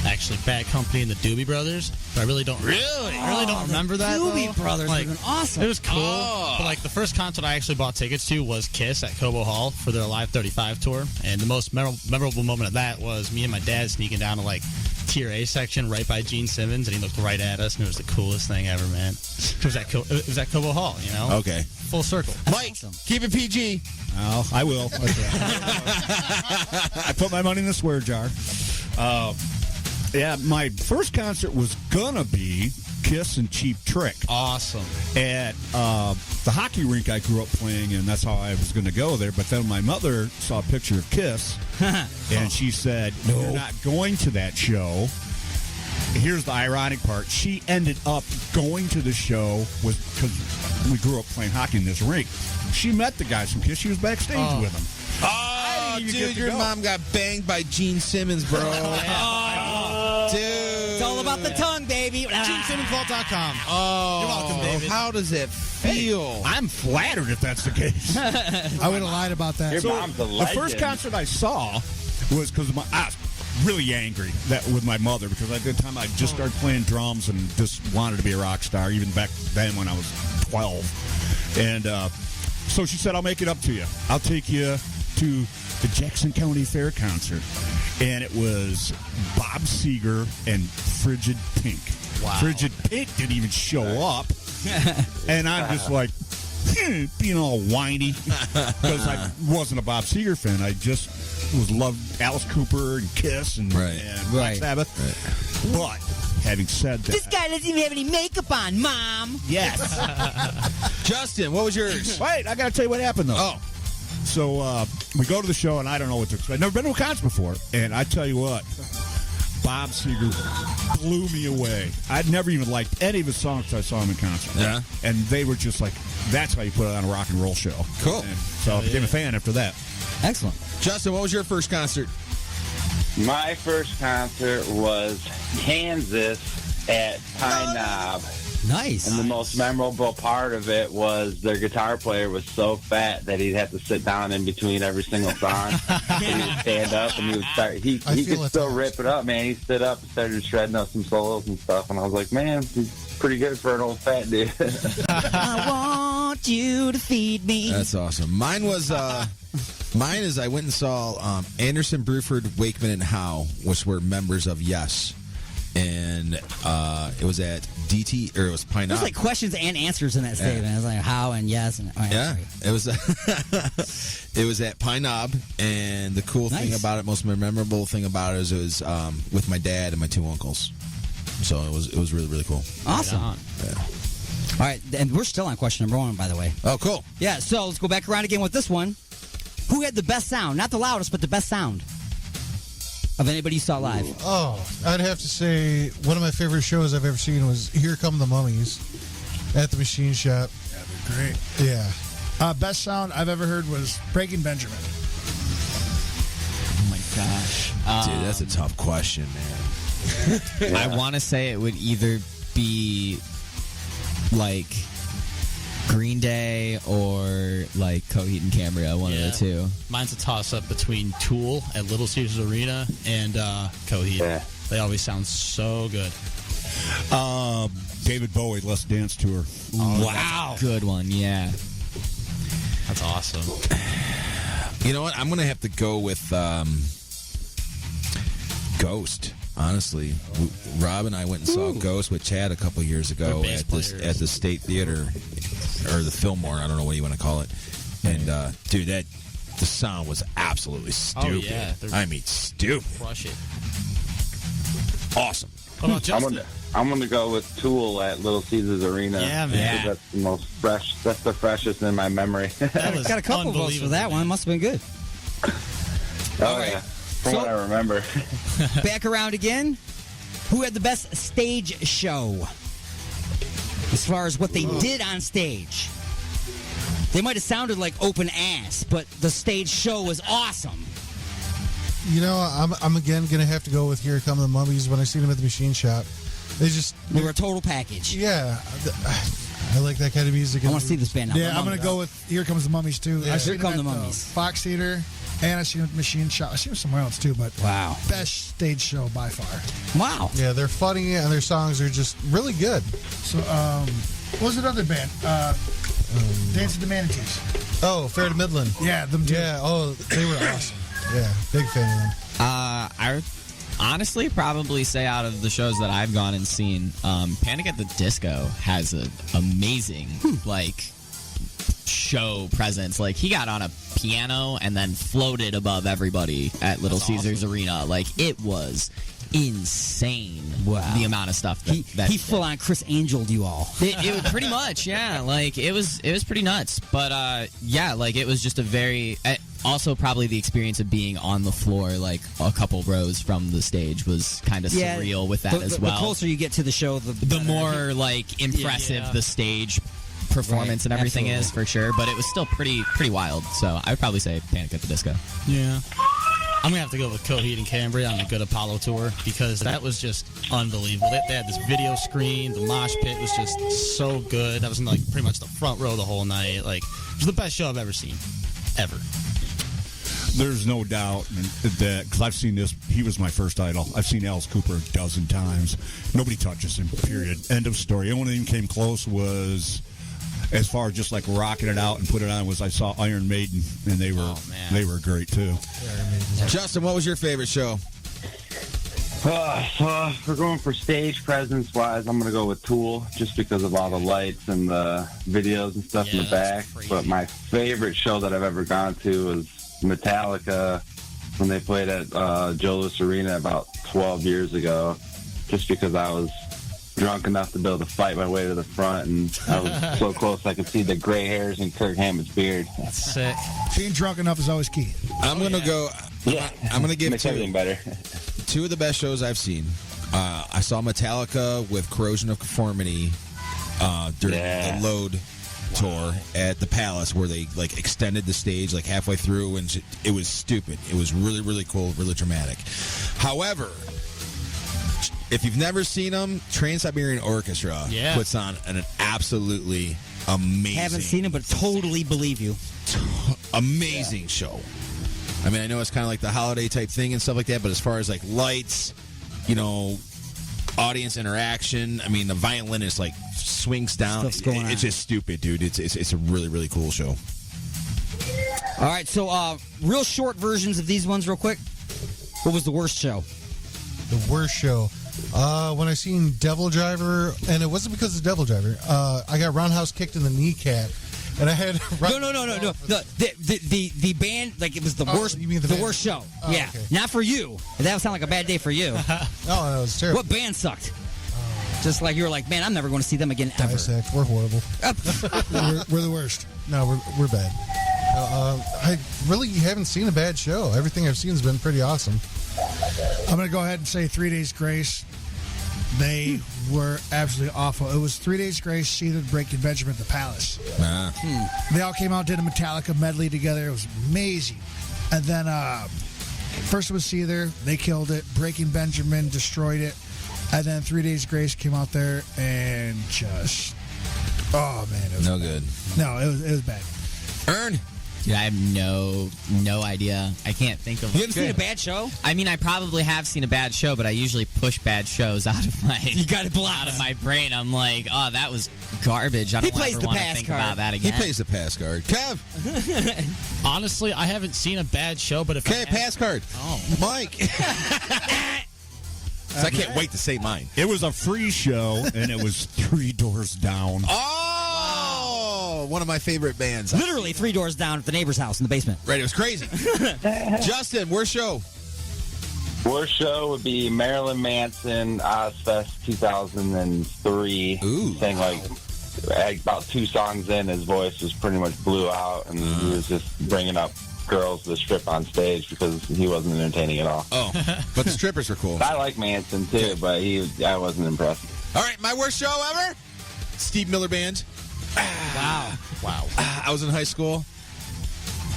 actually Bad Company and the Doobie Brothers, but I really don't remember that. Doobie though. Brothers Like, were awesome. It was cool, but like the first concert I actually bought tickets to was Kiss at Cobo Hall for their Live 35 tour, and the most memorable moment of that was me and my dad sneaking down to like Tier A section right by Gene Simmons, and he looked right at us, and it was the coolest thing ever, man. It was at Cobo Hall, you know? Okay. Full circle. Mike, keep it PG. Oh, I will. Okay. I put my money in the swear jar. Yeah, my first concert was gonna be Kiss and Cheap Trick. Awesome. At the hockey rink I grew up playing in. That's how I was going to go there. But then my mother saw a picture of Kiss, and she said, "No, you're not going to that show." Here's the ironic part. She ended up going to the show because we grew up playing hockey in this rink. She met the guys from Kiss. She was backstage with them. Oh, dude, your mom got banged by Gene Simmons, bro. Dude. It's all about the tongue, baby. GeneSimmonsVault.com. Oh, you're welcome, David. How does it feel? Hey, I'm flattered if that's the case. I would have lied about that. Your mom's a the legend. first concert I saw was because I was really angry with my mother because at the time I just started playing drums and just wanted to be a rock star, even back then when I was 12. And so she said, "I'll make it up to you. I'll take you to the Jackson County Fair concert." And it was Bob Seger and Frigid Pink. Wow. Frigid Pink didn't even show up. And I'm just like, being all whiny because I wasn't a Bob Seger fan. I just loved Alice Cooper and Kiss and Black Sabbath. Right. But having said that, This guy doesn't even have any makeup on, Mom. yes. Justin, what was yours? Wait, I got to tell you what happened though. Oh. So we go to the show, and I don't know what to expect. I've never been to a concert before, and I tell you what, Bob Seger blew me away. I'd never even liked any of his songs until I saw him in concert. Yeah. And they were just like, that's how you put it on a rock and roll show. Cool. And so I became a fan after that. Excellent. Justin, what was your first concert? My first concert was Kansas at Pine Knob. Nice. And the most memorable part of it was their guitar player was so fat that he'd have to sit down in between every single song. And he would stand up and he would start. He could still rip it up, man. He stood up and started shredding up some solos and stuff. And I was like, man, he's pretty good for an old fat dude. I want you to feed me. That's awesome. Mine is I went and saw Anderson, Bruford, Wakeman, and Howe, which were members of Yes. And it was at DT, or it was Pine Knob. There's like questions and answers in that statement. It was like how and yes. And, it was it was at Pine Knob, and the cool thing about it, most memorable thing about it is it was with my dad and my two uncles. So it was really, really cool. Awesome. Yeah. All right, and we're still on question number 1, by the way. Oh, cool. Yeah, so let's go back around again with this one. Who had the best sound? Not the loudest, but the best sound of anybody you saw live. Oh, I'd have to say one of my favorite shows I've ever seen was Here Come the Mummies at the Machine Shop. Yeah, they're great. Yeah. Best sound I've ever heard was Breaking Benjamin. Oh my gosh. Dude, that's a tough question, man. I want to say it would either be like Green Day or like Coheed and Cambria, one of the two. Mine's a toss-up between Tool at Little Caesars Arena and Coheed. Yeah. They always sound so good. David Bowie, Let's Dance Tour. Wow. That's a good one, yeah. That's awesome. You know what? I'm going to have to go with Ghost. Honestly, Rob and I went and saw Ghost with Chad a couple years ago at the State Theater, or the Fillmore. I don't know what you want to call it. And dude, the sound was absolutely stupid. Oh, yeah. I mean, stupid. Crush it. Awesome. What about Justin? I'm gonna go with Tool at Little Caesars Arena. Yeah, man. That's the most fresh. That's the freshest in my memory. Got a couple votes for that one. Must have been good. Oh yeah. From what I remember. Back around again. Who had the best stage show? As far as what they did on stage. They might have sounded like open ass, but the stage show was awesome. You know, I'm again going to have to go with Here Come the Mummies. When I seen them at the machine shop, they were a total package. Yeah. I like that kind of music. I want to see this band now. Yeah, I'm going to go with Here Comes the Mummies, too. Yeah. Here Come the Mummies. Fox Theater, and I seen them at the machine shop. I seen them somewhere else, too, but wow. Best stage show by far. Wow. Yeah, they're funny, and their songs are just really good. So, what was that other band? Dance of the Manatees. Oh, Fair to Midland. Yeah, them too. Yeah, they were awesome. Yeah, big fan of them. I would honestly probably say out of the shows that I've gone and seen, Panic at the Disco has an amazing show presence. Like, he got on a piano and then floated above everybody at Little Caesars Arena. Like, it was insane. Wow. The amount of stuff that he full on Chris Angel'd you all. It was pretty much, yeah. Like, it was pretty nuts. But yeah, like, it was just a very also probably the experience of being on the floor like a couple rows from the stage was kind of surreal with that as well. The closer you get to the show, the more like impressive the stage performance and everything is, for sure. But it was still pretty wild. So I would probably say Panic at the Disco. Yeah. I'm going to have to go with Coheed and Cambria on the Good Apollo tour because that was just unbelievable. They had this video screen. The mosh pit was just so good. I was in like pretty much the front row the whole night. Like, it was the best show I've ever seen. Ever. There's no doubt that, because I've seen this, he was my first idol. I've seen Alice Cooper a dozen times. Nobody touches him, period. End of story. The only thing came close was, as far as just like rocking it out and put it on, was I saw Iron Maiden, and they were great too. Justin, what was your favorite show? If we're going for stage presence wise, I'm going to go with Tool, just because of all the lights and the videos and stuff in the back. But my favorite show that I've ever gone to was Metallica when they played at Joe Louis Arena about 12 years ago, just because I was drunk enough to be able to fight my way to the front, and I was so close I could see the gray hairs in Kirk Hammett's beard. That's sick. Being drunk enough is always key. I'm going to go. Yeah. I'm going to give Makes everything better. two of the best shows I've seen. I saw Metallica with Corrosion of Conformity during the Load tour at the Palace, where they like extended the stage like halfway through, and it was stupid. It was really, really cool, really dramatic. However, if you've never seen them, Trans-Siberian Orchestra puts on an absolutely amazing. Haven't seen him, but totally believe you. Amazing show. I mean, I know it's kind of like the holiday type thing and stuff like that, but as far as like lights, audience interaction, I mean, the violinist like swings down. It's just stupid, dude. It's a really, really cool show. All right, so real short versions of these ones real quick. What was the worst show? The worst show? When I seen Devil Driver, and it wasn't because of Devil Driver. I got roundhouse kicked in the kneecap, and I had no. The band, like, it was the worst. You mean the worst show? Oh, yeah, okay. not for you. That would sound like a bad day for you. No, that was terrible. What band sucked? Just like you were like, man, I'm never going to see them again ever. Dissect, we're horrible. we're the worst. No, we're bad. I really haven't seen a bad show. Everything I've seen has been pretty awesome. I'm going to go ahead and say 3 Days Grace. They were absolutely awful. It was 3 Days Grace, Seether, Breaking Benjamin at the Palace. They all came out, did a Metallica medley together. It was amazing. And then first it was Seether. They killed it. Breaking Benjamin destroyed it. And then 3 Days Grace came out there and just... Oh, man. It was no good. No, it was bad. Ern? Dude, I have no idea. I can't think of. You haven't seen a bad show? I mean, I probably have seen a bad show, but I usually push bad shows out of my. You got it blocked out of my brain. I'm like, oh, that was garbage. I don't ever want to think about that again. He plays the pass card. Kev. Honestly, I haven't seen a bad show, but if pass card. Oh, Mike. So I can't wait to say mine. It was a free show, and it was 3 Doors Down. Oh, one of my favorite bands. Literally 3 doors down at the neighbor's house in the basement. Right, it was crazy. Justin, worst show? Worst show would be Marilyn Manson, Ozfest 2003. Ooh. Sang like about 2 songs in, his voice just pretty much blew out, and he was just bringing up girls to strip on stage because he wasn't entertaining at all. Oh, but the strippers were cool. I like Manson too, but I wasn't impressed. All right, my worst show ever. Steve Miller Band. Wow. I was in high school.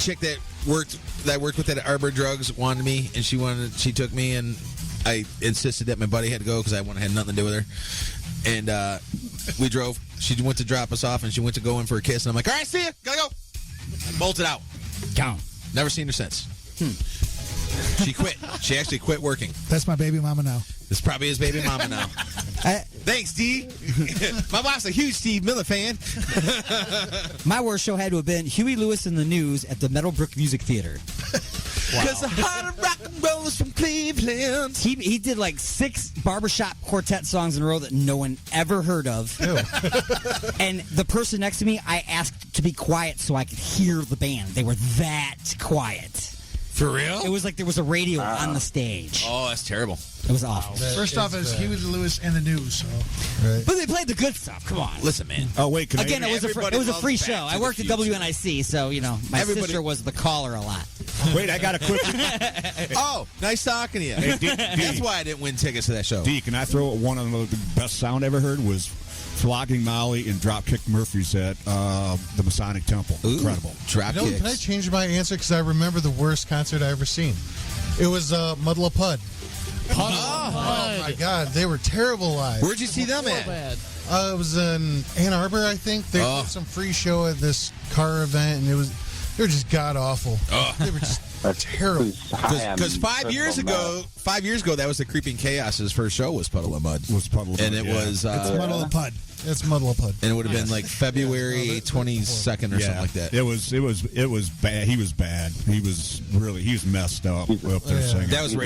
Chick that worked with that Arbor Drugs wanted me, and she took me, and I insisted that my buddy had to go because I had nothing to do with her. And we drove. She went to drop us off, and she went to go in for a kiss, and I'm like, all right, see ya, gotta go. I bolted out. Gone. Never seen her since. She quit. She actually quit working. That's my baby mama now. This probably his baby mama now. Thanks, D. My wife's a huge Steve Miller fan. My worst show had to have been Huey Lewis and the News at the Meadowbrook Music Theater. Because the heart of rock and roll is from Cleveland. He did like 6 barbershop quartet songs in a row that no one ever heard of. And the person next to me, I asked to be quiet so I could hear the band. They were that quiet. For real? It was like there was a radio on the stage. Oh, that's terrible. It was awful. First off, it's Huey Lewis and the News. So. Right. But they played the good stuff. Come on. Listen, man. Oh, wait. Again, it was a free show. I worked at WNIC, so, my sister was the caller a lot. Wait, I got a quick... Oh, nice talking to you. Hey, D, that's why I didn't win tickets to that show. D, can I throw one of the best sound I ever heard was Flogging Molly and Dropkick Murphys at the Masonic Temple. Ooh, incredible. Dropkicks. Can I change my answer? Because I remember the worst concert I ever seen. It was Muddle a Pud. Oh my God, they were terrible live. Where'd you see them at? It was in Ann Arbor, I think. They did some free show at this car event, and they were just god awful. They were just terrible. Because 5 years ago, that was the Creeping Chaos's first show was Puddle of Mud. And it was it's Muddle a Pud. It's Muddle a Pud. And it would have been like February 22nd or something like that. It was bad. He was bad. He was messed up there singing. That was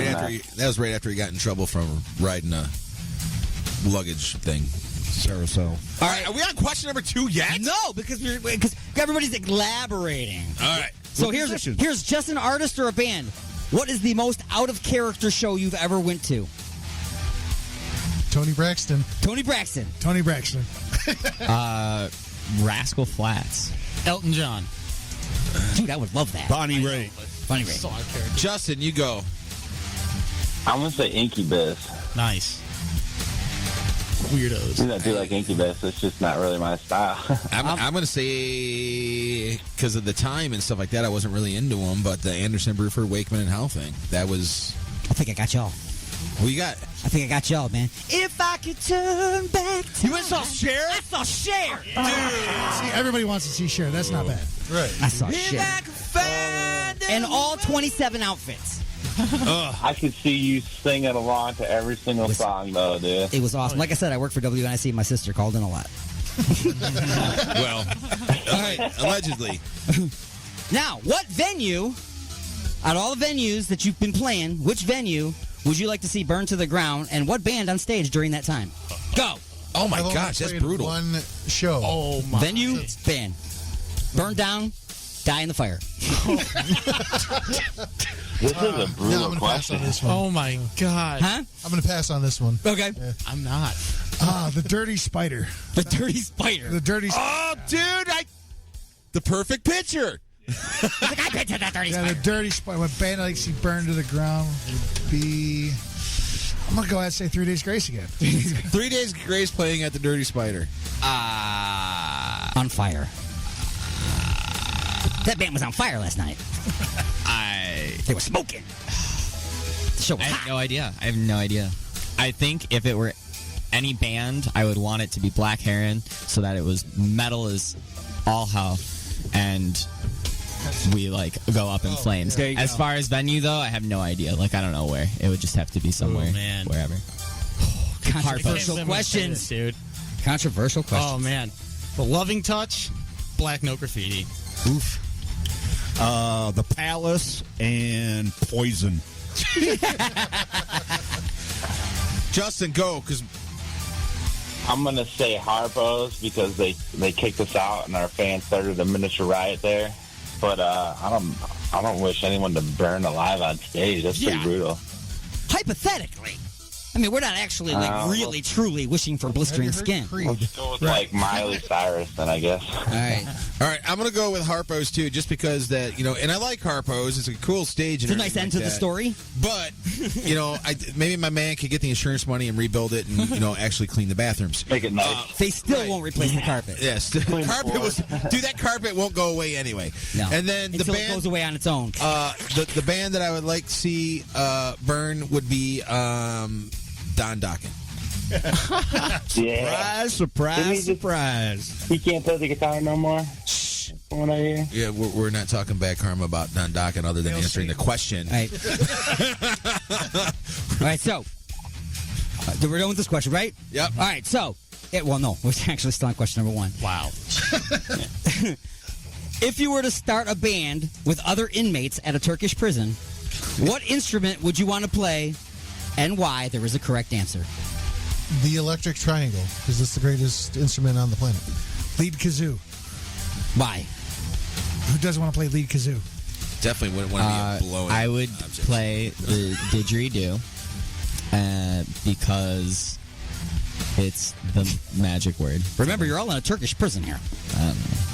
right after he got in trouble from riding a luggage thing. Carousel. All right, are we on question number 2 yet? No, because everybody's elaborating. All right. So here's just an artist or a band. What is the most out of character show you've ever went to? Tony Braxton. Rascal Flatts. Elton John. Dude, I would love that. Bonnie Raitt. Justin, you go. I'm going to say Incubus. Nice. Weirdos. I do like Incubus. It's just not really my style. I'm going to say, because of the time and stuff like that, I wasn't really into them, but the Anderson, Bruford, Wakeman, and Howe thing, that was... I think I got y'all. Who you got? I think I got y'all, man. If I could turn back time. You went and saw Cher? I saw Cher. Dude. See, everybody wants to see Cher. That's not bad. Right. I saw Cher. And all 27 outfits. I could see you singing along to every single song, though, dude. It was awesome. Like I said, I work for WNIC. My sister called in a lot. Well, allegedly. Now, what venue, out of all the venues that you've been playing, which venue would you like to see burned to the ground, and what band on stage during that time? Go. Oh, my I've only gosh, that's played brutal. One show. Oh, my. Venue, band. Burn down, die in the fire. This is a brutal I'm gonna pass question. on this one. Oh, my God. Huh? I'm going to pass on this one. Okay. I'm not. The Dirty Spider. The Dirty Spider. The Dirty Spider. Oh, dude, the perfect picture. I pictured that Dirty Yeah, Spider. the Dirty Spider. What band I like to see burned to the ground would be... I'm going to go ahead and say 3 Days Grace again. 3 Days Grace playing at the Dirty Spider. On fire. That band was on fire last night. They were smoking. The show was I hot. have no idea. I think if it were any band, I would want it to be Black Heron so that it was metal as all hell and we go up in flames. There you As go. far as venue though, I have no idea. I don't know where. It would just have to be somewhere, wherever. Controversial questions, dude. Controversial questions. Oh man, The Loving Touch, Black Note Graffiti. Oof. The Palace and Poison. Justin, go, because I'm going to say Harpo's because they kicked us out and our fans started a miniature riot there. But I don't wish anyone to burn alive on stage. That's pretty brutal. Hypothetically, I mean, we're not actually really truly wishing for blistering skin. We'll just go with like Miley Cyrus, then I guess. All right. I'm gonna go with Harpo's too, just because that and I like Harpo's. It's a cool stage. It's a nice end to the story. But maybe my man could get the insurance money and rebuild it, and actually clean the bathrums. Make it nice. They still won't replace the carpet. Yes, that carpet won't go away anyway. No. And then until it goes away on its own. The band that I would like to see burn would be Don Dokken. Surprise. He can't play the guitar no more. Shh. What I hear. Yeah, we're not talking bad karma about Don Dokken other than answering the question. All right, so we're done with this question, right? Yep. All right, so we're actually still on question number 1. Wow. If you were to start a band with other inmates at a Turkish prison, what instrument would you want to play, and why? There is a correct answer. The electric triangle, because it's the greatest instrument on the planet. Lead kazoo. Why? Who doesn't want to play lead kazoo? Definitely wouldn't want to be a blowing. I would play the didgeridoo because it's the magic word. Remember, you're all in a Turkish prison here.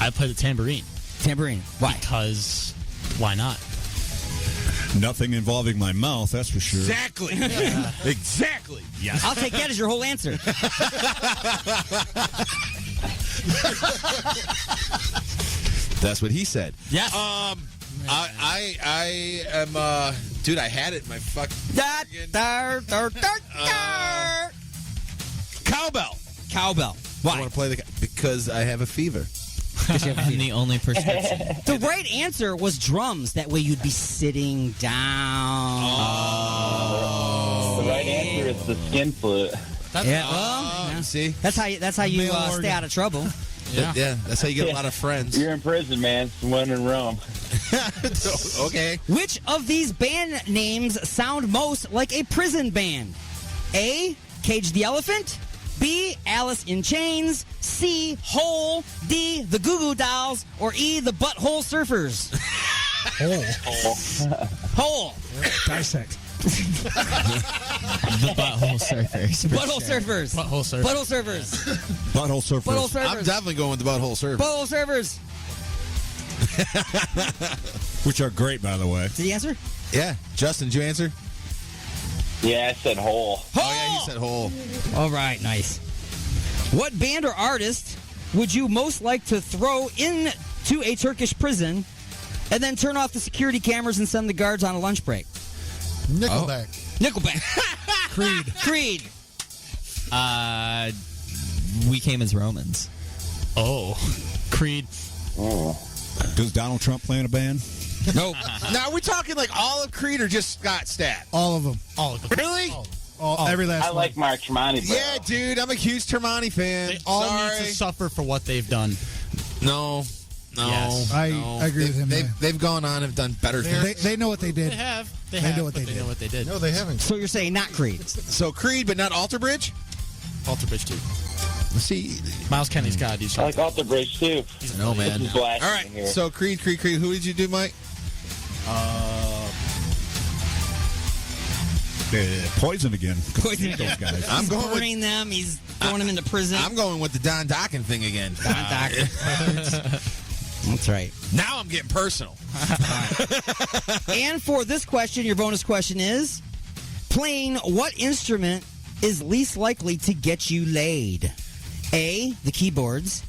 I play the tambourine. Tambourine. Why? Because why not? Nothing involving my mouth, that's for sure. Exactly. Exactly. Yes. I'll take that as your whole answer. That's what he said. Yes. I am dude, I had it in my fucking cowbell. Why? I want to play because I have a fever. I'm the only prescription. The right answer was drums. That way you'd be sitting down. The right answer is the skin flute. See? That's how you stay out of trouble. Yeah, that's how you get a lot of friends. You're in prison, man. When in Rome. Okay. Which of these band names sound most like a prison band? A, Cage the Elephant. B, Alice in Chains. C, Hole. D, the Goo Goo Dolls. Or E, the Butthole Surfers. Hole. Dissect. The Butthole Surfers. Butthole Surfers. Butthole Surfers. Butthole Surfers. Butthole surfers. Butthole Surfers. I'm definitely going with the Butthole Surfers. Butthole Surfers. Which are great, by the way. Did he answer? Yeah. Justin, did you answer? Yeah, I said Hole. Oh, yeah, he said Hole. All right, nice. What band or artist would you most like to throw into a Turkish prison and then turn off the security cameras and send the guards on a lunch break? Nickelback. Nickelback. Creed. We Came as Romans. Oh. Creed. Oh. Does Donald Trump play in a band? Nope. Now, are we talking like all of Creed or just Scott Stapp? All of them. All of them. Really? Every last I one. like Mark Tremonti, bro. Yeah, dude, I'm a huge Tremonti fan. They all Sorry. need to suffer for what they've done. No. Yes. I agree with him. They've gone on and have done better things. They know what they did. They have. They know what they did. They know what they did. No, they haven't. So you're saying not Creed? So Creed, but not Alter Bridge? Alter Bridge too. See, Miles Kenny's got to do I something. like Alter Bridge, too. no, man. This is All blasting right, here. so Creed. Who did you do, Mike? Poison again. Poison Those guys. I'm He's going with- burning them. He's throwing them into prison. I'm going with the Don Dokken thing again. Don Dokken. That's right. Now I'm getting personal. And for this question, your bonus question is, playing what instrument is least likely to get you laid? A, the keyboards.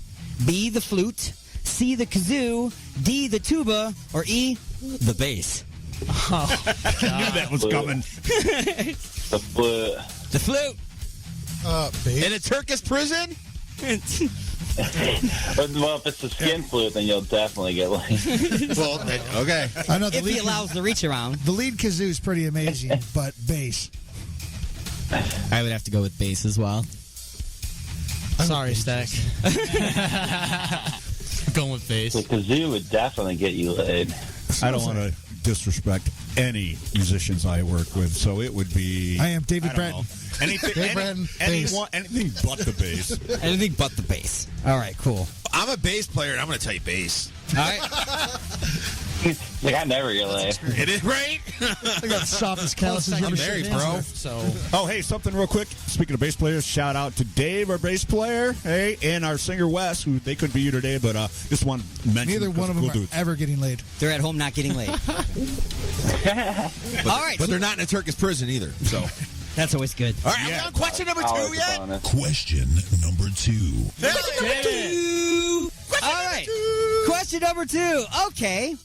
B, the flute. C, the kazoo. D, the tuba. Or E, the bass. I knew that was coming. The flute. The flute. Bass. In a Turkish prison? Well, if it's a skin flute, then you'll definitely get laid. Well, okay. I know the If lead he allows the reach around. The lead kazoo is pretty amazing, but bass. I would have to go with bass as well. Sorry, Stack. Going with bass. The kazoo would definitely get you laid. I don't want to disrespect any musicians I work with, so it would be. I am David I don't Bratton. know. Anything, Dave Bratton, bass. anything but the bass. Anything but the bass. All right, cool. I'm a bass player, and I'm going to tell you bass. All right. Like, I never get laid. It is right. I got the softest calluses you ever married, shaken bro. with. So, Oh, hey, something real quick. Speaking of bass players, shout out to Dave, our bass player, hey, and our singer Wes, who they couldn't be here today, but just want to mention. Neither one of them are ever getting laid. They're at home not getting laid. All right, but they're not in a Turkish prison either. So that's always good. All right, are we on question number 2 yet? Question number 2. All right. Question number 2. Okay.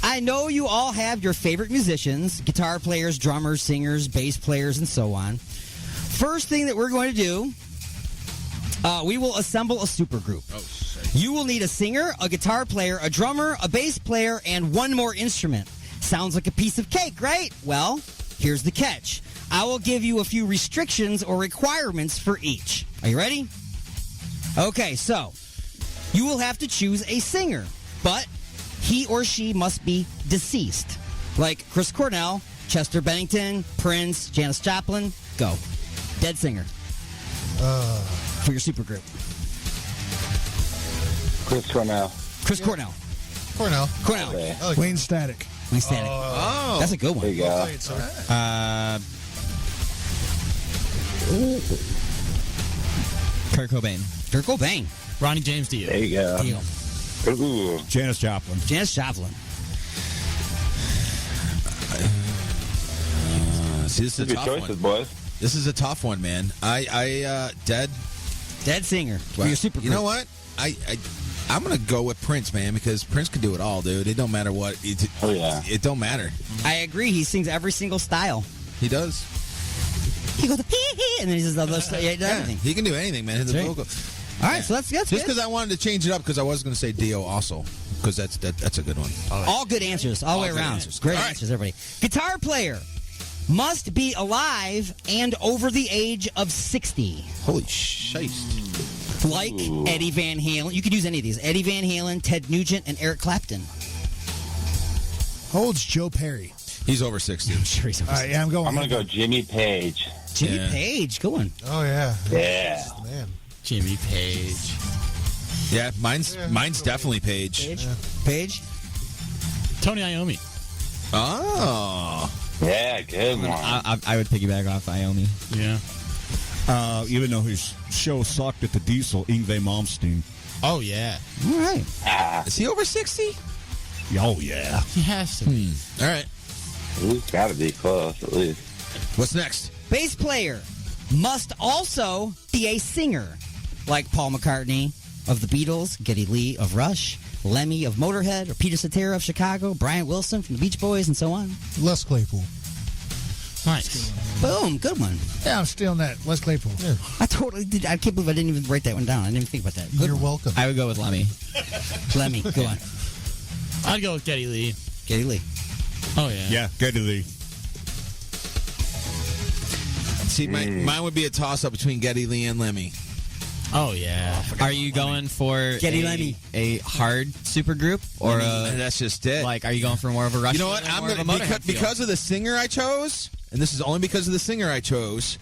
I know you all have your favorite musicians, guitar players, drummers, singers, bass players, and so on. First thing that we're going to do, we will assemble a supergroup. You will need a singer, a guitar player, a drummer, a bass player, and one more instrument. Sounds like a piece of cake, right? Well, here's the catch. I will give you a few restrictions or requirements for each. Are you ready? Okay, so you will have to choose a singer, but he or she must be deceased. Like Chris Cornell, Chester Bennington, Prince, Janis Joplin. Go. Dead singer. For your supergroup. Chris Cornell. Chris Cornell. Cornell. Cornell. Wayne Static. Wayne Static. Oh. That's a good one. There you go. Kurt Cobain. Kurt Cobain. Ronnie James Dio. There you go. Dio. Ooh. Janis Joplin. Janis Joplin. See, this is a Good tough choices, one. boys. This is a tough one, man. Dead singer for your supergroup. You know what? I'm gonna go with Prince, man, because Prince can do it all, dude. It don't matter what. Oh yeah. It don't matter. I agree. He sings every single style. He does. He goes pee and then he says other stuff. Yeah, he does everything. He can do anything, man. His That's right. vocal. All right, so that's just because I wanted to change it up because I was going to say Dio also because that's a good one. All good answers, all the way good around. answers. Great All right. answers, everybody. Guitar player must be alive and over the age of 60. Holy shiest. Like Eddie Van Halen. You could use any of these. Eddie Van Halen, Ted Nugent, and Eric Clapton. How old's Joe Perry? He's over 60. I'm sure he's over 60. Yeah, I'm going. I'm gonna go Jimmy Page. Jimmy Page, good one. Oh, yeah. Yeah. Man. Jimmy Page. Yeah, mine's definitely Page. Page. Tony Iommi. Oh. Yeah, good one. I would piggyback off Iommi. Yeah. Even though his show sucked at the Diesel, Yngwie Malmsteen. Oh, yeah. All right. Is he over 60? Oh, yeah. He has to be. All right. He's got to be close, at least. What's next? Bass player must also be a singer, like Paul McCartney of the Beatles, Geddy Lee of Rush, Lemmy of Motorhead, or Peter Cetera of Chicago, Brian Wilson from the Beach Boys, and so on. Les Claypool. Nice. Boom, good one. Yeah, I'm stealing that. Les Claypool. Yeah. I totally did. I can't believe I didn't even write that one down. I didn't even think about that. Good You're one. welcome. I would go with Lemmy. Lemmy, go on. I'd go with Geddy Lee. Geddy Lee. Oh, yeah. Yeah, Geddy Lee. See, mine would be a toss-up between Geddy Lee and Lemmy. Oh, yeah. Are you going for Geddy Lemmy. a hard supergroup or that's just it. like? Are you going for more of a Rush? You know what? I'm gonna because of the singer I chose, and this is only because of the singer I chose.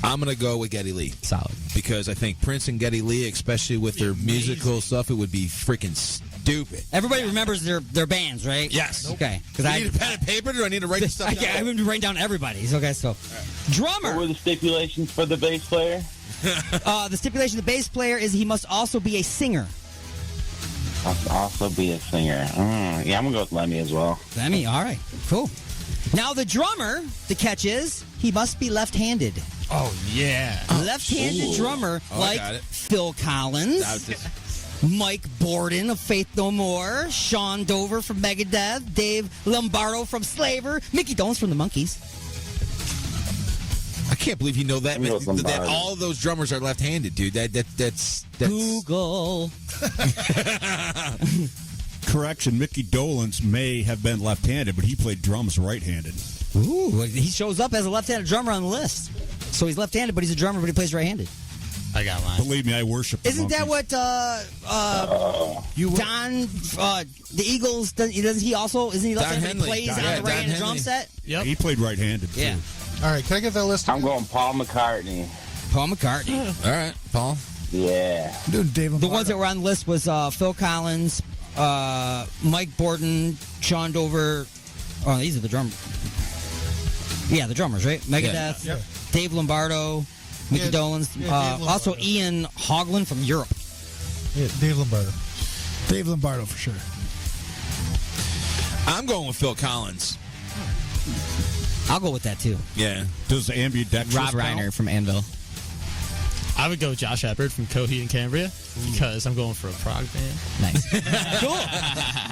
I'm gonna go with Geddy Lee. Solid. Because I think Prince and Geddy Lee, especially with their musical stuff, it would be freaking stupid. Everybody remembers their bands, right? Yes. Okay. Do I need a pen and paper? Or do I need to write this stuff down? I would be writing down everybody's. Okay, so drummer. What were the stipulations for the bass player? The stipulation of the bass player is he must also be a singer. Must also be a singer. Yeah, I'm gonna go with Lemmy as well. Lemmy, all right, cool. Now the drummer, the catch is he must be left-handed. Oh, yeah. Left-handed drummer I like got it. Phil Collins, Mike Borden of Faith No More, Sean Dover from Megadeth, Dave Lombardo from Slaver, Mickey Dolenz from the Monkees. I can't believe you know that. I'm going That Lombardi. all of those drummers are left-handed, dude. That's Google. Correction, Mickey Dolenz may have been left-handed, but he played drums right-handed. Ooh, he shows up as a left-handed drummer on the list. So he's left-handed, but he's a drummer, but he plays right-handed. I got mine. Believe me, I worship the Isn't that Monkees. what Don, the Eagles, isn't he left-handed? Henley. He plays Don- on yeah, the right-handed Don drum Henley. set? Yep. He played right-handed, too. Yeah. All right, can I get that list? I'm going Paul McCartney. Paul McCartney. all right, Paul. Yeah. I'm doing Dave The ones that were on the list was Phil Collins, Mike Borden, Sean Dover. Oh, these are the drummers. Yeah, the drummers, right? Megadeth, Yeah. Dave Lombardo, Mickey Dolenz. Dave Lombardo. Also Ian Hoglan from Europe. Yeah, Dave Lombardo. Dave Lombardo for sure. I'm going with Phil Collins. I'll go with that too. Yeah. Does ambidextrous Rob count? Reiner from Anvil. I would go Josh Shepard from Coheed and Cambria because I'm going for a prog band. Nice. Cool.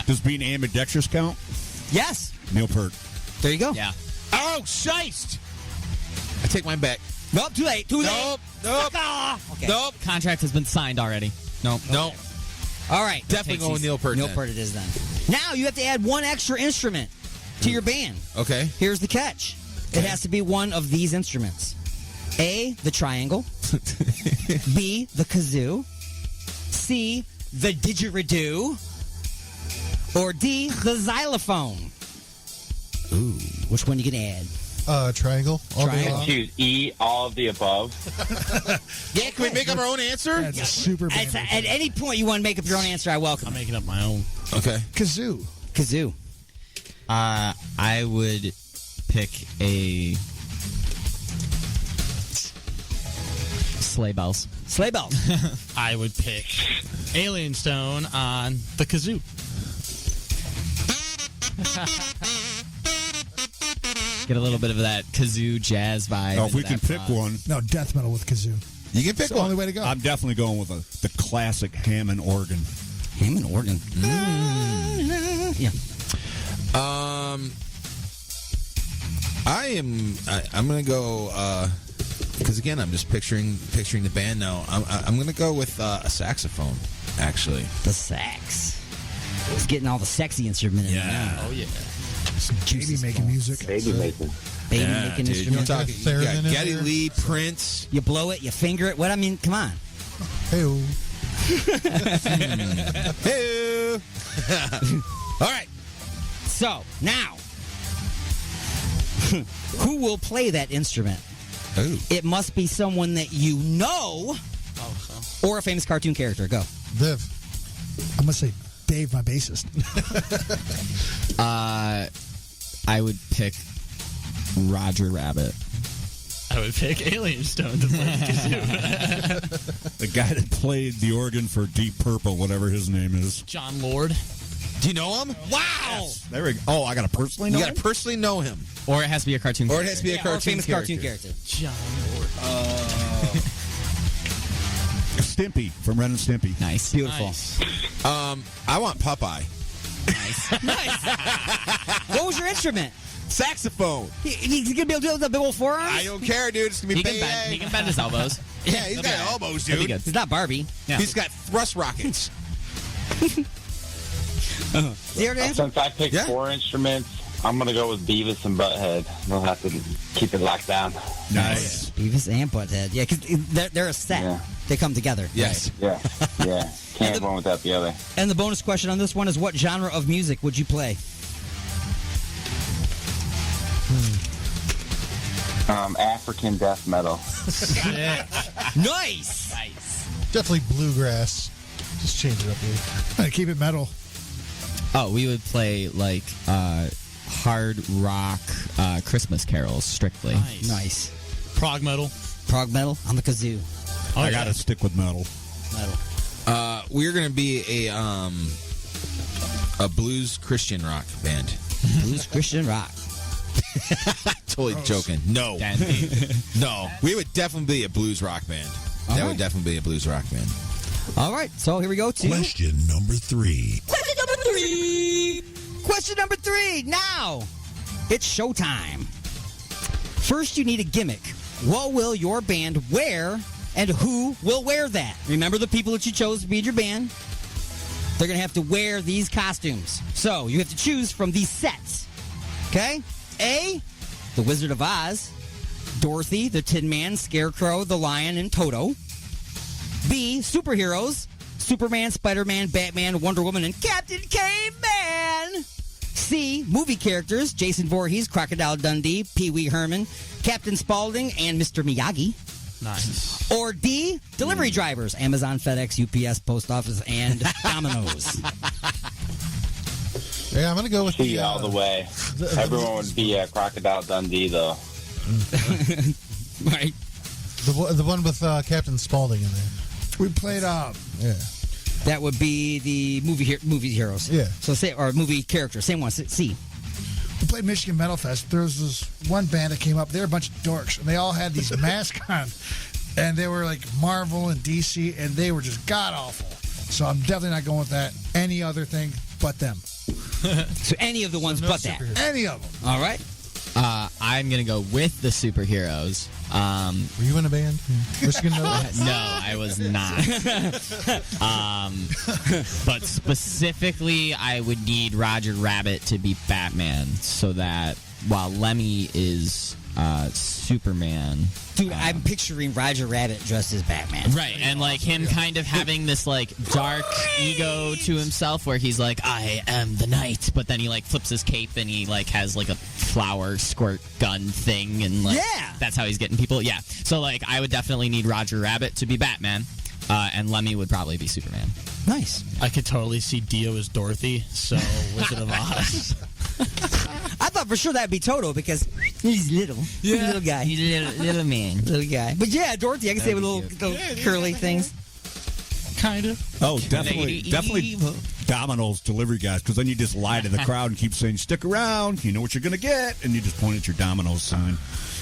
Does being ambidextrous count? Yes. Neil Peart. There you go. Yeah. Oh, shiced! I take mine back. Nope, too late. Too late. Nope. Okay. Nope. Contract has been signed already. Nope. Nope. All right. Definitely going with Neil Peart. Neil then. Peart it is then. Now you have to add one extra instrument to your band. Okay. Here's the catch. It has to be one of these instruments. A, the triangle. B, the kazoo. C, the didgeridoo. Or D, the xylophone. Ooh, which one you gonna add? Triangle. All day Triangle. long. Choose E, all of the above. Yeah, Can we make up our own answer? That's a super band. At any point you want to make up your own answer, I welcome I'm it. making up my own. Okay. Kazoo. Kazoo. I would pick a sleigh bells. Sleigh bells. I would pick Alien Stone on the kazoo. Get a little bit of that kazoo jazz vibe. Oh, if we into can that pick prog. one, No, death metal with kazoo. You can pick It's the one. only way to go. I'm definitely going with the classic Hammond organ. Hammond organ. Yeah. I'm gonna go because again I'm just picturing the band now. I'm gonna go with a saxophone actually. The sax. It's getting all the sexy instrument in there now. Oh, yeah. Some baby making music. Baby making. Baby Yeah, making dude, you're instrument. talking. You Theremin got in Geddy there. Lee, Prince. You blow it, you finger it. What I mean, come on. Hey-o. Hey. All right. So now, who will play that instrument? Ooh. It must be someone that you know, or a famous cartoon character. Go. Viv. I'm gonna say Dave, my bassist. I would pick Roger Rabbit. I would pick Alien Stone to play the kazoo. The guy that played the organ for Deep Purple, whatever his name is. John Lord. Do you know him? Wow. There we go. Oh, I got to personally know You him? got to personally know him, Or it has to be a cartoon or it character. has to be a Or a cartoon famous character. cartoon character. John Lord. Stimpy from Ren and Stimpy. Nice. Beautiful. Nice. I want Popeye. Nice. What was your instrument? Saxophone. He's gonna be able to do it with the big old forearms. I don't care, dude. It's gonna be He can bend his elbows. Yeah, he's got Okay. elbows, That'd be dude. good. He's not Barbie. Yeah. He's got thrust rockets. Since I picked Yeah. 4 instruments, I'm going to go with Beavis and Butthead. We'll have to keep it locked down. Nice. Beavis and Butthead. Yeah, because they're a set. Yeah. They come together. Yes. Yeah, yeah. Can't have one without the other. And the bonus question on this one is, what genre of music would you play? African death metal. Nice. Definitely bluegrass. Just change it up a little. Keep it metal. Oh, we would play like hard rock Christmas carols strictly. Nice. Prog metal. Prog metal on the kazoo. Oh, I got to stick with metal. Metal. We're gonna be a blues Christian rock band. Blues Christian rock. Totally joking. No. No. We would definitely be a blues rock band. All That right. would definitely be a blues rock band. All right, so here we go to Question number 3. question number 3. Question number 3. Now, it's showtime. First, you need a gimmick. What will your band wear, and who will wear that? Remember the people that you chose to be in your band? They're going to have to wear these costumes. So, you have to choose from these sets. Okay? A, the Wizard of Oz. Dorothy, the Tin Man, Scarecrow, the Lion, and Toto. B, superheroes. Superman, Spider-Man, Batman, Wonder Woman, and Captain Caveman. C, movie characters. Jason Voorhees, Crocodile Dundee, Pee-wee Herman, Captain Spaulding, and Mr. Miyagi. Nice. Or D, delivery drivers. Amazon, FedEx, UPS, Post Office, and Domino's. Yeah, I'm gonna go with See all the way. Everyone would be Crocodile Dundee, though. Right. The one with Captain Spaulding in there. We played Yeah. That would be the movie heroes. Yeah. So say or movie characters. Same one. C. We played Michigan Metal Fest. There was this one band that came up. They were a bunch of dorks, and they all had these masks on, and they were like Marvel and DC, and they were just god awful. So I'm definitely not going with that. Any other thing but them. So any of the ones but that. Any of them. All right. I'm gonna go with the superheroes. Were you in a band? Michigan Metal? No, I was not. But specifically, I would need Roger Rabbit to be Batman, so that while Lemmy is Superman. Dude, I'm picturing Roger Rabbit dressed as Batman. Right, and like him kind of having this like dark ego to himself where he's like, I am the knight, but then he like flips his cape and he like has like a flower squirt gun thing and like that's how he's getting people. Yeah. So like I would definitely need Roger Rabbit to be Batman. And Lemmy would probably be Superman. Nice. I could totally see Dio as Dorothy, so Wizard of Oz. I thought for sure that'd be Toto because he's little. He's a little guy. He's a little man. Little guy. But yeah, Dorothy, I can say with little curly things. Kind of. Oh, definitely Domino's delivery guys, because then you just lie to the crowd and keep saying, stick around, you know what you're going to get, and you just point at your Domino's sign.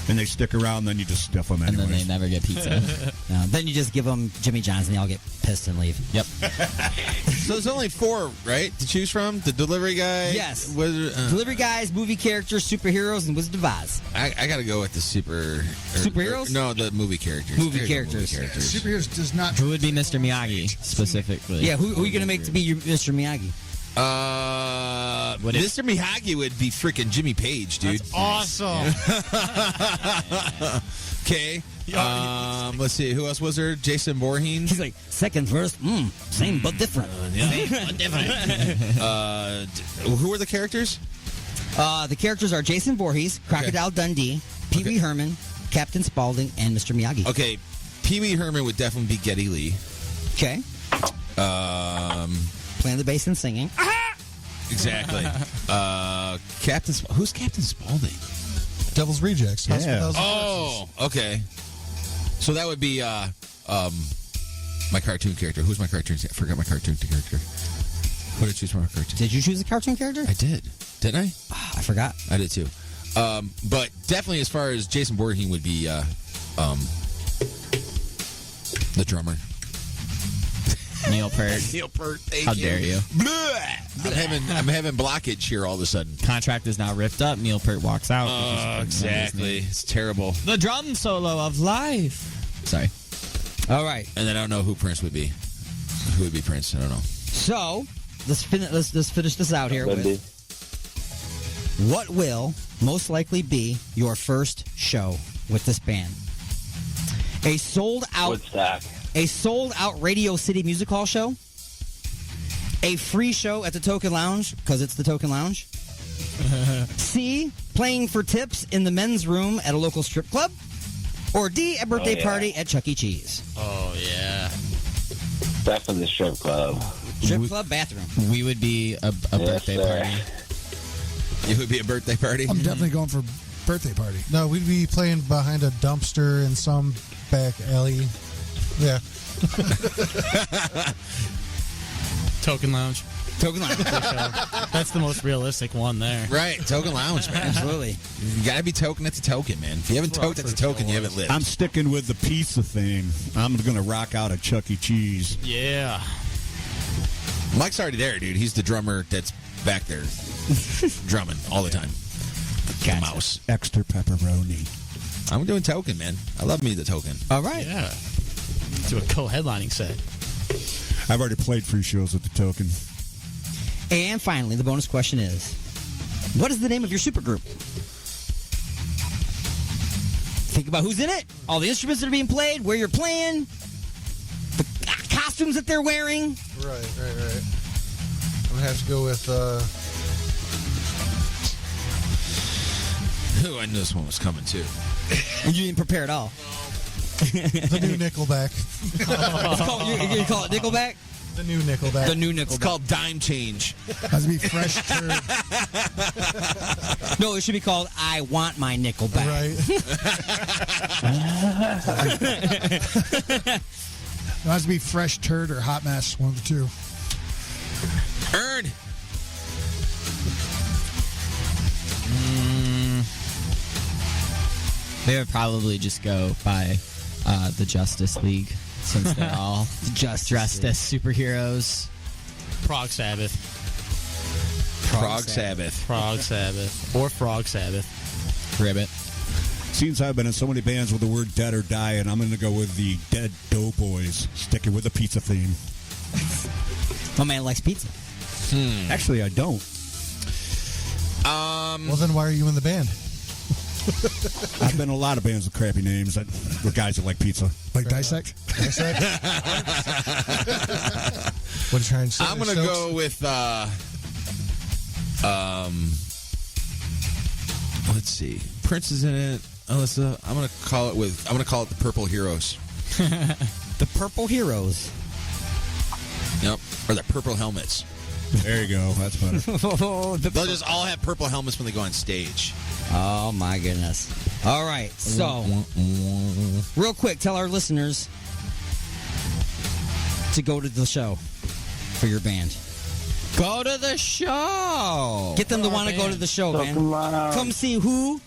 And they stick around, then you just stuff them anyways. And then they never get pizza. No, then you just give them Jimmy John's and they all get pissed and leave. Yep. So there's only 4, right, to choose from? The delivery guy? Yes. Delivery guys, movie characters, superheroes, and Wizard of Oz. I got to go with the superheroes? No, the movie characters. Movie characters. Superheroes does not... Who would be Mr. Miyagi, specifically? Yeah, who are you going to make to be your Mr. Miyagi? Mr. Miyagi would be freaking Jimmy Page, dude. That's awesome. Okay. Let's see. Who else was there? Jason Voorhees. He's like, second verse, same but different. Same but different. Who were the characters? The characters are Jason Voorhees, Crocodile Dundee, Pee Wee Herman, Captain Spaulding, and Mr. Miyagi. Okay. Pee Wee Herman would definitely be Geddy Lee. Okay. Playing the bass and singing. Exactly. Who's Captain Spaulding? Devil's Rejects. Yeah. Oh, okay. So that would be my cartoon character. Who's my cartoon? I forgot my cartoon character. What did I choose for my cartoon? Did you choose a cartoon character? I did. Didn't I? I forgot. I did too. But definitely, as far as Jason Voorhees would be the drummer. Neil Peart. Neil Peart. How dare you? I'm having blockage here all of a sudden. Contract is now ripped up. Neil Peart walks out. Exactly. It's terrible. The drum solo of life. Sorry. All right. And then I don't know who Prince would be. Who would be Prince? I don't know. So let's finish this out here with what will most likely be your first show with this band? A sold out Radio City Music Hall show, a free show at the Token Lounge, because it's the Token Lounge, C, playing for tips in the men's room at a local strip club, or D, a birthday party at Chuck E. Cheese. Oh, yeah. Definitely the strip club. Strip club bathroom. We would be a birthday party. You would be a birthday party? I'm definitely going for birthday party. No, we'd be playing behind a dumpster in some back alley. Yeah. Token Lounge. Token Lounge. That's the most realistic one there. Right, Token Lounge, man. Absolutely. You gotta be token at the token, man. If you haven't toked at the token, you haven't lived. I'm sticking with the pizza thing. I'm going to rock out at Chuck E. Cheese. Yeah. Mike's already there, dude. He's the drummer that's back there drumming all the time. The mouse. Extra pepperoni. I'm doing token, man. I love me the token. All right. Yeah. Do a co-headlining set. I've already played free shows at the Token. And finally, the bonus question is, what is the name of your supergroup? Think about who's in it, all the instruments that are being played, where you're playing, the costumes that they're wearing. Right. I'm going to have to go with... Ooh, I knew this one was coming, too. You didn't prepare at all. The new Nickelback. You're going to call it Nickelback? The new Nickelback. The new Nickelback. It's called Dime Change. Has to be fresh turd. No, it should be called I Want My Nickelback. It has to be fresh turd or hot mess, one of the two. Earn. They would probably just go by the Justice League, since they're all dressed as superheroes. Prog Sabbath. Prog Sabbath. Prog Sabbath. Or Frog Sabbath. Ribbit. Since I've been in so many bands with the word dead or die, and I'm going to go with the Dead Doughboys, sticking with the pizza theme. My man likes pizza. Actually, I don't. Well, then why are you in the band? I've been in a lot of bands with crappy names with guys that like pizza. Like Dissect? Dissect? What are you trying to say? I'm going to go with, let's see. Prince is in it. Alyssa, I'm going to call it the Purple Heroes. The Purple Heroes. Yep. Or the Purple Helmets. There you go. That's better. They'll just all have purple helmets when they go on stage. Oh, my goodness. All right. So, real quick, tell our listeners to go to the show for your band. Go to the show. Get them to want to go to the show, man. Come see who,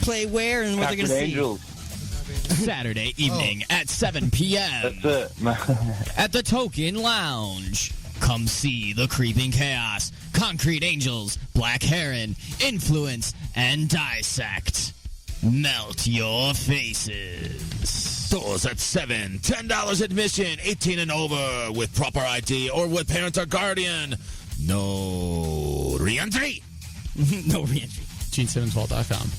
play where, and what they're going to see. Angels. Saturday evening at 7 p.m. That's it. at the Token Lounge. Come see the Creeping Chaos, Concrete Angels, Black Heron, Influence, and Dissect. Melt your faces. Doors at 7. $10 admission. 18 and over with proper ID or with parent or guardian. No re-entry. No re-entry. Gene712.com.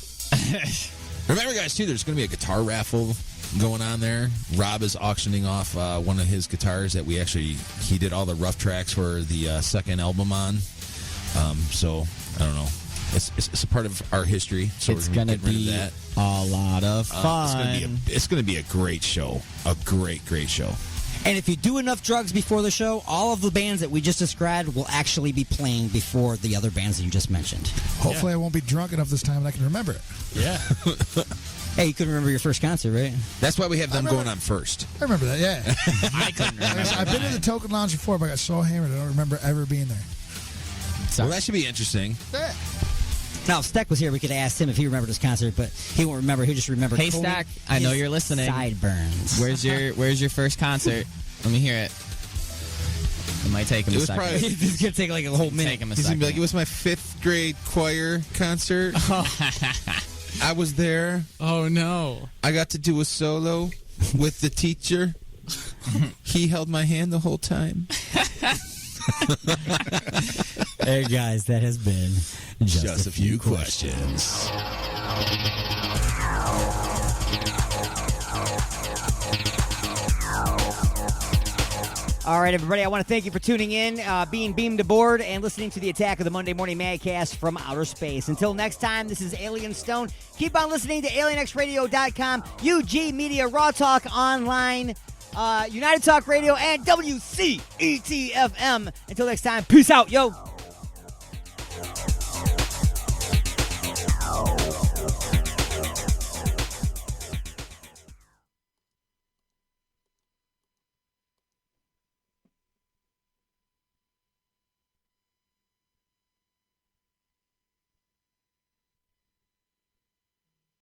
Remember, guys, too, there's going to be a guitar raffle going on there. Rob is auctioning off one of his guitars that he did all the rough tracks for the second album on. So, I don't know. It's a part of our history, so It's we're going to gonna get rid be of that. a lot of fun. It's going to be a great show. A great show. And if you do enough drugs before the show, all of the bands that we just described will actually be playing before the other bands that you just mentioned. Hopefully I won't be drunk enough this time and I can remember it. Yeah. Hey, you couldn't remember your first concert, right? That's why we have them going on first. I remember that, yeah. I couldn't remember. I've been in the Token Lounge before, but I got so hammered I don't remember ever being there. Well, that should be interesting. Yeah. Now, if Steck was here, we could ask him if he remembered his concert, but he won't remember. He'll just remember. Hey, Stack, I know you're listening. Sideburns. Where's your first concert? Let me hear it. It might take him a second. It's gonna take like a whole minute. Take him a He's going to be second. like, it was my 5th grade choir concert. I was there. Oh, no. I got to do a solo with the teacher. He held my hand the whole time. Hey, guys, that has been Just a few questions. All right, everybody, I want to thank you for tuning in, being beamed aboard, and listening to the Attack of the Monday Morning Madcast from outer space. Until next time, this is Alien Stone. Keep on listening to alienxradio.com, UG Media, Raw Talk Online, United Talk Radio, and WCET-FM. Until next time, peace out, yo.